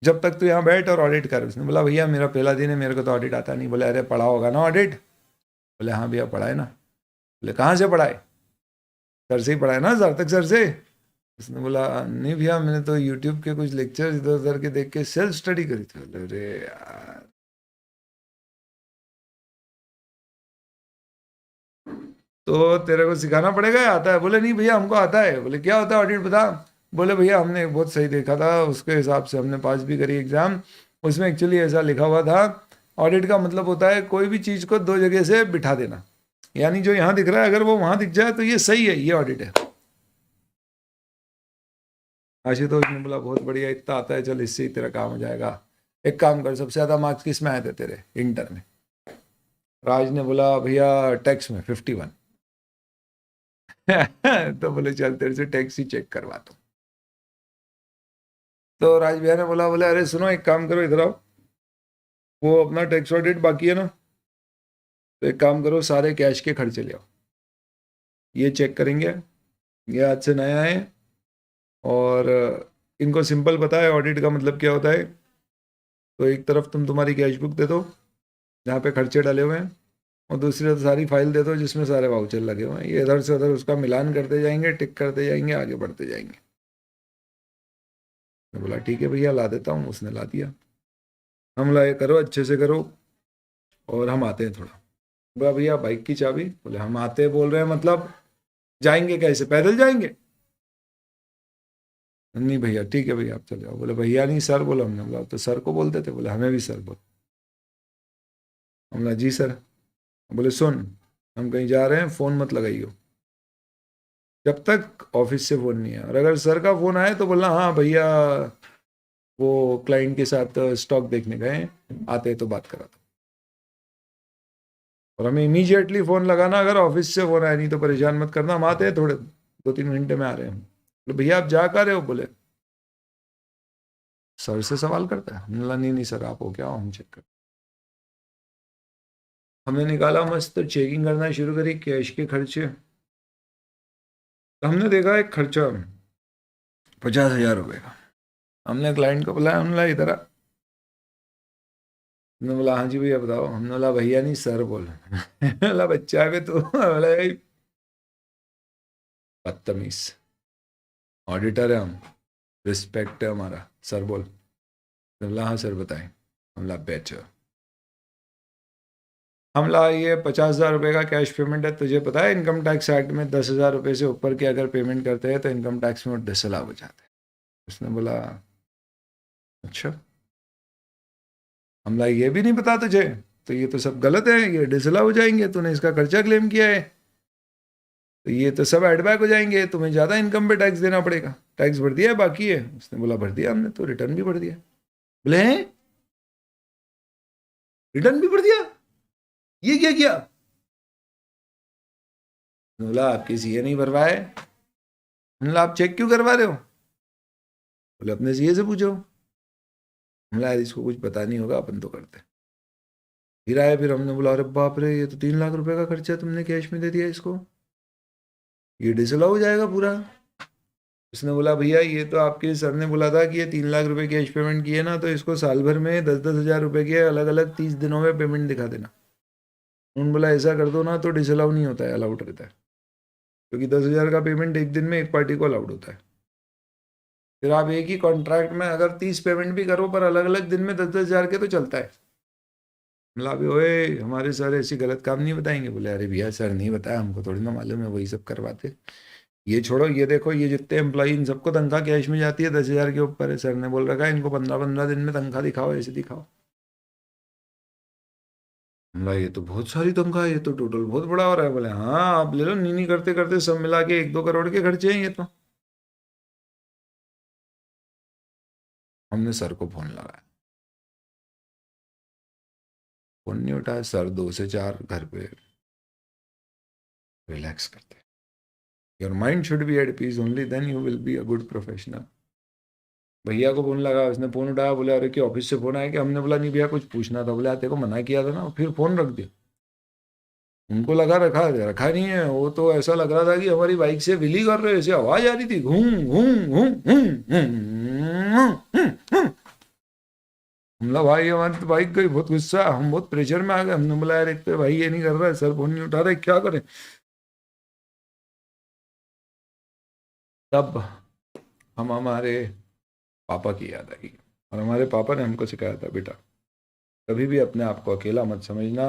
S1: जब तक तू यहाँ बैठ और ऑडिट कर। उसने बोला भैया मेरा पहला दिन है, मेरे को तो ऑडिट आता नहीं। बोले अरे पढ़ा होगा ना ऑडिट? बोले हाँ भैया पढ़ा है ना। बोले कहाँ से पढ़ा है? सर से ही पढ़ा है ना, सार्थक सर से? उसने बोला नहीं भैया मैंने तो यूट्यूब के कुछ लेक्चर इधर उधर के देख के सेल्फ स्टडी करी थी। बोले अरे यार, तो तेरे को सिखाना पड़ेगा या आता है? बोले नहीं भैया हमको आता है। बोले क्या होता है ऑडिट बता। बोले भैया हमने बहुत सही देखा था, उसके हिसाब से हमने पास भी करी एग्जाम। उसमें एक्चुअली ऐसा लिखा हुआ था, ऑडिट का मतलब होता है कोई भी चीज़ को दो जगह से बिठा देना, यानी जो यहाँ दिख रहा है अगर वो वहाँ दिख जाए तो ये सही है, ये ऑडिट है। आशुतोष ने बोला बहुत बढ़िया, इतना आता है, चल इससे ही तेरा काम हो जाएगा। एक काम कर, सबसे ज़्यादा मार्क्स किस में आए थे तेरे इंटर में? राज ने बोला भैया टैक्स में 51। तो बोले चल तेरे से टैक्स ही चेक करवाता हूँ। तो राज भैया ने बोला, बोले अरे सुनो एक काम करो इधर आओ, वो अपना टैक्स ऑडिट बाकी है ना, तो एक काम करो सारे कैश के खर्चे ले आओ, ये चेक करेंगे, ये आज से नया है और इनको सिंपल पता है ऑडिट का मतलब क्या होता है। तो एक तरफ तुम तुम्हारी कैश बुक दे दो जहाँ पे खर्चे डाले हुए हैं, और दूसरी तरफ सारी फाइल दे दो जिसमें सारे वाउचर लगे हुए हैं, ये इधर से उधर उसका मिलान करते जाएंगे, टिक करते जाएंगे, आगे बढ़ते जाएंगे। मैं बोला ठीक है भैया ला देता हूँ। उसने ला दिया। हम लाए करो अच्छे से करो और हम आते हैं थोड़ा। बोला भैया बाइक की चाबी? बोले हम आते बोल रहे हैं मतलब जाएंगे कैसे, पैदल जाएंगे? नहीं भैया ठीक है भैया आप चले जाओ। बोले भैया नहीं सर बोलो। हमने बोला तो सर को बोलते थे। बोले हमें भी सर बोलो। हमने जी सर। बोले सुन हम कहीं जा रहे हैं, फोन मत लगाइयो जब तक ऑफिस से फोन नहीं है, और अगर सर का फोन आए तो बोलना हाँ भैया वो क्लाइंट के साथ स्टॉक देखने गए, आते हैं तो बात करा था। और हमें इमीडिएटली फोन लगाना अगर ऑफिस से फोन आया, नहीं तो परेशान मत करना, हम आते हैं थोड़े 2-3 घंटे में आ रहे हैं। बोले भैया आप जा कर रहे हो? बोले सर से सवाल करता है। हमने बोला नहीं नहीं सर आप हो क्या, हम चेक कर। हमने निकाला मस्त चेकिंग करना शुरू करी कैश के खर्चे। तो हमने देखा एक खर्चा 50,000 रुपये का। हमने क्लाइंट को बुलाया, हमने बोला इधर आ। हमने बोला हाँ जी भैया बताओ। हमने बोला भैया नहीं सर बोल। बोला बच्चा है तो बोला बदतमीज, ऑडिटर है हम, रिस्पेक्ट है हमारा, सर बोल। हमने बोला हाँ सर बताएं। हमला बेचो। हमला ये 50,000 रुपये का कैश पेमेंट है, तुझे पता है इनकम टैक्स एक्ट में 10,000 रुपये से ऊपर के अगर पेमेंट करते हैं तो इनकम टैक्स में डिसअलाउ हो जाते हैं। उसने बोला अच्छा। हमला ये भी नहीं पता तुझे? तो ये तो सब गलत है, ये डिसअलाउ हो जाएंगे, तूने इसका खर्चा क्लेम किया है तो ये तो सब एडबैक हो जाएंगे, तुम्हें ज़्यादा इनकम पे टैक्स देना पड़ेगा। टैक्स भर दिया है बाकी है? उसने बोला भर दिया हमने तो, रिटर्न भी भर दिया। बोले हैं रिटर्न भी भर दिया, ये क्या किया? बोला आपके सीए नहीं भरवाए। बोला आप चेक क्यों करवा रहे हो? बोले अपने सीए से पूछो। बोला इसको कुछ पता नहीं होगा, अपन तो करते हैं। फिर आए, फिर हमने बोला अरे बाप रे, ये तो 3 लाख रुपए का खर्चा तुमने कैश में दे दिया इसको, ये डिसअलाउ हो जाएगा पूरा। उसने बोला भैया ये तो आपके सर ने बोला था कि ये 3 लाख रुपए कैश पेमेंट किए ना, तो इसको साल भर में 10-10 हज़ार रुपए के अलग अलग 30 दिनों में पेमेंट दिखा देना। उन्होंने बोला ऐसा कर दो ना तो डिसअलाउ नहीं होता है, अलाउड रहता है, क्योंकि 10 हज़ार का पेमेंट एक दिन में एक पार्टी को अलाउड होता है। फिर आप एक ही कॉन्ट्रैक्ट में अगर 30 पेमेंट भी करो पर अलग अलग दिन में 10-10 हज़ार के तो चलता है। मतलब अभी ओए हमारे सर ऐसी गलत काम नहीं बताएंगे। बोले अरे भैया सर नहीं बताया, हमको थोड़ी ना मालूम है, वही सब करवाते। ये छोड़ो, ये देखो ये जितने एम्प्लॉई इन सबको तनख्वाह कैश में जाती है 10 हज़ार के ऊपर है। सर ने बोल रखा है इनको 15-15 दिन में तनख्वाह दिखाओ, ऐसे दिखाओ। बोला ये तो बहुत सारी तनख्वाह है, ये तो टोटल बहुत बड़ा हो रहा है। बोले हाँ आप ले लो, नीनी करते करते सब मिला के 1-2 करोड़ के खर्चे हैं ये तो। हमने सर को फोन लगाया, फोन नहीं उठाया। सर 2 से 4 घर पे रिलैक्स करते हैं। Your mind should be at peace, only then you will be a good professional. भैया को फोन लगा, उसने फोन उठाया, बोले अरे कि ऑफिस से फोन आया कि? हमने बोला नहीं भैया कुछ पूछना था। बोले तेरे को मना किया था ना, फिर फोन रख दिया। उनको लगा रखा रखा नहीं है, वो तो ऐसा लग रहा था कि हमारी बाइक से विली कर रहे, ऐसे आवाज आ रही थी, घूम घूम घूम हमला भाई हमारी तो बाइक गई, बहुत गुस्सा, हम बहुत प्रेशर में आ गए। हमने बोला यार एक तो भाई ये नहीं कर रहा है, सर फोन नहीं उठा रहे, क्या करें। तब हम हमारे पापा की याद आई, और हमारे पापा ने हमको सिखाया था बेटा कभी भी अपने आप को अकेला मत समझना,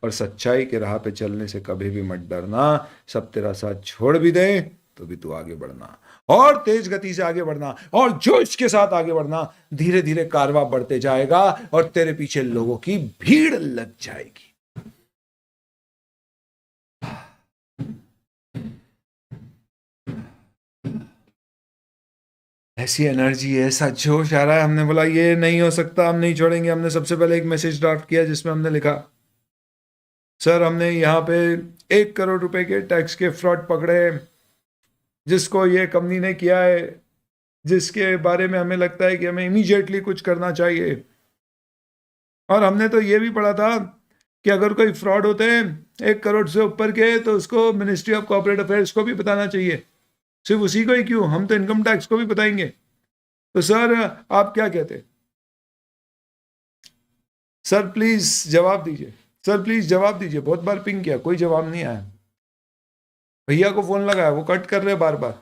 S1: और सच्चाई के राह पे चलने से कभी भी मत डरना। सब तेरा साथ छोड़ भी दे तो भी तू आगे बढ़ना, और तेज गति से आगे बढ़ना, और जोश के साथ आगे बढ़ना। धीरे धीरे कारवां बढ़ते जाएगा और तेरे पीछे लोगों की भीड़ लग जाएगी। ऐसी एनर्जी है, ऐसा जोश आ रहा है। हमने बोला ये नहीं हो सकता, हम नहीं छोड़ेंगे। हमने सबसे पहले एक मैसेज ड्राफ्ट किया जिसमें हमने लिखा सर हमने यहाँ पे 1 करोड़ रुपए के टैक्स के फ्रॉड पकड़े, जिसको ये कंपनी ने किया है, जिसके बारे में हमें लगता है कि हमें इमीडिएटली कुछ करना चाहिए। और हमने तो ये भी पढ़ा था कि अगर कोई फ्रॉड होते हैं 1 करोड़ से ऊपर के, तो उसको मिनिस्ट्री ऑफ कॉर्पोरेट अफेयर्स को भी बताना चाहिए। सिर्फ उसी को ही क्यों, हम तो इनकम टैक्स को भी बताएंगे। तो सर आप क्या कहते हैं? सर प्लीज जवाब दीजिए, सर प्लीज जवाब दीजिए। बहुत बार पिंग किया, कोई जवाब नहीं आया। भैया को फोन लगाया, वो कट कर रहे बार बार।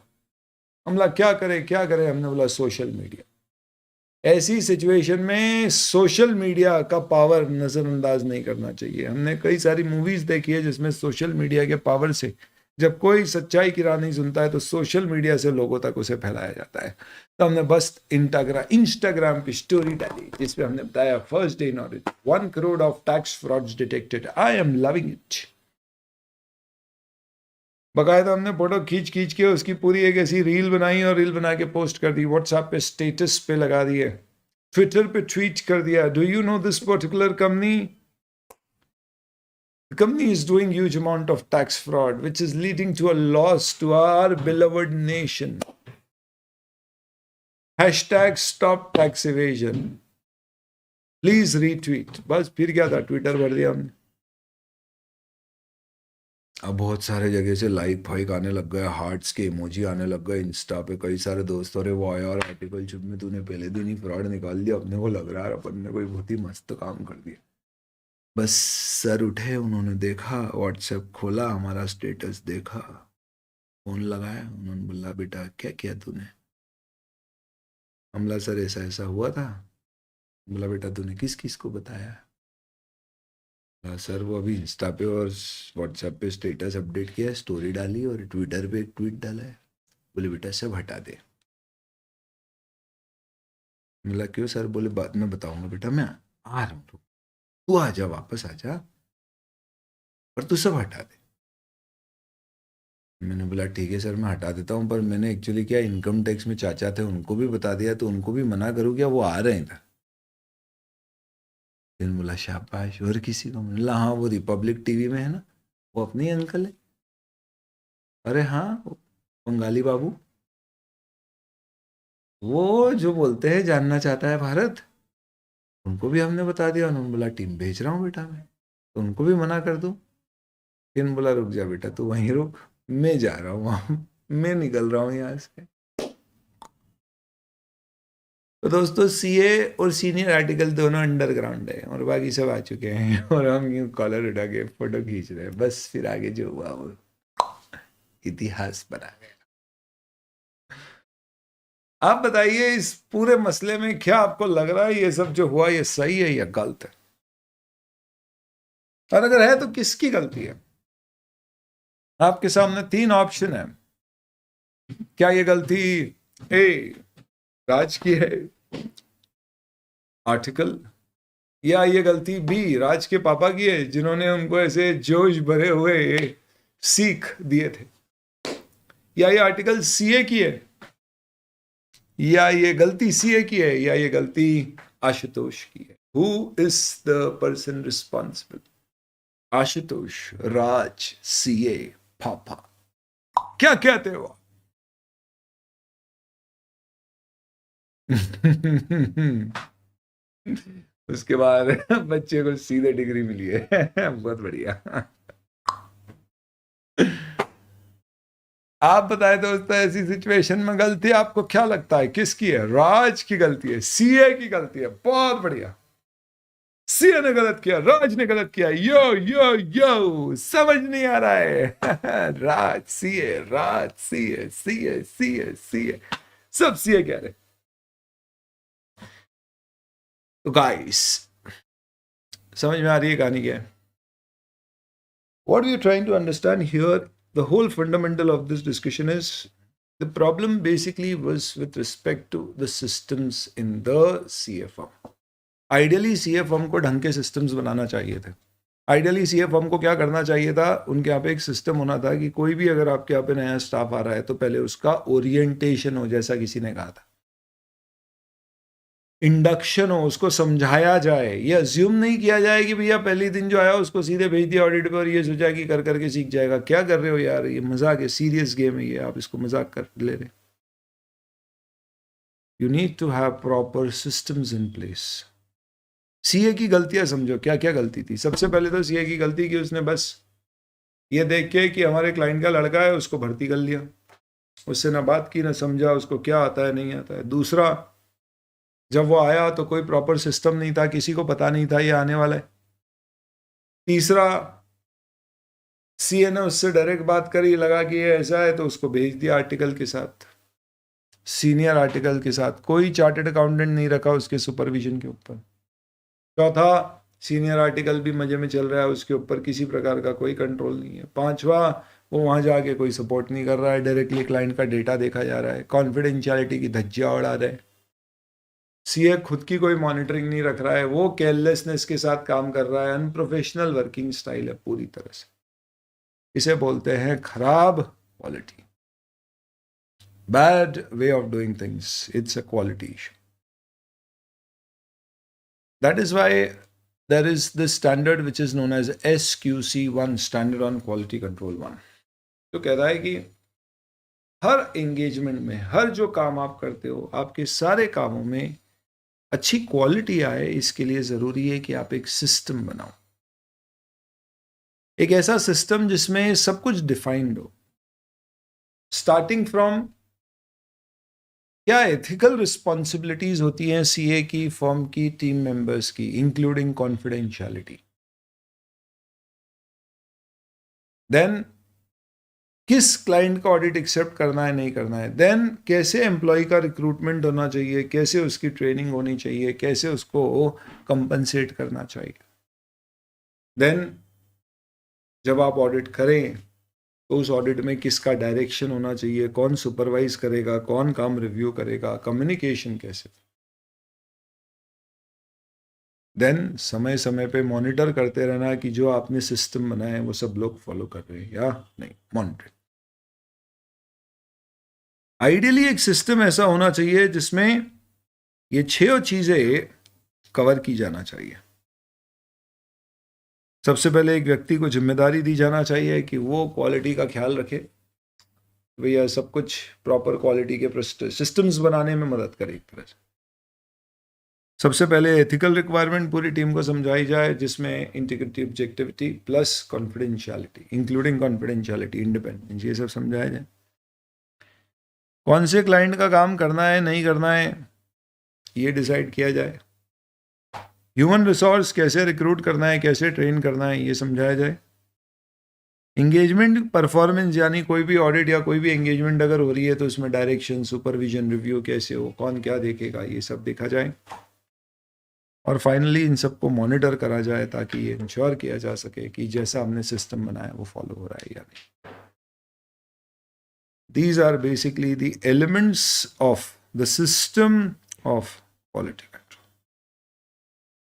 S1: हमला क्या करे क्या करे? हमने बोला सोशल मीडिया। ऐसी सिचुएशन में सोशल मीडिया का पावर नजरअंदाज नहीं करना चाहिए। हमने कई सारी मूवीज देखी है जिसमें सोशल मीडिया के पावर से जब कोई सच्चाई की राह नहीं सुनता है तो सोशल मीडिया से लोगों तक उसे फैलाया जाता है। तो हमने बस इंस्टाग्राम पे स्टोरी डाली जिसमें हमने बताया first day in audit 1 crore of tax frauds detected, I am loving it. बकायदा हमने फोटो खींच खींच के उसकी पूरी एक ऐसी रील बनाई और रील बना के पोस्ट कर दी, व्हाट्सएप पे स्टेटस पे लगा दिए, ट्विटर पे ट्वीट कर दिया। Do you know this particular company? The company is doing huge amount of tax fraud, which is leading to a loss to our beloved nation. Hashtag stop tax evasion. Please retweet. बस फिर क्या था, ट्विटर भर दिया हमने। अब बहुत सारे जगह से लाइक फाइक आने लग गए, हार्ट्स के इमोजी आने लग गए इंस्टा पे। कई सारे दोस्तों ने वो आया और आर्टिकल चुप में तूने पहले दिन ही फ्रॉड निकाल दिया, अपने को लग रहा है अपन ने कोई बहुत ही मस्त काम कर दिया। बस सर उठे, उन्होंने देखा, व्हाट्सएप खोला, हमारा स्टेटस देखा, फोन लगाया, उन्होंने बोला बेटा क्या किया तूने? हमला सर ऐसा ऐसा हुआ था। बोला बेटा तूने किस किस को बताया? सर वो अभी इंस्टा पे और व्हाट्सएप पे स्टेटस अपडेट किया है, स्टोरी डाली और ट्विटर पे एक ट्वीट डाला है। बोले बेटा सब हटा दे। बोला क्यों सर? बोले बाद में बताऊंगा बेटा, मैं आ रहा हूँ, तू आ जा, वापस आ जा, और तू सब हटा दे। मैंने बोला ठीक है सर मैं हटा देता हूँ, पर मैंने एक्चुअली क्या इनकम टैक्स में चाचा थे उनको भी बता दिया, तो उनको भी मना करूँ क्या? वो आ रहे हैं था। फिर बोला शाबाश, और किसी को? बोला हाँ वो रिपब्लिक टीवी में है ना, वो अपने ही अंकल है। अरे हाँ बंगाली बाबू, वो जो बोलते हैं जानना चाहता है भारत, उनको भी हमने बता दिया। उन्होंने बोला टीम भेज रहा हूँ बेटा मैं। तो उनको भी मना कर दूं? फिर बोला रुक जा बेटा, तू वहीं रुक, मैं जा रहा हूँ वहां, मैं निकल रहा हूँ यहाँ से। तो दोस्तों सीए और सीनियर आर्टिकल दोनों अंडरग्राउंड है और बाकी सब आ चुके हैं और हम यूं कॉलर उठा के फोटो खींच रहे हैं। बस फिर आगे जो हुआ वो इतिहास बना गया। आप बताइए इस पूरे मसले में क्या आपको लग रहा है, ये सब जो हुआ ये सही है या गलत है? और अगर है तो किसकी गलती है? आपके सामने 3 ऑप्शन है। क्या ये गलती ए राज की है, आर्टिकल, या ये गलती बी राज के पापा की है जिन्होंने उनको ऐसे जोश भरे हुए सीख दिए थे, या ये आर्टिकल सीए की है, या ये गलती सीए की है, या ये गलती आशुतोष की है? Who is the person responsible? Ashutosh, Raj, CA, पापा? क्या कहते हो? उसके बाद बच्चे को सीधे डिग्री मिली है। बहुत बढ़िया। आप बताएं दोस्तों, ऐसी सिचुएशन में गलती आपको क्या लगता है किसकी है? राज की गलती है, सीए की गलती है? बहुत बढ़िया, सीए ने गलत किया, राज ने गलत किया। यो यो यो, समझ नहीं आ रहा है। राज सीए, राज सीए, सीए सीए सीए, सब सीए कह रहे। तो गाइस समझ में आ रही है कहानी क्या है? What we are trying to understand here, the whole fundamental of this discussion is the problem basically was with respect to the systems in the CA firm. Ideally CA firm को ढंग के सिस्टम्स बनाना चाहिए थे। आइडियली सीए फर्म को क्या करना चाहिए था, उनके यहाँ पे एक सिस्टम होना था कि कोई भी अगर आपके यहाँ पे नया स्टाफ आ रहा है तो पहले उसका ओरिएंटेशन हो, जैसा किसी ने कहा था, इंडक्शन हो, उसको समझाया जाए। ये अज्यूम नहीं किया जाए कि भैया पहले दिन जो आया उसको सीधे भेज दिया ऑडिट पर, ये सोचा कि कर करके सीख जाएगा। क्या कर रहे हो यार, ये मजाक है, सीरियस गेम है ये, आप इसको मजाक कर ले रहे। You need to have proper systems in place. CA की गलतियां समझो, क्या क्या गलती थी। सबसे पहले तो सीए की गलती कि उसने बस ये देख के कि हमारे क्लाइंट का लड़का है उसको भर्ती कर लिया, उससे ना बात की ना समझा उसको क्या आता है नहीं आता है। दूसरा, जब वो आया तो कोई प्रॉपर सिस्टम नहीं था, किसी को पता नहीं था ये आने वाला है। तीसरा, सीए ने उससे डायरेक्ट बात करी, लगा कि ये ऐसा है तो उसको भेज दिया आर्टिकल के साथ, सीनियर आर्टिकल के साथ। कोई चार्टर्ड अकाउंटेंट नहीं रखा उसके सुपरविजन के ऊपर। चौथा, सीनियर आर्टिकल भी मजे में चल रहा है, उसके ऊपर किसी प्रकार का कोई कंट्रोल नहीं है। पांचवा, वो वहां जाके कोई सपोर्ट नहीं कर रहा है, डायरेक्टली क्लाइंट का डेटा देखा जा रहा है, कॉन्फिडेंशियलिटी की धज्जियां उड़ा रहे हैं। सीए खुद की कोई मॉनिटरिंग नहीं रख रहा है, वो केयरलेसनेस के साथ काम कर रहा है, अनप्रोफेशनल वर्किंग स्टाइल है पूरी तरह से। इसे बोलते हैं खराब quality, bad way of doing things. It's a quality issue. That is why there is this standard which is known as SQC1, Standard on Quality Control 1, जो कह रहा है कि हर एंगेजमेंट में, हर जो काम आप करते हो, आपके सारे कामों में अच्छी क्वालिटी आए, इसके लिए जरूरी है कि आप एक सिस्टम बनाओ, एक ऐसा सिस्टम जिसमें सब कुछ डिफाइंड हो, स्टार्टिंग फ्रॉम क्या एथिकल रिस्पॉन्सिबिलिटीज होती हैं सीए की, फर्म की, टीम मेंबर्स की, इंक्लूडिंग कॉन्फिडेंशियलिटी। देन किस क्लाइंट का ऑडिट एक्सेप्ट करना है नहीं करना है। देन कैसे एम्प्लॉय का रिक्रूटमेंट होना चाहिए, कैसे उसकी ट्रेनिंग होनी चाहिए, कैसे उसको कंपनसेट करना चाहिए। देन जब आप ऑडिट करें तो उस ऑडिट में किसका डायरेक्शन होना चाहिए, कौन सुपरवाइज करेगा, कौन काम रिव्यू करेगा, कम्युनिकेशन कैसे। देन समय समय पे मॉनिटर करते रहना कि जो आपने सिस्टम बनाए हैं वो सब लोग फॉलो कर रहे हैं या नहीं, मॉनिटर। आइडियली एक सिस्टम ऐसा होना चाहिए जिसमें ये 6 चीजें कवर की जाना चाहिए। सबसे पहले एक व्यक्ति को जिम्मेदारी दी जाना चाहिए कि वो क्वालिटी का ख्याल रखे, भैया सब कुछ प्रॉपर क्वालिटी के सिस्टम्स बनाने में मदद करे एक तरह से। सबसे पहले एथिकल रिक्वायरमेंट पूरी टीम को समझाई जाए, जिसमें integrity, objectivity plus confidentiality, including confidentiality, independence, ये सब समझाया जाए। कौन से क्लाइंट का काम करना है नहीं करना है ये डिसाइड किया जाए। ह्यूमन रिसोर्स कैसे रिक्रूट करना है, कैसे ट्रेन करना है, ये समझाया जाए। एंगेजमेंट परफॉर्मेंस, यानी कोई भी ऑडिट या कोई भी एंगेजमेंट अगर हो रही है तो उसमें डायरेक्शन, सुपरविजन, रिव्यू कैसे हो, कौन क्या देखेगा, ये सब देखा जाए। और फाइनली इन सबको मॉनिटर करा जाए ताकि ये इंश्योर किया जा सके कि जैसा हमने सिस्टम बनाया वो फॉलो हो रहा है या नहीं। These are basically the elements of the system of quality control.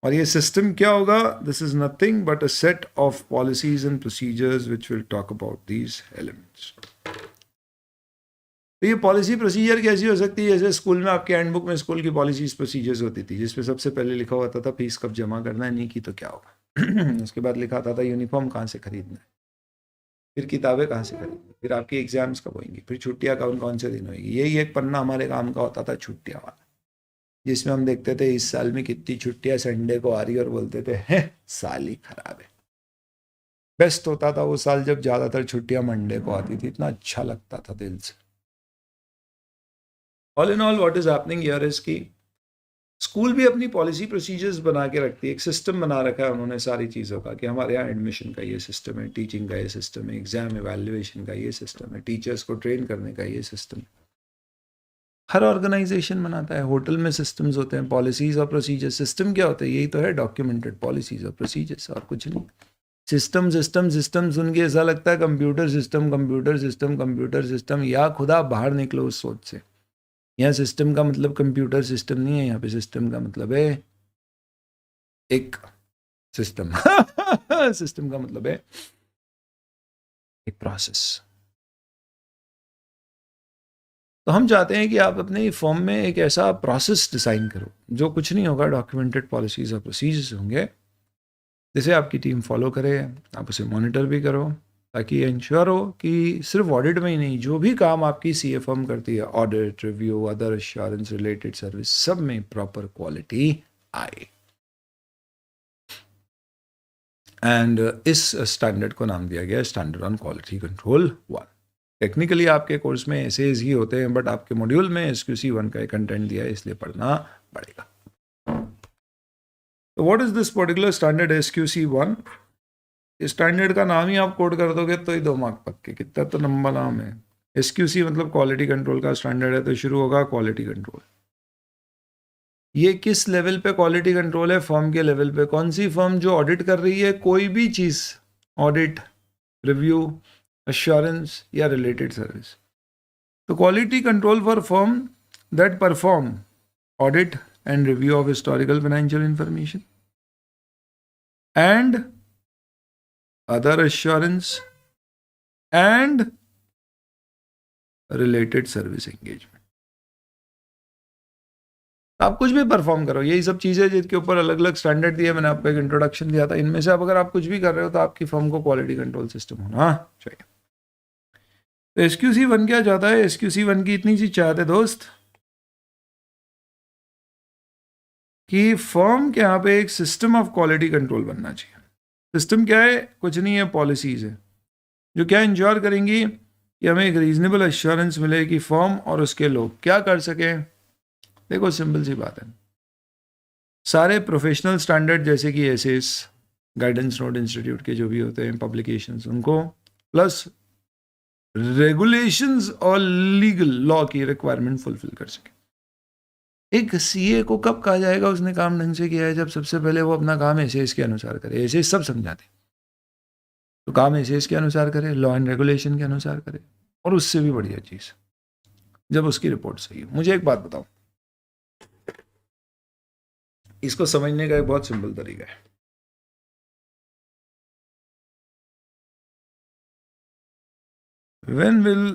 S1: और ये सिस्टम क्या होगा? This is nothing but a set of policies and procedures which will talk about these elements. तो ये पॉलिसी प्रोसीजर कैसी हो सकती है? जैसे स्कूल में आपके हैंडबुक में स्कूल की पॉलिसीज प्रोसीजर्स होती थी, जिसमें सबसे पहले लिखा होता था फीस कब जमा करना है, नहीं की तो क्या होगा। उसके बाद लिखा आता था यूनिफॉर्म कहाँ से खरीदना है, फिर किताबें कहाँ से खरीदनी, फिर आपकी एग्जाम्स कब होंगी, फिर छुट्टियाँ कौन कौन से दिन होगी। यही एक पन्ना हमारे काम का होता था, छुट्टियाँ वाला, जिसमें हम देखते थे इस साल में कितनी छुट्टियाँ संडे को आ रही और बोलते थे है साल ही खराब है। बेस्ट होता था वो साल जब ज़्यादातर छुट्टियाँ मंडे को आती थी, इतना अच्छा लगता था दिल से। All in all what is happening here is कि स्कूल भी अपनी पॉलिसी प्रोसीजर्स बना के रखती है, एक सिस्टम बना रखा है उन्होंने सारी चीज़ों का, कि हमारे यहाँ एडमिशन का ये सिस्टम है, टीचिंग का ये सिस्टम है, एग्जाम एवेल्युएशन का ये सिस्टम है, टीचर्स को ट्रेन करने का ये सिस्टम। हर ऑर्गेनाइजेशन बनाता है, होटल में सिस्टम्स होते हैं, पॉलिसीज और प्रोसीजर्स। सिस्टम क्या होता है? यही तो है, डॉक्यूमेंटेड पॉलिसीज और प्रोसीजर्स, और कुछ नहीं। सिस्टम सिस्टम सिस्टम सुन के ऐसा लगता है computer system, computer system, computer system. या खुदा बाहर निकलो उस सोच से। यहाँ सिस्टम का मतलब कंप्यूटर सिस्टम नहीं है, यहाँ पे सिस्टम का मतलब है एक सिस्टम। सिस्टम का मतलब है एक प्रोसेस। तो हम चाहते हैं कि आप अपने फॉर्म में एक ऐसा प्रोसेस डिज़ाइन करो जो कुछ नहीं होगा, डॉक्यूमेंटेड पॉलिसीज और प्रोसीजर्स होंगे, जिसे आपकी टीम फॉलो करे, आप उसे मॉनिटर भी करो, ताकि ये इंश्योर हो कि सिर्फ ऑडिट में ही नहीं, जो भी काम आपकी सीए फर्म करती है, audit, review, other assurance related service, सब में प्रॉपर क्वालिटी आए। एंड इस स्टैंडर्ड को नाम दिया गया standard on quality control 1। Technically आपके कोर्स में एसेज ही होते हैं, बट आपके मॉड्यूल में SQC 1 का कंटेंट दिया है, इसलिए पढ़ना पड़ेगा। तो what is this particular standard SQC 1? इस स्टैंडर्ड का नाम ही आप कोड कर दोगे तो ही 2 मार्क पक्के, कितना तो लंबा नाम है। SQC मतलब क्वालिटी कंट्रोल का स्टैंडर्ड है, तो शुरू होगा क्वालिटी कंट्रोल। ये किस लेवल पे क्वालिटी कंट्रोल है? फर्म के लेवल पे। कौन सी फर्म? जो ऑडिट कर रही है कोई भी चीज़, ऑडिट, रिव्यू, assurance या related service. तो quality control for firm that perform audit and review of historical financial information and other assurance and related service engagement. आप कुछ भी परफॉर्म करो, यही सब चीज़ें जिनके ऊपर अलग अलग स्टैंडर्ड दिए, मैंने आपको एक इंट्रोडक्शन दिया था, इनमें से अब अगर आप कुछ भी कर रहे हो तो आपकी फर्म को क्वालिटी कंट्रोल सिस्टम होना चाहिए। तो SQC 1 क्या चाहता है? SQC 1 की इतनी सी चाहत है दोस्त कि फर्म के यहाँ पे एक सिस्टम ऑफ क्वालिटी कंट्रोल बनना चाहिए। सिस्टम क्या है? कुछ नहीं है, पॉलिसीज है, जो क्या इंश्योर करेंगी कि हमें एक रीजनेबल एश्योरेंस मिले कि फर्म और उसके लोग क्या कर सकें। देखो सिंपल सी बात है, सारे प्रोफेशनल स्टैंडर्ड जैसे कि एसेस, गाइडेंस नोट इंस्टीट्यूट के जो भी होते हैं, पब्लिकेशंस, उनको प्लस रेगुलेशंस और लीगल लॉ की रिक्वायरमेंट फुलफिल कर सके। एक सीए को कब कहा जाएगा उसने काम ढंग से किया है? जब सबसे पहले वो अपना काम एसेस के अनुसार करे। एसेस सब समझाते, तो काम एसेस के अनुसार करे, लॉ एंड रेगुलेशन के अनुसार करे, और उससे भी बढ़िया चीज़ जब उसकी रिपोर्ट सही हो। मुझे एक बात बताओ, इसको समझने का एक बहुत सिंपल तरीका है। When will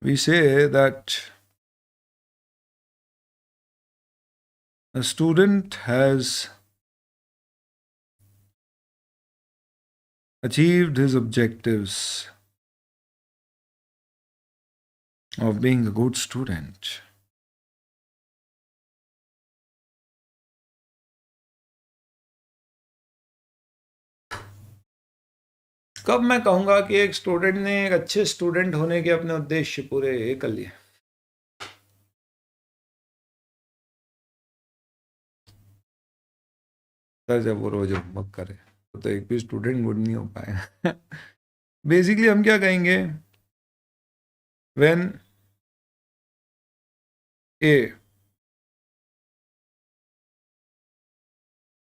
S1: we say that a student has achieved his objectives of being a good student? कब मैं कहूंगा कि एक स्टूडेंट ने एक अच्छे स्टूडेंट होने के अपने उद्देश्य पूरे कर लिए? सर जब वो रोज होमवर्क करे तो एक भी स्टूडेंट गुड नहीं हो पाएगा। बेसिकली हम क्या कहेंगे, when A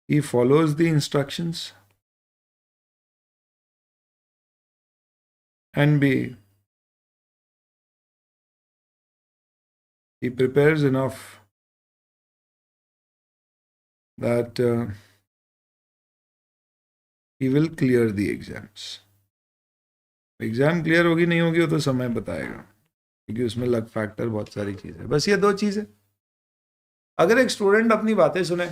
S1: he follows the instructions and B he prepares enough that he will clear the exams. Exam clear होगी नहीं होगी वो तो समय बताएगा, क्योंकि उसमें लक फैक्टर बहुत सारी चीज़ है। बस ये दो चीज़ है। अगर एक स्टूडेंट अपनी बातें सुने,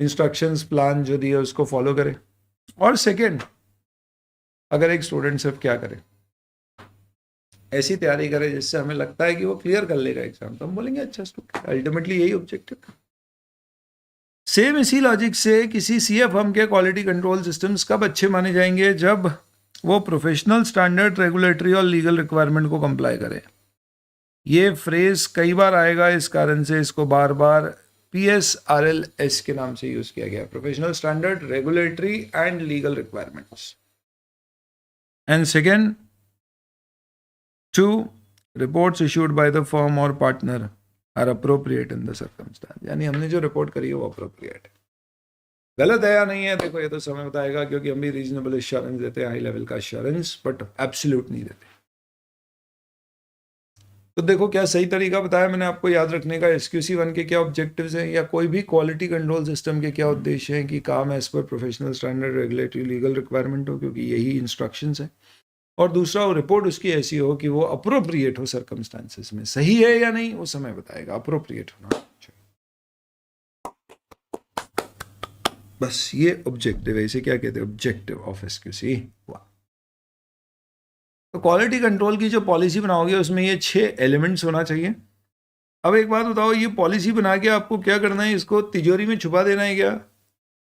S1: इंस्ट्रक्शंस प्लान जो दिए उसको फॉलो करे, और सेकंड अगर एक स्टूडेंट सिर्फ क्या करे, ऐसी तैयारी करे जिससे हमें लगता है कि वो क्लियर कर लेगा एग्जाम, तो हम बोलेंगे अच्छा स्टूडेंट। अल्टीमेटली यही ऑब्जेक्टिव। सेम इसी लॉजिक से किसी सीए फर्म के क्वालिटी कंट्रोल सिस्टम्स कब अच्छे माने जाएंगे? जब वो प्रोफेशनल स्टैंडर्ड, रेगुलेटरी और लीगल रिक्वायरमेंट को कंप्लाई करे। ये फ्रेज कई बार आएगा, इस कारण से इसको बार बार PSRLS के नाम से यूज किया गया, professional standard, regulatory and legal requirements. And second, 2 reports issued by the firm और partner are appropriate in the circumstance. यानी हमने जो रिपोर्ट करी है वो अप्रोप्रिएट है। गलत है या नहीं है देखो ये तो समय बताएगा, क्योंकि हम भी रीजनेबल एश्योरेंस देते हैं, हाई लेवल का एश्योरेंस, बट एब्सोल्यूट नहीं देते। तो देखो क्या सही तरीका बताया मैंने आपको याद रखने का। SQC1 के क्या ऑब्जेक्टिव्स हैं, या कोई भी क्वालिटी कंट्रोल सिस्टम के क्या उद्देश्य हैं, कि काम as per professional standard, regulatory, legal requirement हो, क्योंकि यही इंस्ट्रक्शंस है। और दूसरा, वो रिपोर्ट उसकी ऐसी हो कि वो अप्रोप्रिएट हो सर्कमस्टांसेस में। सही है या नहीं वो समय बताएगा, अप्रोप्रिएट होना। बस ये ऑब्जेक्टिव है, इसे क्या कहते हैं, ऑब्जेक्टिव ऑफ SQC। तो क्वालिटी कंट्रोल की जो पॉलिसी बनाओगे उसमें ये 6 एलिमेंट्स होना चाहिए। अब एक बात बताओ, ये पॉलिसी बना के आपको क्या करना है? इसको तिजोरी में छुपा देना है क्या,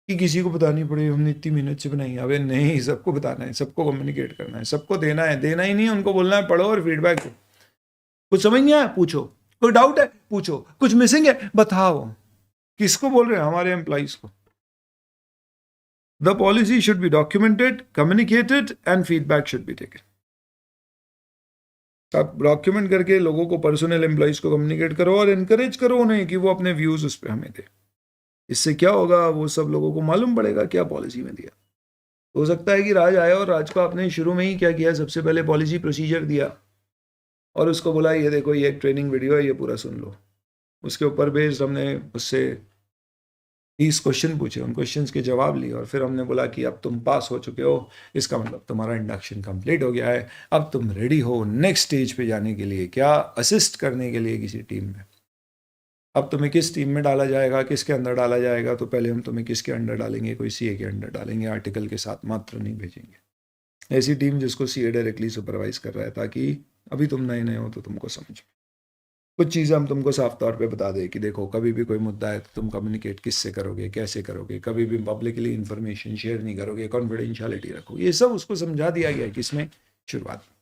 S1: कि किसी को बतानी पड़े हमने इतनी मेहनत से बनाई? अबे नहीं, सबको बताना है, सबको कम्युनिकेट करना है, सबको देना है। देना ही नहीं, उनको बोलना है पढ़ो और फीडबैक दो। कुछ समझ नहीं आया पूछो, कोई डाउट है पूछो, कुछ मिसिंग है बताओ। किसको बोल रहे हैं? हमारे एम्प्लॉइज को। The policy should be documented, communicated and feedback should be taken. आप डॉक्यूमेंट करके लोगों को, पर्सनल एम्प्लॉइज को कम्युनिकेट करो और इनकरेज करो उन्हें कि वो अपने व्यूज उस पर हमें दे। इससे क्या होगा, वो सब लोगों को मालूम पड़ेगा क्या पॉलिसी में दिया। हो सकता है कि राज आया और राज को आपने शुरू में ही क्या किया, सबसे पहले पॉलिसी प्रोसीजर दिया और उसको बोला ये देखो ये एक ट्रेनिंग वीडियो है, ये पूरा सुन लो। उसके ऊपर बेस्ड हमने उससे 30 क्वेश्चन पूछे, उन क्वेश्चंस के जवाब लिए और फिर हमने बोला कि अब तुम पास हो चुके हो, इसका मतलब तुम्हारा इंडक्शन कंप्लीट हो गया है, अब तुम रेडी हो नेक्स्ट स्टेज पे जाने के लिए, क्या असिस्ट करने के लिए किसी टीम में। अब तुम्हें किस टीम में डाला जाएगा, किसके अंदर डाला जाएगा, तो पहले हम तुम्हें किसके अंडर डालेंगे, कोई CA के अंडर डालेंगे, आर्टिकल के साथ मात्र नहीं भेजेंगे। ऐसी टीम जिसको CA डायरेक्टली सुपरवाइज कर रहा है, ताकि अभी तुम नए नए हो तो तुमको समझ। कुछ चीज़ें हम तुमको साफ तौर पे बता दें कि देखो कभी भी कोई मुद्दा है तो तुम कम्युनिकेट किससे करोगे, कैसे करोगे, कभी भी पब्लिकली इन्फॉर्मेशन शेयर नहीं करोगे, कॉन्फिडेंशियलिटी रखो। ये सब उसको समझा दिया गया है किसमें, शुरुआत में।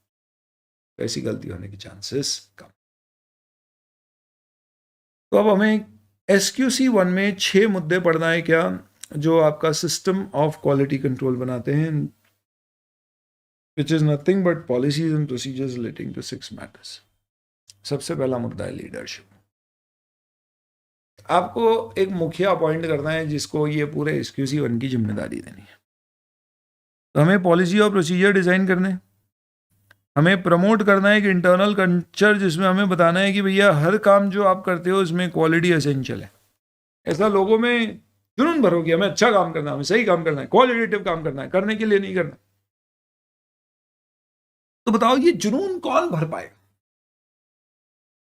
S1: तो ऐसी गलती होने के चांसेस कम। तो अब हमें SQC1 में 6 मुद्दे पढ़ना है क्या, जो आपका सिस्टम ऑफ क्वालिटी कंट्रोल बनाते हैं, which is nothing but policies and procedures relating to 6 matters. सबसे पहला मुद्दा है लीडरशिप। आपको एक मुखिया अपॉइंट करना है जिसको ये पूरे SQC1 की जिम्मेदारी देनी है। तो हमें पॉलिसी और प्रोसीजर डिजाइन करने, हमें प्रमोट करना है एक इंटरनल कल्चर जिसमें हमें बताना है कि भैया हर काम जो आप करते हो इसमें क्वालिटी एसेंशियल है। ऐसा लोगों में जुनून भरो कि हमें अच्छा काम करना है, हमें सही काम करना है, क्वालिटेटिव काम करना है, करने के लिए नहीं करना। तो बताओ ये जुनून कौन भर पाएगा?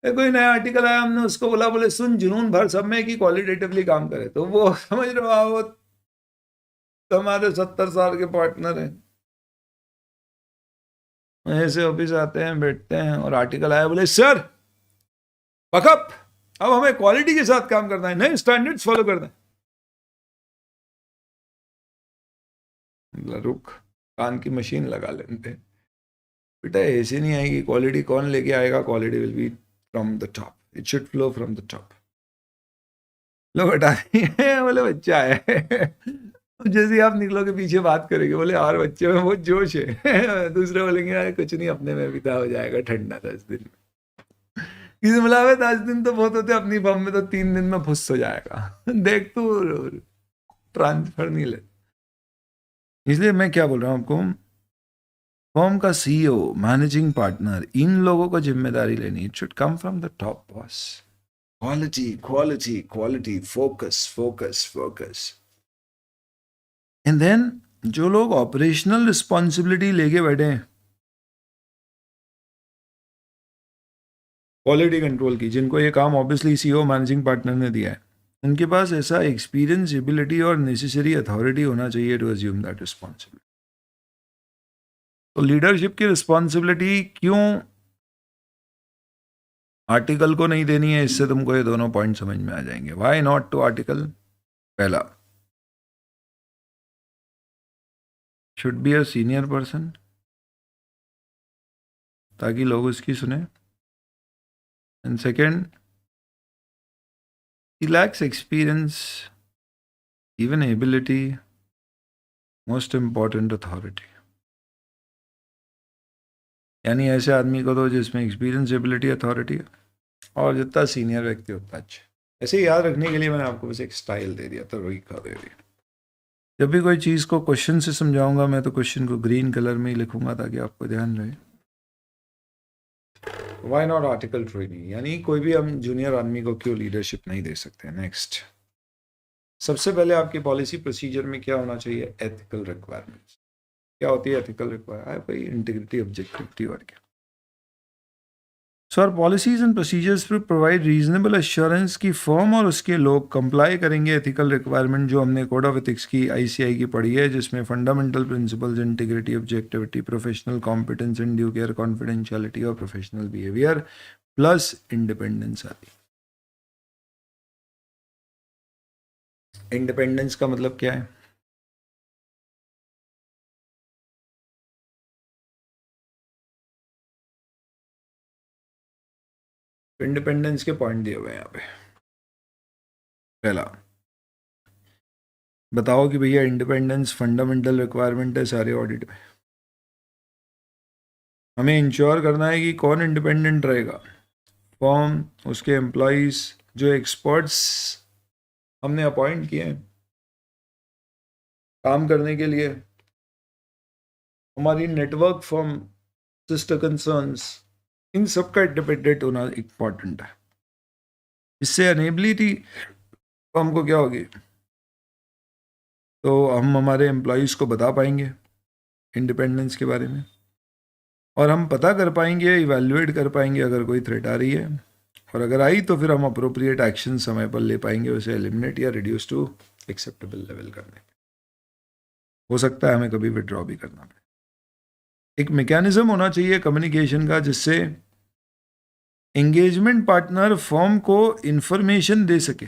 S1: कोई नया आर्टिकल आया, हमने उसको बोले सुन जुनून भर सब में कि क्वालिटेटिवली काम करे, तो वो समझ रहे हो वो तो हमारे 70 साल के पार्टनर हैं, ऐसे ऑफिस आते हैं, बैठते हैं और आर्टिकल आया, बोले सर पकअप, अब हमें क्वालिटी के साथ काम करना है, नए स्टैंडर्ड्स फॉलो करना है। रुक, कान की मशीन लगा लेते हैं। बेटा ऐसे नहीं आएगी क्वालिटी, कौन लेके आएगा? Quality will be from the top, it should flow from the top. लो बेटा बोले बच्चा है जैसे ही आप निकलोगे पीछे बात करेंगे, बोले और बच्चे में बहुत जोश है दूसरे बोलेंगे यार कुछ नहीं, अपने में बिता हो जाएगा ठंडा 10 दिन में। किसी मिलावे 10 दिन तो बहुत होते, अपनी फॉर्म में तो 3 दिन में फुस हो जाएगा देख तू ट्रांसफर नहीं ले। इसलिए मैं क्या बोल रहा हूँ आपको, फॉर्म का सीईओ, मैनेजिंग पार्टनर, इन लोगों को जिम्मेदारी लेनी, it should come from the top boss. Quality quality quality, focus focus focus. And then जो लोग ऑपरेशनल रिस्पॉन्सिबिलिटी लेके बैठे हैं क्वालिटी कंट्रोल की, जिनको ये काम ऑब्वियसली सीईओ मैनेजिंग पार्टनर ने दिया है, उनके पास ऐसा एक्सपीरियंस, एबिलिटी और नेसेसरी अथॉरिटी होना चाहिए टू अज्यूम दैट रिस्पॉन्सिबिलिटी। तो लीडरशिप की रिस्पॉन्सिबिलिटी क्यों आर्टिकल को नहीं देनी है, इससे तुमको ये दोनों पॉइंट समझ में आ जाएंगे। Why not two article? पहला, should be a senior person, ताकि लोग उसकी सुने। And second, he lacks experience, even ability, most important authority। यानी ऐसे आदमी को दो जिसमें एक्सपीरियंस, एबिलिटी, अथॉरिटी है, और जितना सीनियर व्यक्ति उतना अच्छा। ऐसे ही याद रखने के लिए मैंने आपको बस एक स्टाइल दे दिया, तो तरीका दे दिया। जब भी कोई चीज़ को क्वेश्चन से समझाऊंगा मैं, तो क्वेश्चन को ग्रीन कलर में ही लिखूंगा ताकि आपको ध्यान रहे। वाई नॉट आर्टिकल ट्रेनिंग, यानी कोई भी हम जूनियर आदमी को क्यों लीडरशिप नहीं दे सकते। नेक्स्ट, सबसे पहले आपकी पॉलिसी प्रोसीजर में क्या होना चाहिए? Ethical requirements. क्या होती है एथिकल रिक्वायरमेंट? भाई इंटीग्रिटी, ऑब्जेक्टिविटी और क्या। So our policies and procedures पर प्रोवाइड रीजनेबल एश्योरेंस की फर्म और उसके लोग कंप्लाई करेंगे एथिकल रिक्वायरमेंट जो हमने कोड ऑफ एथिक्स की आईसीआई की पढ़ी है, जिसमें fundamental principles, integrity, objectivity, professional competence and due care, confidentiality और प्रोफेशनल बिहेवियर प्लस इंडिपेंडेंस आती। इंडिपेंडेंस का मतलब क्या है? इंडिपेंडेंस के पॉइंट दिए हुए हैं यहाँ पे। पहला, बताओ कि भैया इंडिपेंडेंस फंडामेंटल रिक्वायरमेंट है सारे ऑडिट में। हमें इंश्योर करना है कि कौन इंडिपेंडेंट रहेगा? फॉर्म, उसके एम्प्लॉयज, जो एक्सपर्ट्स हमने अपॉइंट किए हैं काम करने के लिए, हमारी नेटवर्क फॉर्म, सिस्टर कंसर्न्स, इन सब का इंडिपेंडेंट होना इम्पॉर्टेंट है। इससे अनेबिलिटी हमको क्या होगी, तो हम हमारे एम्प्लॉयज़ को बता पाएंगे इंडिपेंडेंस के बारे में, और हम पता कर पाएंगे, इवैल्यूएट कर पाएंगे अगर कोई थ्रेट आ रही है, और अगर आई तो फिर हम अप्रोप्रिएट एक्शन समय पर ले पाएंगे, उसे एलिमिनेट या रिड्यूस टू एक्सेप्टेबल लेवल करने। हो सकता है हमें कभी विड्रॉ भी करना पड़े। एक मैकेनिज्म होना चाहिए कम्युनिकेशन का, जिससे एंगेजमेंट पार्टनर फर्म को इंफॉर्मेशन दे सके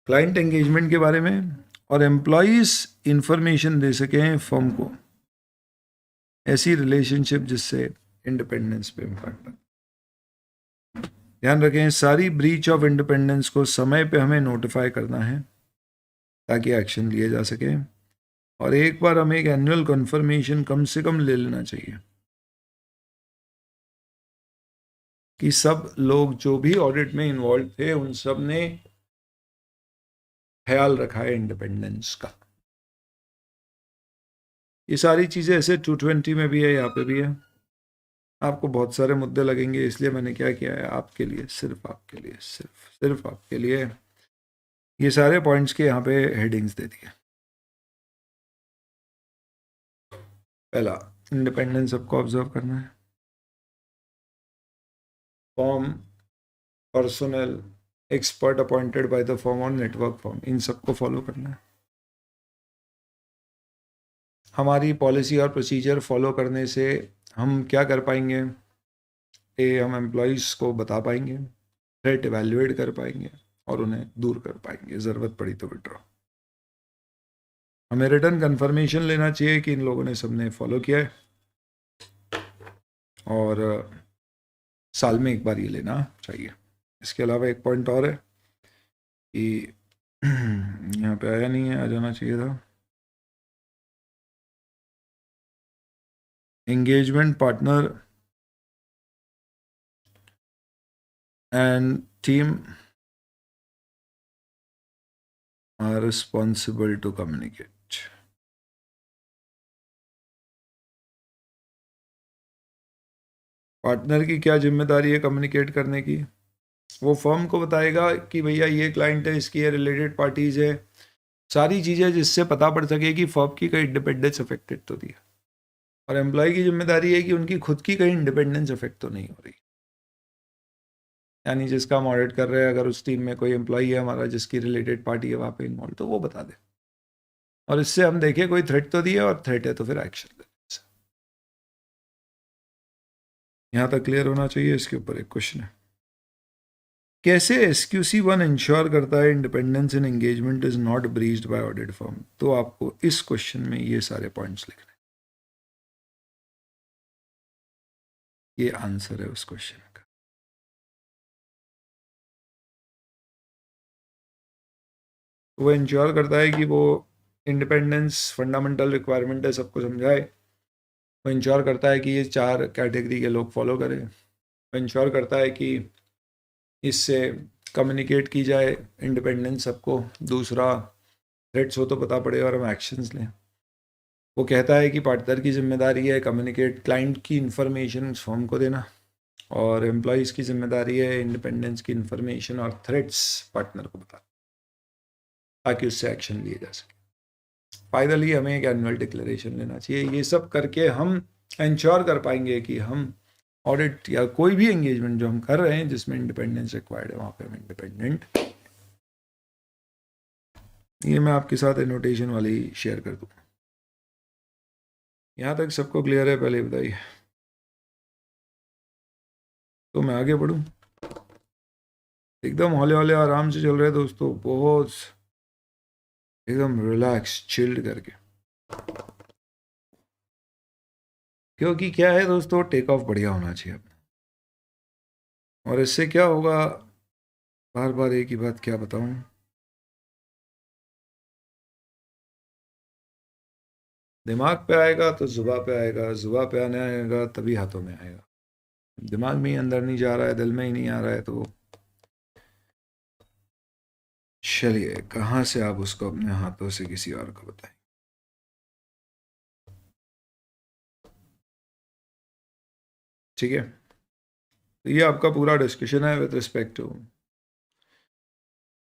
S1: क्लाइंट एंगेजमेंट के बारे में, और एम्प्लॉयज इंफॉर्मेशन दे सकें फर्म को। ऐसी रिलेशनशिप जिससे इंडिपेंडेंस पे इम्पैक्ट। ध्यान रखें, सारी ब्रीच ऑफ इंडिपेंडेंस को समय पे हमें नोटिफाई करना है ताकि एक्शन लिए जा सके, और एक बार हमें एक एनुअल कंफर्मेशन कम से कम ले लेना चाहिए कि सब लोग जो भी ऑडिट में इन्वॉल्व थे उन सब ने ख्याल रखा है इंडिपेंडेंस का। ये सारी चीज़ें ऐसे 220 में भी है, यहाँ पे भी है। आपको बहुत सारे मुद्दे लगेंगे, इसलिए मैंने क्या किया है आपके लिए, सिर्फ आपके लिए, सिर्फ आपके लिए ये सारे पॉइंट्स के यहाँ पे हेडिंग्स दे दिए। पहला, इंडिपेंडेंस सबको ऑब्जर्व करना है। Form, personal, expert appointed by the form और नेटवर्क फॉर्म, इन सबको फॉलो करना है। हमारी पॉलिसी और प्रोसीजर फॉलो करने से हम क्या कर पाएंगे? हम एम्प्लॉयज़ को बता पाएंगे, थ्रेट एवेल्युएट कर पाएंगे और उन्हें दूर कर पाएंगे, ज़रूरत पड़ी तो विड्रॉ। हमें रिटर्न कंफर्मेशन लेना चाहिए कि इन लोगों ने सबने फॉलो किया है, और साल में एक बार ये लेना चाहिए। इसके अलावा एक पॉइंट और है कि यहाँ पे आया नहीं है, आ जाना चाहिए था। Engagement partner and team are responsible to communicate. Partner की क्या जिम्मेदारी है कम्युनिकेट करने की? वो फर्म को बताएगा कि भैया ये क्लाइंट है, इसकी ये रिलेटेड पार्टीज है, सारी चीज़ें जिससे पता पड़ सके कि फर्म की कहीं इंडिपेंडेंस अफेक्टेड तो नहीं है। और एम्प्लॉय की जिम्मेदारी है कि उनकी खुद की कहीं इंडिपेंडेंस अफेक्ट तो नहीं हो रही। यानी जिसका हम ऑडिट कर रहे हैं, अगर उस टीम में कोई एम्प्लॉय है हमारा जिसकी रिलेटेड पार्टी है वहाँ पे इन्वॉल्व, तो वो बता दे, और इससे हम देखें कोई थ्रेट तो दिया, और थ्रेट है तो फिर एक्शन ले। यहाँ तक क्लियर होना चाहिए। इसके ऊपर एक क्वेश्चन है, कैसे SQC1 इंश्योर करता है independence in engagement is not breached by audit firm? तो आपको इस क्वेश्चन में ये सारे पॉइंट्स लिखने, ये आंसर है उस क्वेश्चन का। वो इंश्योर करता है कि वो इंडिपेंडेंस फंडामेंटल रिक्वायरमेंट है, सबको समझाए। वो इंश्योर करता है कि ये 4 कैटेगरी के लोग फॉलो करें। वो इंश्योर करता है कि इससे कम्युनिकेट की जाए इंडिपेंडेंस सबको। दूसरा, थ्रेट्स हो तो पता पड़े और हम एक्शंस लें। वो कहता है कि पार्टनर की जिम्मेदारी है कम्युनिकेट क्लाइंट की इंफॉर्मेशन फर्म को देना, और एम्प्लॉयज़ की जिम्मेदारी है इंडिपेंडेंस की इंफॉर्मेशन और थ्रेट्स पार्टनर को बताना, ताकि उससे एक्शन लिए जा सके। फाइनली हमें एक एनुअल डिक्लेरेशन लेना चाहिए। ये सब करके हम इंश्योर कर पाएंगे कि हम ऑडिट या कोई भी एंगेजमेंट जो हम कर रहे हैं जिसमें इंडिपेंडेंस रिक्वायर्ड है, वहाँ पे हम इंडिपेंडेंट। ये मैं आपके साथ एनोटेशन वाली शेयर कर दूँ। यहाँ तक सबको क्लियर है? पहले बताइए तो मैं आगे बढ़ूँ। एकदम हौले हौले आराम से चल रहे दोस्तों, बहुत एकदम रिलैक्स चिल्ड करके। क्योंकि क्या है दोस्तों, टेक ऑफ बढ़िया होना चाहिए अपना। और इससे क्या होगा, बार बार एक ही बात क्या बताऊं, दिमाग पे आएगा तो जुबा पे आएगा, जुबा पे आने आएगा तभी हाथों में आएगा। दिमाग में ही अंदर नहीं जा रहा है, दिल में ही नहीं आ रहा है, तो चलिए कहाँ से आप उसको अपने हाथों से किसी और को बताएं। ठीक है, तो ये आपका पूरा डिस्कशन है विद रिस्पेक्ट टू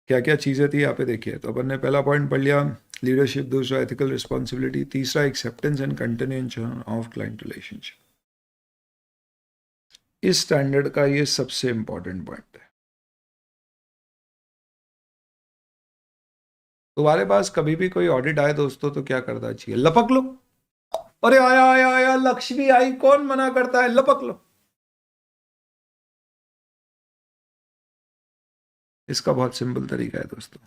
S1: क्या क्या चीज़ें थी यहाँ पे। देखिए, तो अपन ने पहला पॉइंट पढ़ लिया लीडरशिप, दूसरा एथिकल रिस्पॉन्सिबिलिटी, तीसरा acceptance and continuation of client relationship. इस स्टैंडर्ड का ये सबसे इंपॉर्टेंट पॉइंट है। तुम्हारे पास कभी भी कोई ऑडिट आए दोस्तों तो क्या करना चाहिए? लपक लो। अरे आया आया आया, लक्ष्मी आई, कौन मना करता है, लपक लो। इसका बहुत सिंपल तरीका है दोस्तों।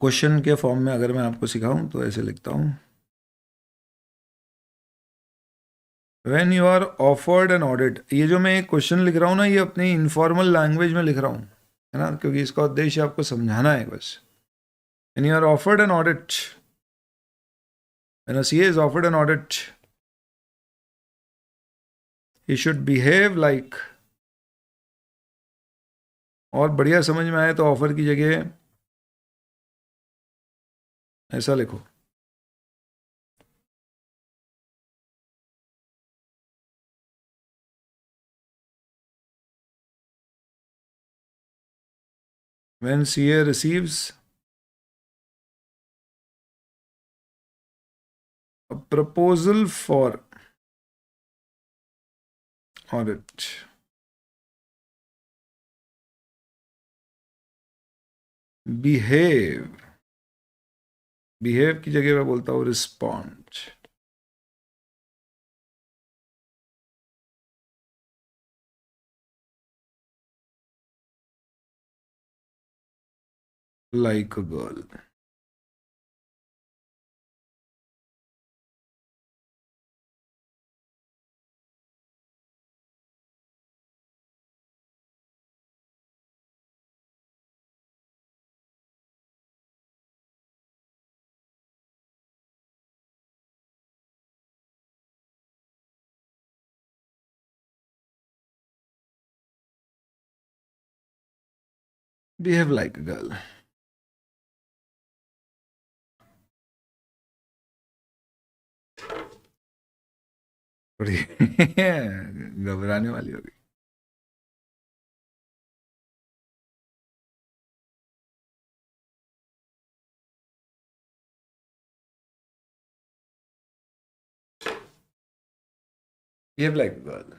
S1: क्वेश्चन के फॉर्म में अगर मैं आपको सिखाऊं तो ऐसे लिखता हूं, when you are offered an audit. ये जो मैं क्वेश्चन लिख रहा हूं ना, ये अपनी इनफॉर्मल लैंग्वेज में लिख रहा हूं, है ना, क्योंकि इसका उद्देश्य आपको समझाना है बस। When you are offered an audit, when a CA is offered an audit, he should behave like, और बढ़िया समझ में आए तो ऑफर की जगह ऐसा लिखो, when CA receives a proposal for audit, behave, behave की जगह मैं बोलता हूं respond like a girl. behave like a girl. थोड़ी घबराने वाली होगी. behave like a girl.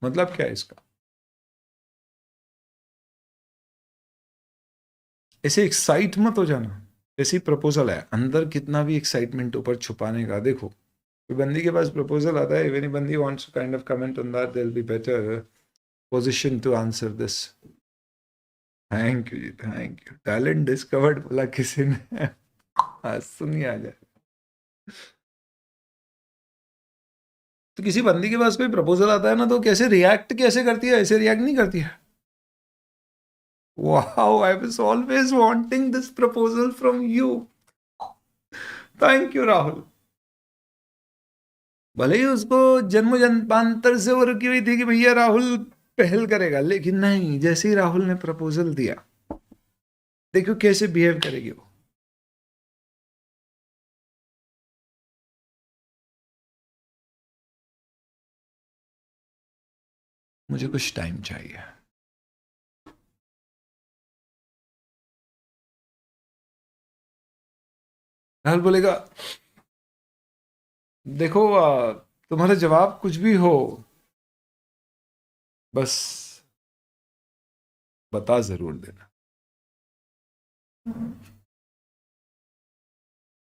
S1: मतलब क्या है इसका? ऐसे एक्साइट मत हो जाना. जैसी प्रपोजल है, अंदर कितना भी एक्साइटमेंट ऊपर छुपाने का. देखो, कोई बंदी के पास प्रपोजल आता है, इवन बंदी wants to kind of comment on that, there will be better position to answer this. Thank you जी, थैंक यू. टैलेंट डिस्कवर्ड बोला किसी ने. आज सुनिए आ जाए. तो किसी बंदी के पास कोई प्रपोजल आता है ना, तो कैसे रिएक्ट कैसे करती है? ऐसे रिएक्ट नहीं करती है. Wow, I was always wanting this proposal from you. Thank you, Rahul. भले ही उसको जन्म जन्मांतर से वो रुकी हुई थी कि भैया राहुल पहल करेगा, लेकिन नहीं, जैसे ही राहुल ने प्रपोजल दिया, देखो कैसे बिहेव करेगी वो. मुझे कुछ टाइम चाहिए. राहुल बोलेगा, देखो तुम्हारा जवाब कुछ भी हो, बस बता जरूर देना.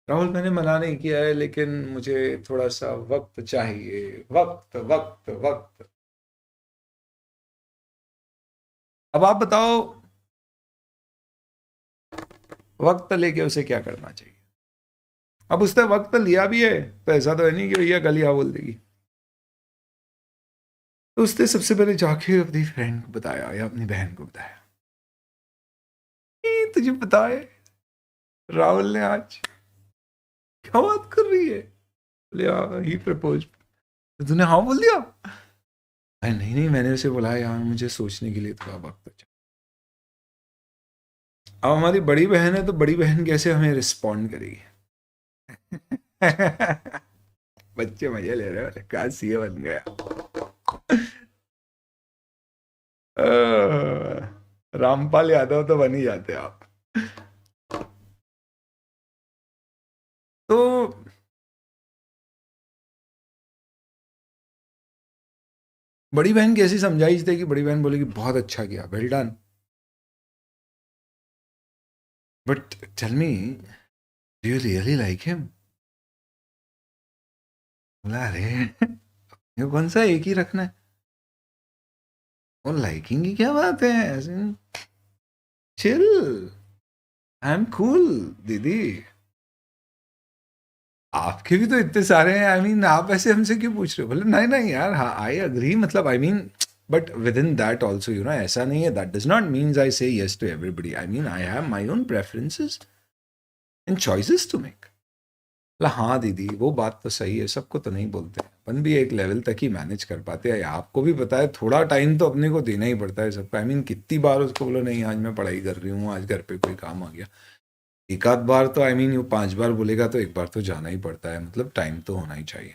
S1: राहुल, मैंने मना नहीं किया है, लेकिन मुझे थोड़ा सा वक्त चाहिए. वक्त वक्त वक्त. अब आप बताओ, वक्त लेके उसे क्या करना चाहिए? अब उसने वक्त लिया भी है, तो ऐसा तो है नहीं कि भैया कल ही हाँ बोल देगी. तो उसने सबसे पहले जाके अपनी फ्रेंड को बताया या अपनी बहन को बताया. तुझे पता है राहुल ने आज क्या बात कर रही है? बोले हाँ, ही प्रपोज. तो तूने हाँ बोल दिया? अरे नहीं नहीं, मैंने उसे बोला यार मुझे सोचने के लिए थोड़ा वक्त चाहिए. अब हमारी बड़ी बहन है, तो बड़ी बहन कैसे हमें रिस्पॉन्ड करेगी? बच्चे मजे ले रहे हो, क्या सीए बन गया. रामपाल यादव तो बन ही जाते आप. तो बड़ी बहन कैसी समझाई थी कि बड़ी बहन बोलेगी बहुत अच्छा किया, well done, but tell me, do you really like him? बोला अरे ये कौन सा एक ही रखना है, और लाइकिंग की क्या बात है, ऐसे चिल, आई एम कूल दीदी. आपके भी तो इतने सारे हैं, आई मीन आप ऐसे हमसे क्यों पूछ रहे हो? बोले नहीं नहीं यार, हाँ आई अग्री, मतलब I mean, but with in that also you know, ऐसा नहीं है, that does not means I say yes to everybody. I mean I have my own preferences and choices to make. बोला हाँ दीदी, वो बात तो सही है, सबको तो नहीं बोलते हैं, अपन भी एक लेवल तक ही मैनेज कर पाते हैं. आपको भी पता है थोड़ा टाइम तो अपने को देना ही पड़ता है सबको. आई मीन कितनी बार उसको बोलो नहीं आज मैं पढ़ाई कर रही हूँ, आज घर पे कोई काम आ गया. एक आध बार तो आई मीन वो 5 बार बोलेगा तो एक बार तो जाना ही पड़ता है, मतलब टाइम तो होना ही चाहिए.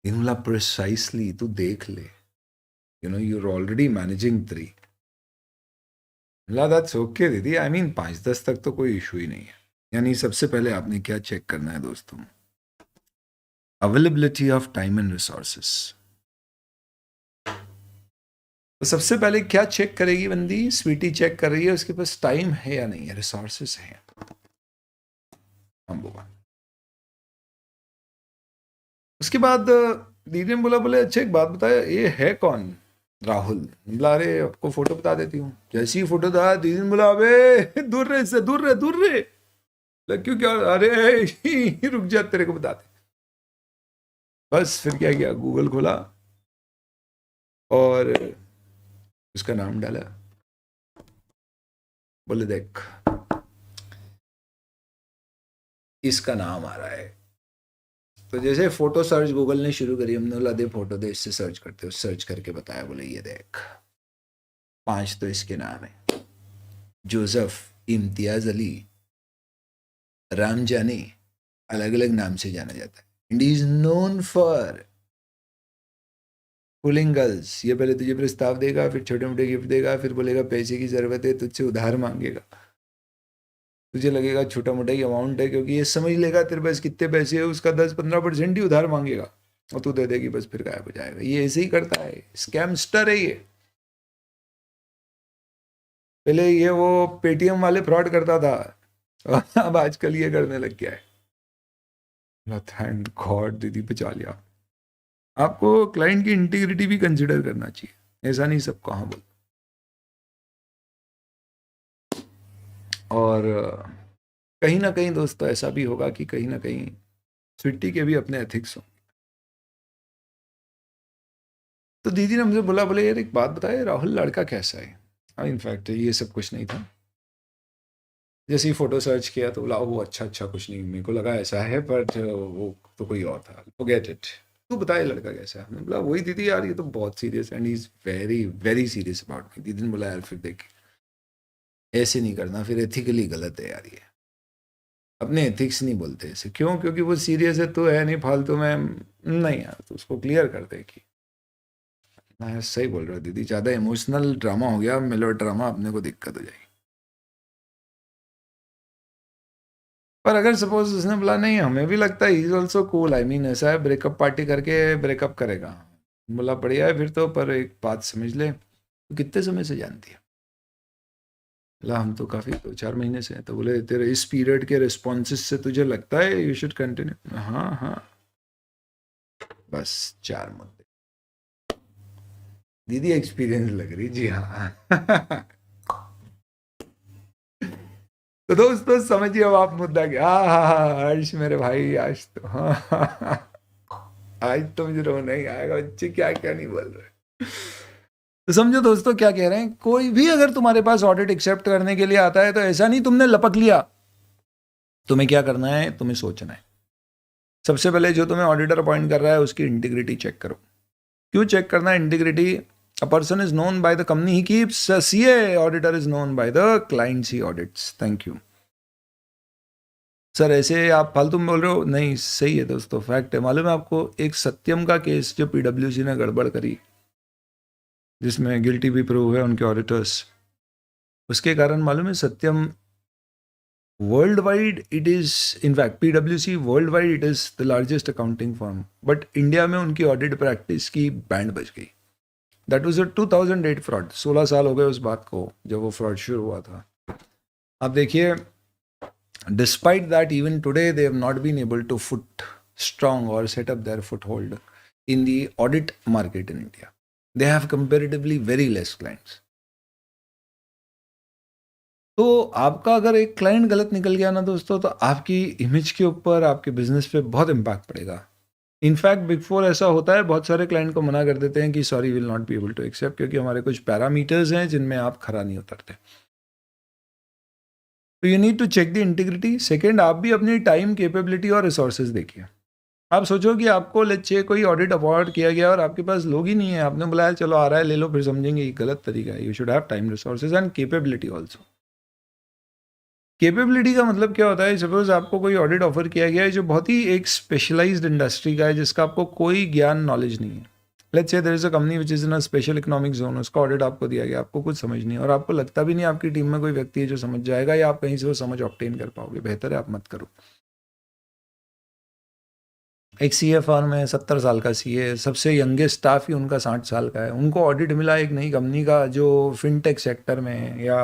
S1: इन बोला प्रिसाइसली, तू देख ले, you know you are already managing 3. बोला दैट्स ओके दीदी, आई मीन 5-10 तक तो कोई इशू ही नहीं है. यानी सबसे पहले आपने क्या चेक करना है दोस्तों? Availability of time and resources. तो सबसे पहले क्या चेक करेगी बंदी? स्वीटी चेक कर रही है उसके पास टाइम है या नहीं है, रिसोर्सेस है. नंबर 1. उसके बाद दीदी ने बोला, बोले अच्छा एक बात बताया, ये है कौन? राहुल. बोला अरे आपको फोटो बता देती हूँ. जैसी ही फोटो था, दीदी ने बोला अबे दूर रहे इससे, दूर रहे, दूर रहे. क्यों, क्या? अरे रुक जा, तेरे को बताते. बस फिर क्या किया, गूगल खोला और उसका नाम डाला. बोले देख इसका नाम आ रहा है. तो जैसे फोटो सर्च गूगल ने शुरू करी, हमने बोला दे फोटो दे, इससे सर्च करते हो. सर्च करके बताया, बोले ये देख. 5 तो इसके नाम है, जोसेफ, इम्तियाज अली, राम जानी, अलग अलग नाम से जाना जाता है। And he is known for pulling girls. ये पहले तुझे प्रस्ताव देगा, फिर छोटे मोटे गिफ्ट देगा, फिर बोलेगा पैसे की जरूरत है, तुझसे उधार मांगेगा। तुझे लगेगा छोटा मोटा ही अमाउंट है, क्योंकि ये समझ लेगा तेरे पास कितने पैसे है, उसका 10-15% ही उधार मांगेगा और तू दे देगी, बस फिर गायब हो जाएगा। ये ऐसे ही करता है, स्कैमस्टर है ये। पहले ये वो पेटीएम वाले फ्रॉड करता था, अब आजकल ये करने लग गया है। थैंक गॉड दीदी बचा लिया। आपको क्लाइंट की इंटीग्रिटी भी कंसिडर करना चाहिए, ऐसा नहीं सबको हाँ बोल। और कहीं ना कहीं दोस्तों ऐसा भी होगा कि कहीं ना कहीं स्वीटी के भी अपने एथिक्स हों। तो दीदी ने मुझे बोला, बोले यार एक बात बताए, राहुल लड़का कैसा है। इनफैक्ट ये सब कुछ नहीं था, जैसे ही फोटो सर्च किया तो बोला वो अच्छा कुछ नहीं, मेरे को लगा ऐसा है, बट वो तो कोई और था, फॉरगेट इट। तू बताए लड़का कैसा है। हमने बोला वही दीदी यार, ये तो बहुत serious and he is very very serious about me. दीदी ने बोला यार फिर देख, ऐसे नहीं करना, फिर एथिकली गलत है यार, ये अपने एथिक्स नहीं बोलते ऐसे। क्यों? क्योंकि वो सीरियस है तो है नहीं फालतू में, नहीं यार तो उसको क्लियर कर दे कि मैं सही बोल रहा हूँ दीदी, ज़्यादा इमोशनल ड्रामा हो गया, मेलो ड्रामा, अपने को दिक्कत हो जाएगी। पर अगर सपोज उसने बोला नहीं हमें भी लगता है is also cool, I mean ऐसा है, ब्रेकअप पार्टी करके ब्रेकअप करेगा, बोला बढ़िया है फिर तो, पर एक बात समझ ले, तो कितने समय से जानती है? बोला हम तो काफ़ी 2-4 महीने से हैं। तो बोले तेरे इस पीरियड के रिस्पॉन्सेस से तुझे लगता है यू शुड कंटिन्यू? हाँ हाँ, बस 4 मुद्दे। दीदी एक्सपीरियंस लग रही, जी हाँ। तो दोस्तों समझिए अब आप मुद्दा क्या। हाँ हर्ष मेरे भाई, आज तो आज तो मुझे रोना ही आएगा, बच्चे क्या क्या नहीं बोल रहे। तो समझो दोस्तों क्या कह रहे हैं, कोई भी अगर तुम्हारे पास ऑडिट एक्सेप्ट करने के लिए आता है तो ऐसा नहीं तुमने लपक लिया। तुम्हें क्या करना है, तुम्हें सोचना है। सबसे पहले जो तुम्हें ऑडिटर अपॉइंट कर रहा है उसकी इंटीग्रिटी चेक करो। क्यों चेक करना है integrity? A person is known by the company he keeps, CA auditor is known by the clients he audits. Thank you sir. ऐसे आप फालतू में बोल रहे हो? नहीं, सही है दोस्तों, फैक्ट है। मालूम है आपको एक सत्यम का केस जो पीडब्ल्यूसी ने गड़बड़ करी, जिसमें गिल्टी भी प्रूव है उनके ऑडिटर्स, उसके कारण मालूम है Satyam world wide it is, in fact पीडब्ल्यूसी world wide it is the largest accounting firm, but India में उनकी ऑडिट प्रैक्टिस की बैंड बज गई। That was a 2008 fraud. 16 साल हो गए उस बात को जब वो फ्रॉड शुरू हुआ था। अब देखिए, despite that even today they have not been able to foot strong or set up their foothold in the audit market in India. They have comparatively very less clients. तो आपका अगर एक क्लाइंट गलत निकल गया ना दोस्तों, तो आपकी इमेज के ऊपर, आपके बिजनेस पे बहुत इम्पैक्ट पड़ेगा। इनफैक्ट बिग फोर ऐसा होता है, बहुत सारे क्लाइंट को मना कर देते हैं कि sorry will not be able to accept, क्योंकि हमारे कुछ पैरामीटर्स हैं जिनमें आप खरा नहीं उतरते। तो you need to check the integrity. Second, आप भी अपनी टाइम, कैपेबिलिटी और रिसोर्सेज देखिए। आप सोचो कि आपको लेट्स से कोई ऑडिट अपॉइंट किया गया और आपके पास लोग ही नहीं है, आपने बुलाया चलो आ रहा है ले लो, फिर समझेंगे ये गलत तरीका है। You should have time, resources and capability also. Capability का मतलब क्या होता है? सपोज आपको कोई ऑडिट ऑफर किया गया है जो बहुत ही एक स्पेशलाइज्ड इंडस्ट्री का है, जिसका आपको कोई ज्ञान, नॉलेज नहीं है। Let's say there is a company which is in a special economic zone, उसका ऑडिट आपको दिया गया, आपको कुछ समझ नहीं और आपको लगता भी नहीं आपकी टीम में कोई व्यक्ति है जो समझ जाएगा या आप कहीं से वो समझ ऑब्टेन कर पाओगे। बेहतर है आप मत करो। एक सीए फर्म है, 70 साल का सीए, सबसे यंगेस्ट स्टाफ ही उनका 60 साल का है। उनको ऑडिट मिला एक नई कंपनी का जो फिनटेक सेक्टर में है या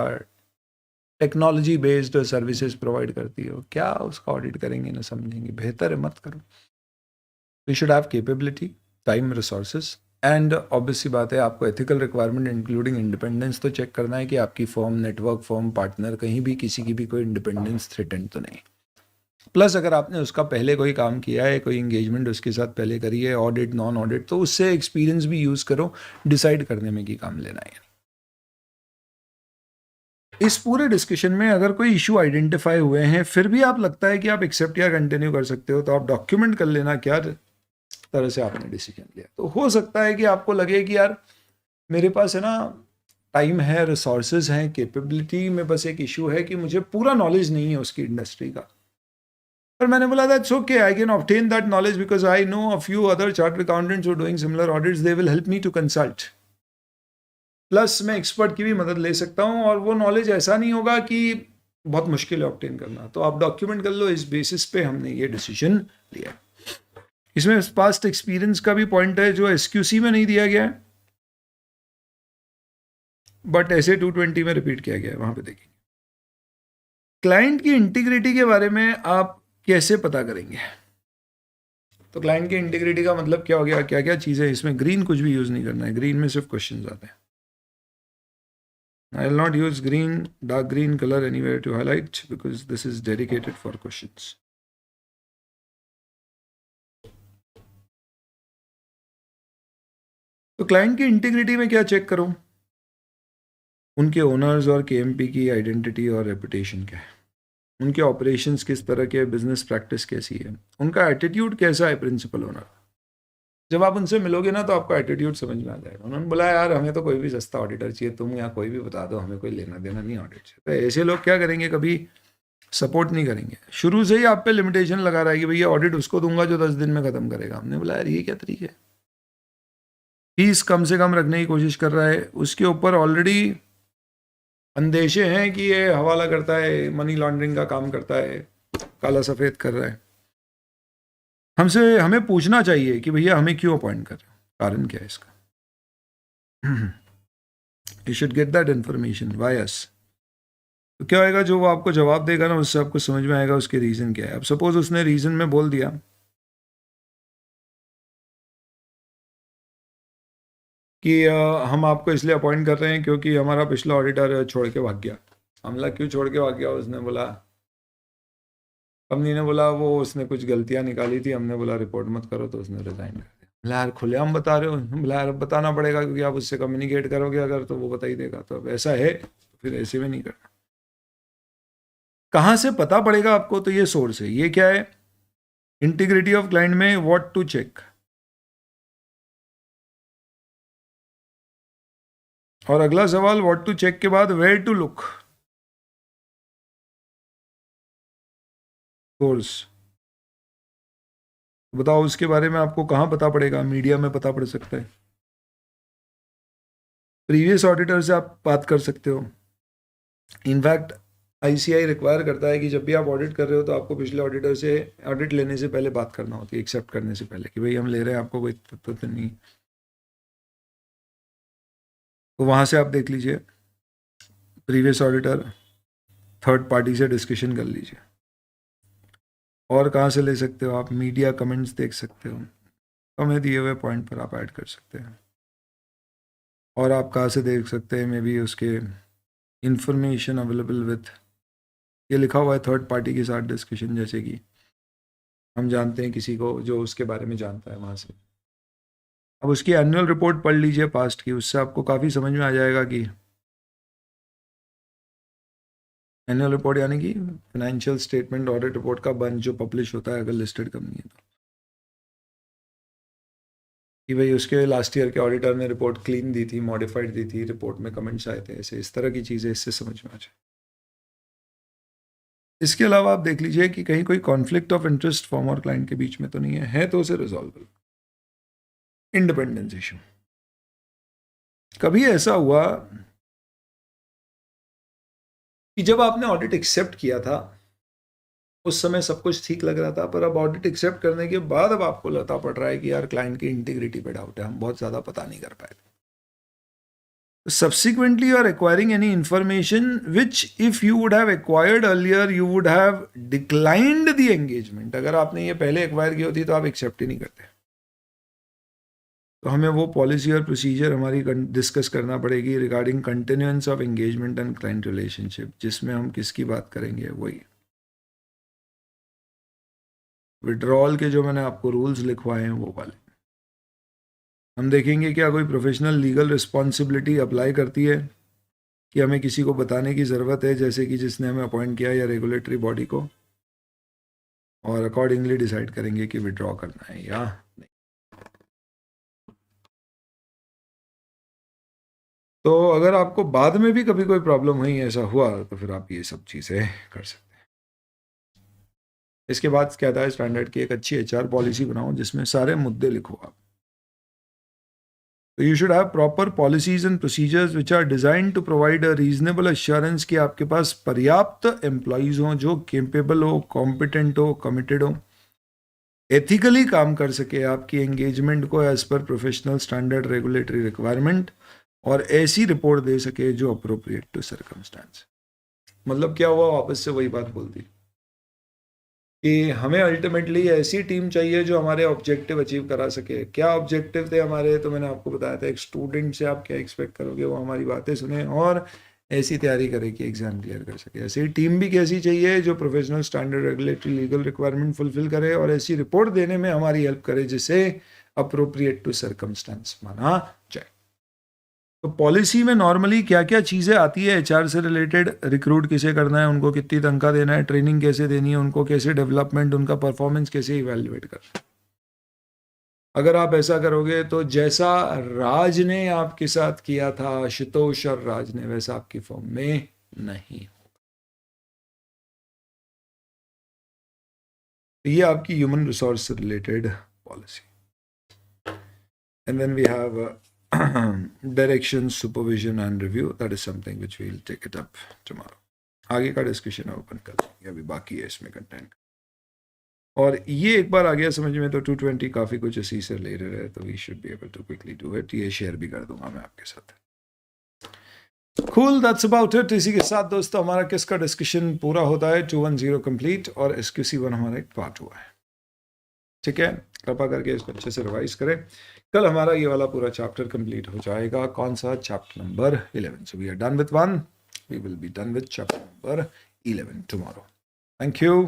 S1: टेक्नोलॉजी बेस्ड सर्विसेज प्रोवाइड करती है। क्या उसका ऑडिट करेंगे ना समझेंगे? बेहतर है मत करो। We should have capability, time, resources and obviously बात है आपको एथिकल रिक्वायरमेंट इंक्लूडिंग इंडिपेंडेंस तो चेक करना है कि आपकी फर्म, नेटवर्क, फर्म, पार्टनर कहीं भी किसी की भी कोई इंडिपेंडेंस थ्रेटेंड तो नहीं। प्लस अगर आपने उसका पहले कोई काम किया है, कोई इंगेजमेंट उसके साथ पहले करी है, ऑडिट, नॉन ऑडिट, तो उससे एक्सपीरियंस भी यूज़ करो डिसाइड करने में कि काम लेना है। इस पूरे डिस्कशन में अगर कोई इशू आइडेंटिफाई हुए हैं फिर भी आप लगता है कि आप एक्सेप्ट या कंटिन्यू कर सकते हो, तो आप डॉक्यूमेंट कर लेना क्या तरह से आपने डिसीजन लिया। तो हो सकता है कि आपको लगे कि यार मेरे पास है ना टाइम है, रिसोर्सेज हैं, कैपेबिलिटी में बस एक इशू है कि मुझे पूरा नॉलेज नहीं है उसकी इंडस्ट्री का। पर मैंने बोला that's okay, I can obtain that knowledge because I know a few other chartered accountants who are doing similar audits, they will help me to consult. Plus मैं एक्सपर्ट की भी मदद ले सकता हूँ, और वो नॉलेज ऐसा नहीं होगा कि बहुत मुश्किल है ऑब्टेन करना। तो आप डॉक्यूमेंट कर लो, इस बेसिस पे हमने ये डिसीजन लिया। इसमें पास्ट एक्सपीरियंस का भी पॉइंट है जो एसक्यूसी में नहीं दिया गया है, बट ऐसे 220 में रिपीट किया गया है, वहां पे देखिए। क्लाइंट की इंटीग्रिटी के बारे में आप कैसे पता करेंगे? तो क्लाइंट की इंटीग्रिटी का मतलब क्या हो गया, क्या क्या चीज़ें, इसमें ग्रीन कुछ भी यूज़ नहीं करना है, ग्रीन में सिर्फ क्वेश्चन आते हैं। I will not use green, dark green color anywhere to highlight because this is dedicated for questions. तो क्लाइंट की इंटीग्रिटी में क्या चेक करूं? उनके ओनर्स और केएमपी की आइडेंटिटी और रेपुटेशन क्या है, उनके ऑपरेशंस किस तरह के, बिजनेस प्रैक्टिस कैसी है, उनका एटीट्यूड कैसा है प्रिंसिपल ओनर। जब आप उनसे मिलोगे ना तो आपका एटीट्यूड समझ में आ जाएगा। उन्होंने बोला यार हमें तो कोई भी सस्ता ऑडिटर चाहिए, तुम या कोई भी बता दो, हमें कोई लेना देना नहीं ऑडिट से। तो ऐसे लोग क्या करेंगे, कभी सपोर्ट नहीं करेंगे, शुरू से ही आप पे लिमिटेशन लगा रहा है कि भैया ऑडिट उसको दूंगा जो 10 दिन में खत्म करेगा। हमने बोला यार ये क्या तरीका है, फीस कम से कम रखने की कोशिश कर रहा है, उसके ऊपर ऑलरेडी अंदेशे हैं कि ये हवाला करता है, मनी लॉन्ड्रिंग का काम करता है, काला सफ़ेद कर रहा है। हमें पूछना चाहिए कि भैया हमें क्यों अपॉइंट कर रहे हो, कारण क्या है इसका। You should get that information, why us. तो क्या होएगा, जो वो आपको जवाब देगा ना उससे आपको समझ में आएगा उसके रीज़न क्या है। अब सपोज उसने रीज़न में बोल दिया कि हम आपको इसलिए अपॉइंट कर रहे हैं क्योंकि हमारा पिछला ऑडिटर छोड़ के भाग गया। हमला क्यों छोड़ के भाग गया, उसने बोला, कंपनी ने बोला वो उसने कुछ गलतियां निकाली थी, हमने बोला रिपोर्ट मत करो, तो उसने रिजाइन कर दिया। बोला यार खुलेआम बता रहे हो, बोला यार बताना पड़ेगा क्योंकि आप उससे कम्युनिकेट करोगे अगर तो वो बता ही देगा। तो अब ऐसा है तो फिर ऐसे में नहीं करना। कहाँ से पता पड़ेगा आपको, तो ये सोर्स है। ये क्या है, इंटीग्रिटी ऑफ क्लाइंट में व्हाट टू चेक, और अगला सवाल व्हाट टू चेक के बाद वेयर टू लुक, सोर्स बताओ उसके बारे में आपको कहाँ पता पड़ेगा। मीडिया में पता पड़ सकता है, प्रीवियस ऑडिटर से आप बात कर सकते हो। इनफैक्ट आईसीआई रिक्वायर करता है कि जब भी आप ऑडिट कर रहे हो तो आपको पिछले ऑडिटर से ऑडिट लेने से पहले बात करना होती है, एक्सेप्ट करने से पहले, कि भाई हम ले रहे हैं, आपको कोई तथ्य नहीं। तो वहाँ से आप देख लीजिए प्रीवियस ऑडिटर, थर्ड पार्टी से डिस्कशन कर लीजिए। और कहाँ से ले सकते हो आप, मीडिया कमेंट्स देख सकते हो, हमें दिए हुए पॉइंट पर आप ऐड कर सकते हैं। और आप कहाँ से देख सकते हैं, मे बी उसके इंफॉर्मेशन अवेलेबल विथ, ये लिखा हुआ है थर्ड पार्टी के साथ डिस्कशन, जैसे कि हम जानते हैं किसी को जो उसके बारे में जानता है वहाँ से। अब उसकी एनुअल रिपोर्ट पढ़ लीजिए पास्ट की, उससे आपको काफ़ी समझ में आ जाएगा कि एनुअल रिपोर्ट यानी कि फाइनेंशियल स्टेटमेंट ऑडिट रिपोर्ट का बंच जो पब्लिश होता है अगर लिस्टेड कंपनी है तो, कि भाई उसके लास्ट ईयर के ऑडिटर ने रिपोर्ट क्लीन दी थी, मॉडिफाइड दी थी, रिपोर्ट में कमेंट्स आए थे, ऐसे इस तरह की चीज़ें इससे समझ में आ जाए। इसके अलावा आप देख लीजिए कि कहीं कोई कॉन्फ्लिक्ट ऑफ इंटरेस्ट फर्म और क्लाइंट के बीच में तो नहीं है तो उसे रिजॉल्व करो। इंडिपेंडेंस इशू, कभी ऐसा हुआ कि जब आपने ऑडिट एक्सेप्ट किया था उस समय सब कुछ ठीक लग रहा था, पर अब ऑडिट एक्सेप्ट करने के बाद अब आपको लगता पड़ रहा है कि यार क्लाइंट की इंटीग्रिटी पे डाउट है, हम बहुत ज़्यादा पता नहीं कर पाए। Subsequently, you are acquiring any information which if you would have acquired earlier, you would have declined the engagement. अगर आपने ये पहले एक्वायर की होती तो आप एक्सेप्ट ही नहीं करते। तो हमें वो पॉलिसी और प्रोसीजर हमारी डिस्कस करना पड़ेगी regarding continuance of engagement and client relationship, जिसमें हम किसकी बात करेंगे, वही विड्रॉल के जो मैंने आपको रूल्स लिखवाए हैं वो वाले। हम देखेंगे क्या कोई प्रोफेशनल लीगल रिस्पॉन्सिबिलिटी अप्लाई करती है कि हमें किसी को बताने की ज़रूरत है, जैसे कि जिसने हमें अपॉइंट किया या रेगुलेटरी बॉडी को, और अकॉर्डिंगली डिसाइड करेंगे कि विड्रॉ करना है या नहीं। तो अगर आपको बाद में भी कभी कोई प्रॉब्लम हुई, ऐसा हुआ, तो फिर आप ये सब चीज़ें कर सकते हैं। इसके बाद कहता है स्टैंडर्ड की एक अच्छी HR पॉलिसी बनाओ जिसमें सारे मुद्दे लिखो आप। You should have proper policies and procedures which are designed to provide a reasonable assurance कि आपके पास पर्याप्त एम्प्लॉयज हों जो केपेबल हो, कॉम्पिटेंट हो, कमिटेड हो, एथिकली काम कर सके आपकी एंगेजमेंट को as per professional standard regulatory requirement, और ऐसी रिपोर्ट दे सके जो अप्रोप्रिएट टू सर्कमस्टांस। मतलब क्या हुआ, वापस से वही बात बोलती कि हमें अल्टीमेटली ऐसी टीम चाहिए जो हमारे ऑब्जेक्टिव अचीव करा सके। क्या ऑब्जेक्टिव थे हमारे, तो मैंने आपको बताया था, एक स्टूडेंट से आप क्या एक्सपेक्ट करोगे, वो हमारी बातें सुने और ऐसी तैयारी करे कि एग्जाम क्लियर कर सके। ऐसी टीम भी कैसी चाहिए, जो professional standard regulatory legal requirement fulfil करे और ऐसी रिपोर्ट देने में हमारी हेल्प करे जिसे अप्रोप्रिएट टू सर्कमस्टेंस माना जाए। तो पॉलिसी में नॉर्मली क्या क्या चीज़ें आती है HR से रिलेटेड, रिक्रूट किसे करना है, उनको कितनी तनख्वाह देना है, ट्रेनिंग कैसे देनी है, उनको कैसे डेवलपमेंट, उनका परफॉर्मेंस कैसे इवेल्युएट करना है। अगर आप ऐसा करोगे तो जैसा राज ने आपके साथ किया था, आशुतोष और राज ने, वैसा आपकी फॉर्म में नहीं होगा। तो ये आपकी ह्यूमन रिसोर्स से related policy. And then we have direction, supervision and review. That is something which we'll take it up tomorrow. आगे का डिस्कशन ओपन कर देंगे, अभी बाकी है इसमें कंटेंट। और ये एक बार आ गया समझ में तो 220 काफ़ी कुछ इसी से रिलेटेड है, तो we should be able to quickly do it. ये शेयर भी कर दूंगा मैं आपके साथ। Cool, that's about it। इसी के साथ दोस्तों हमारा किसका डिस्कशन पूरा होता है, 210 कंप्लीट, और SQC1 हमारा एक पार्ट हुआ है। ठीक है, कृपा करके इसको अच्छे से रिवाइज करें। कल हमारा ये वाला पूरा चैप्टर कंप्लीट हो जाएगा। कौन सा? Chapter number 11। So we are done with 1, we will be done with chapter number 11 tomorrow. Thank you.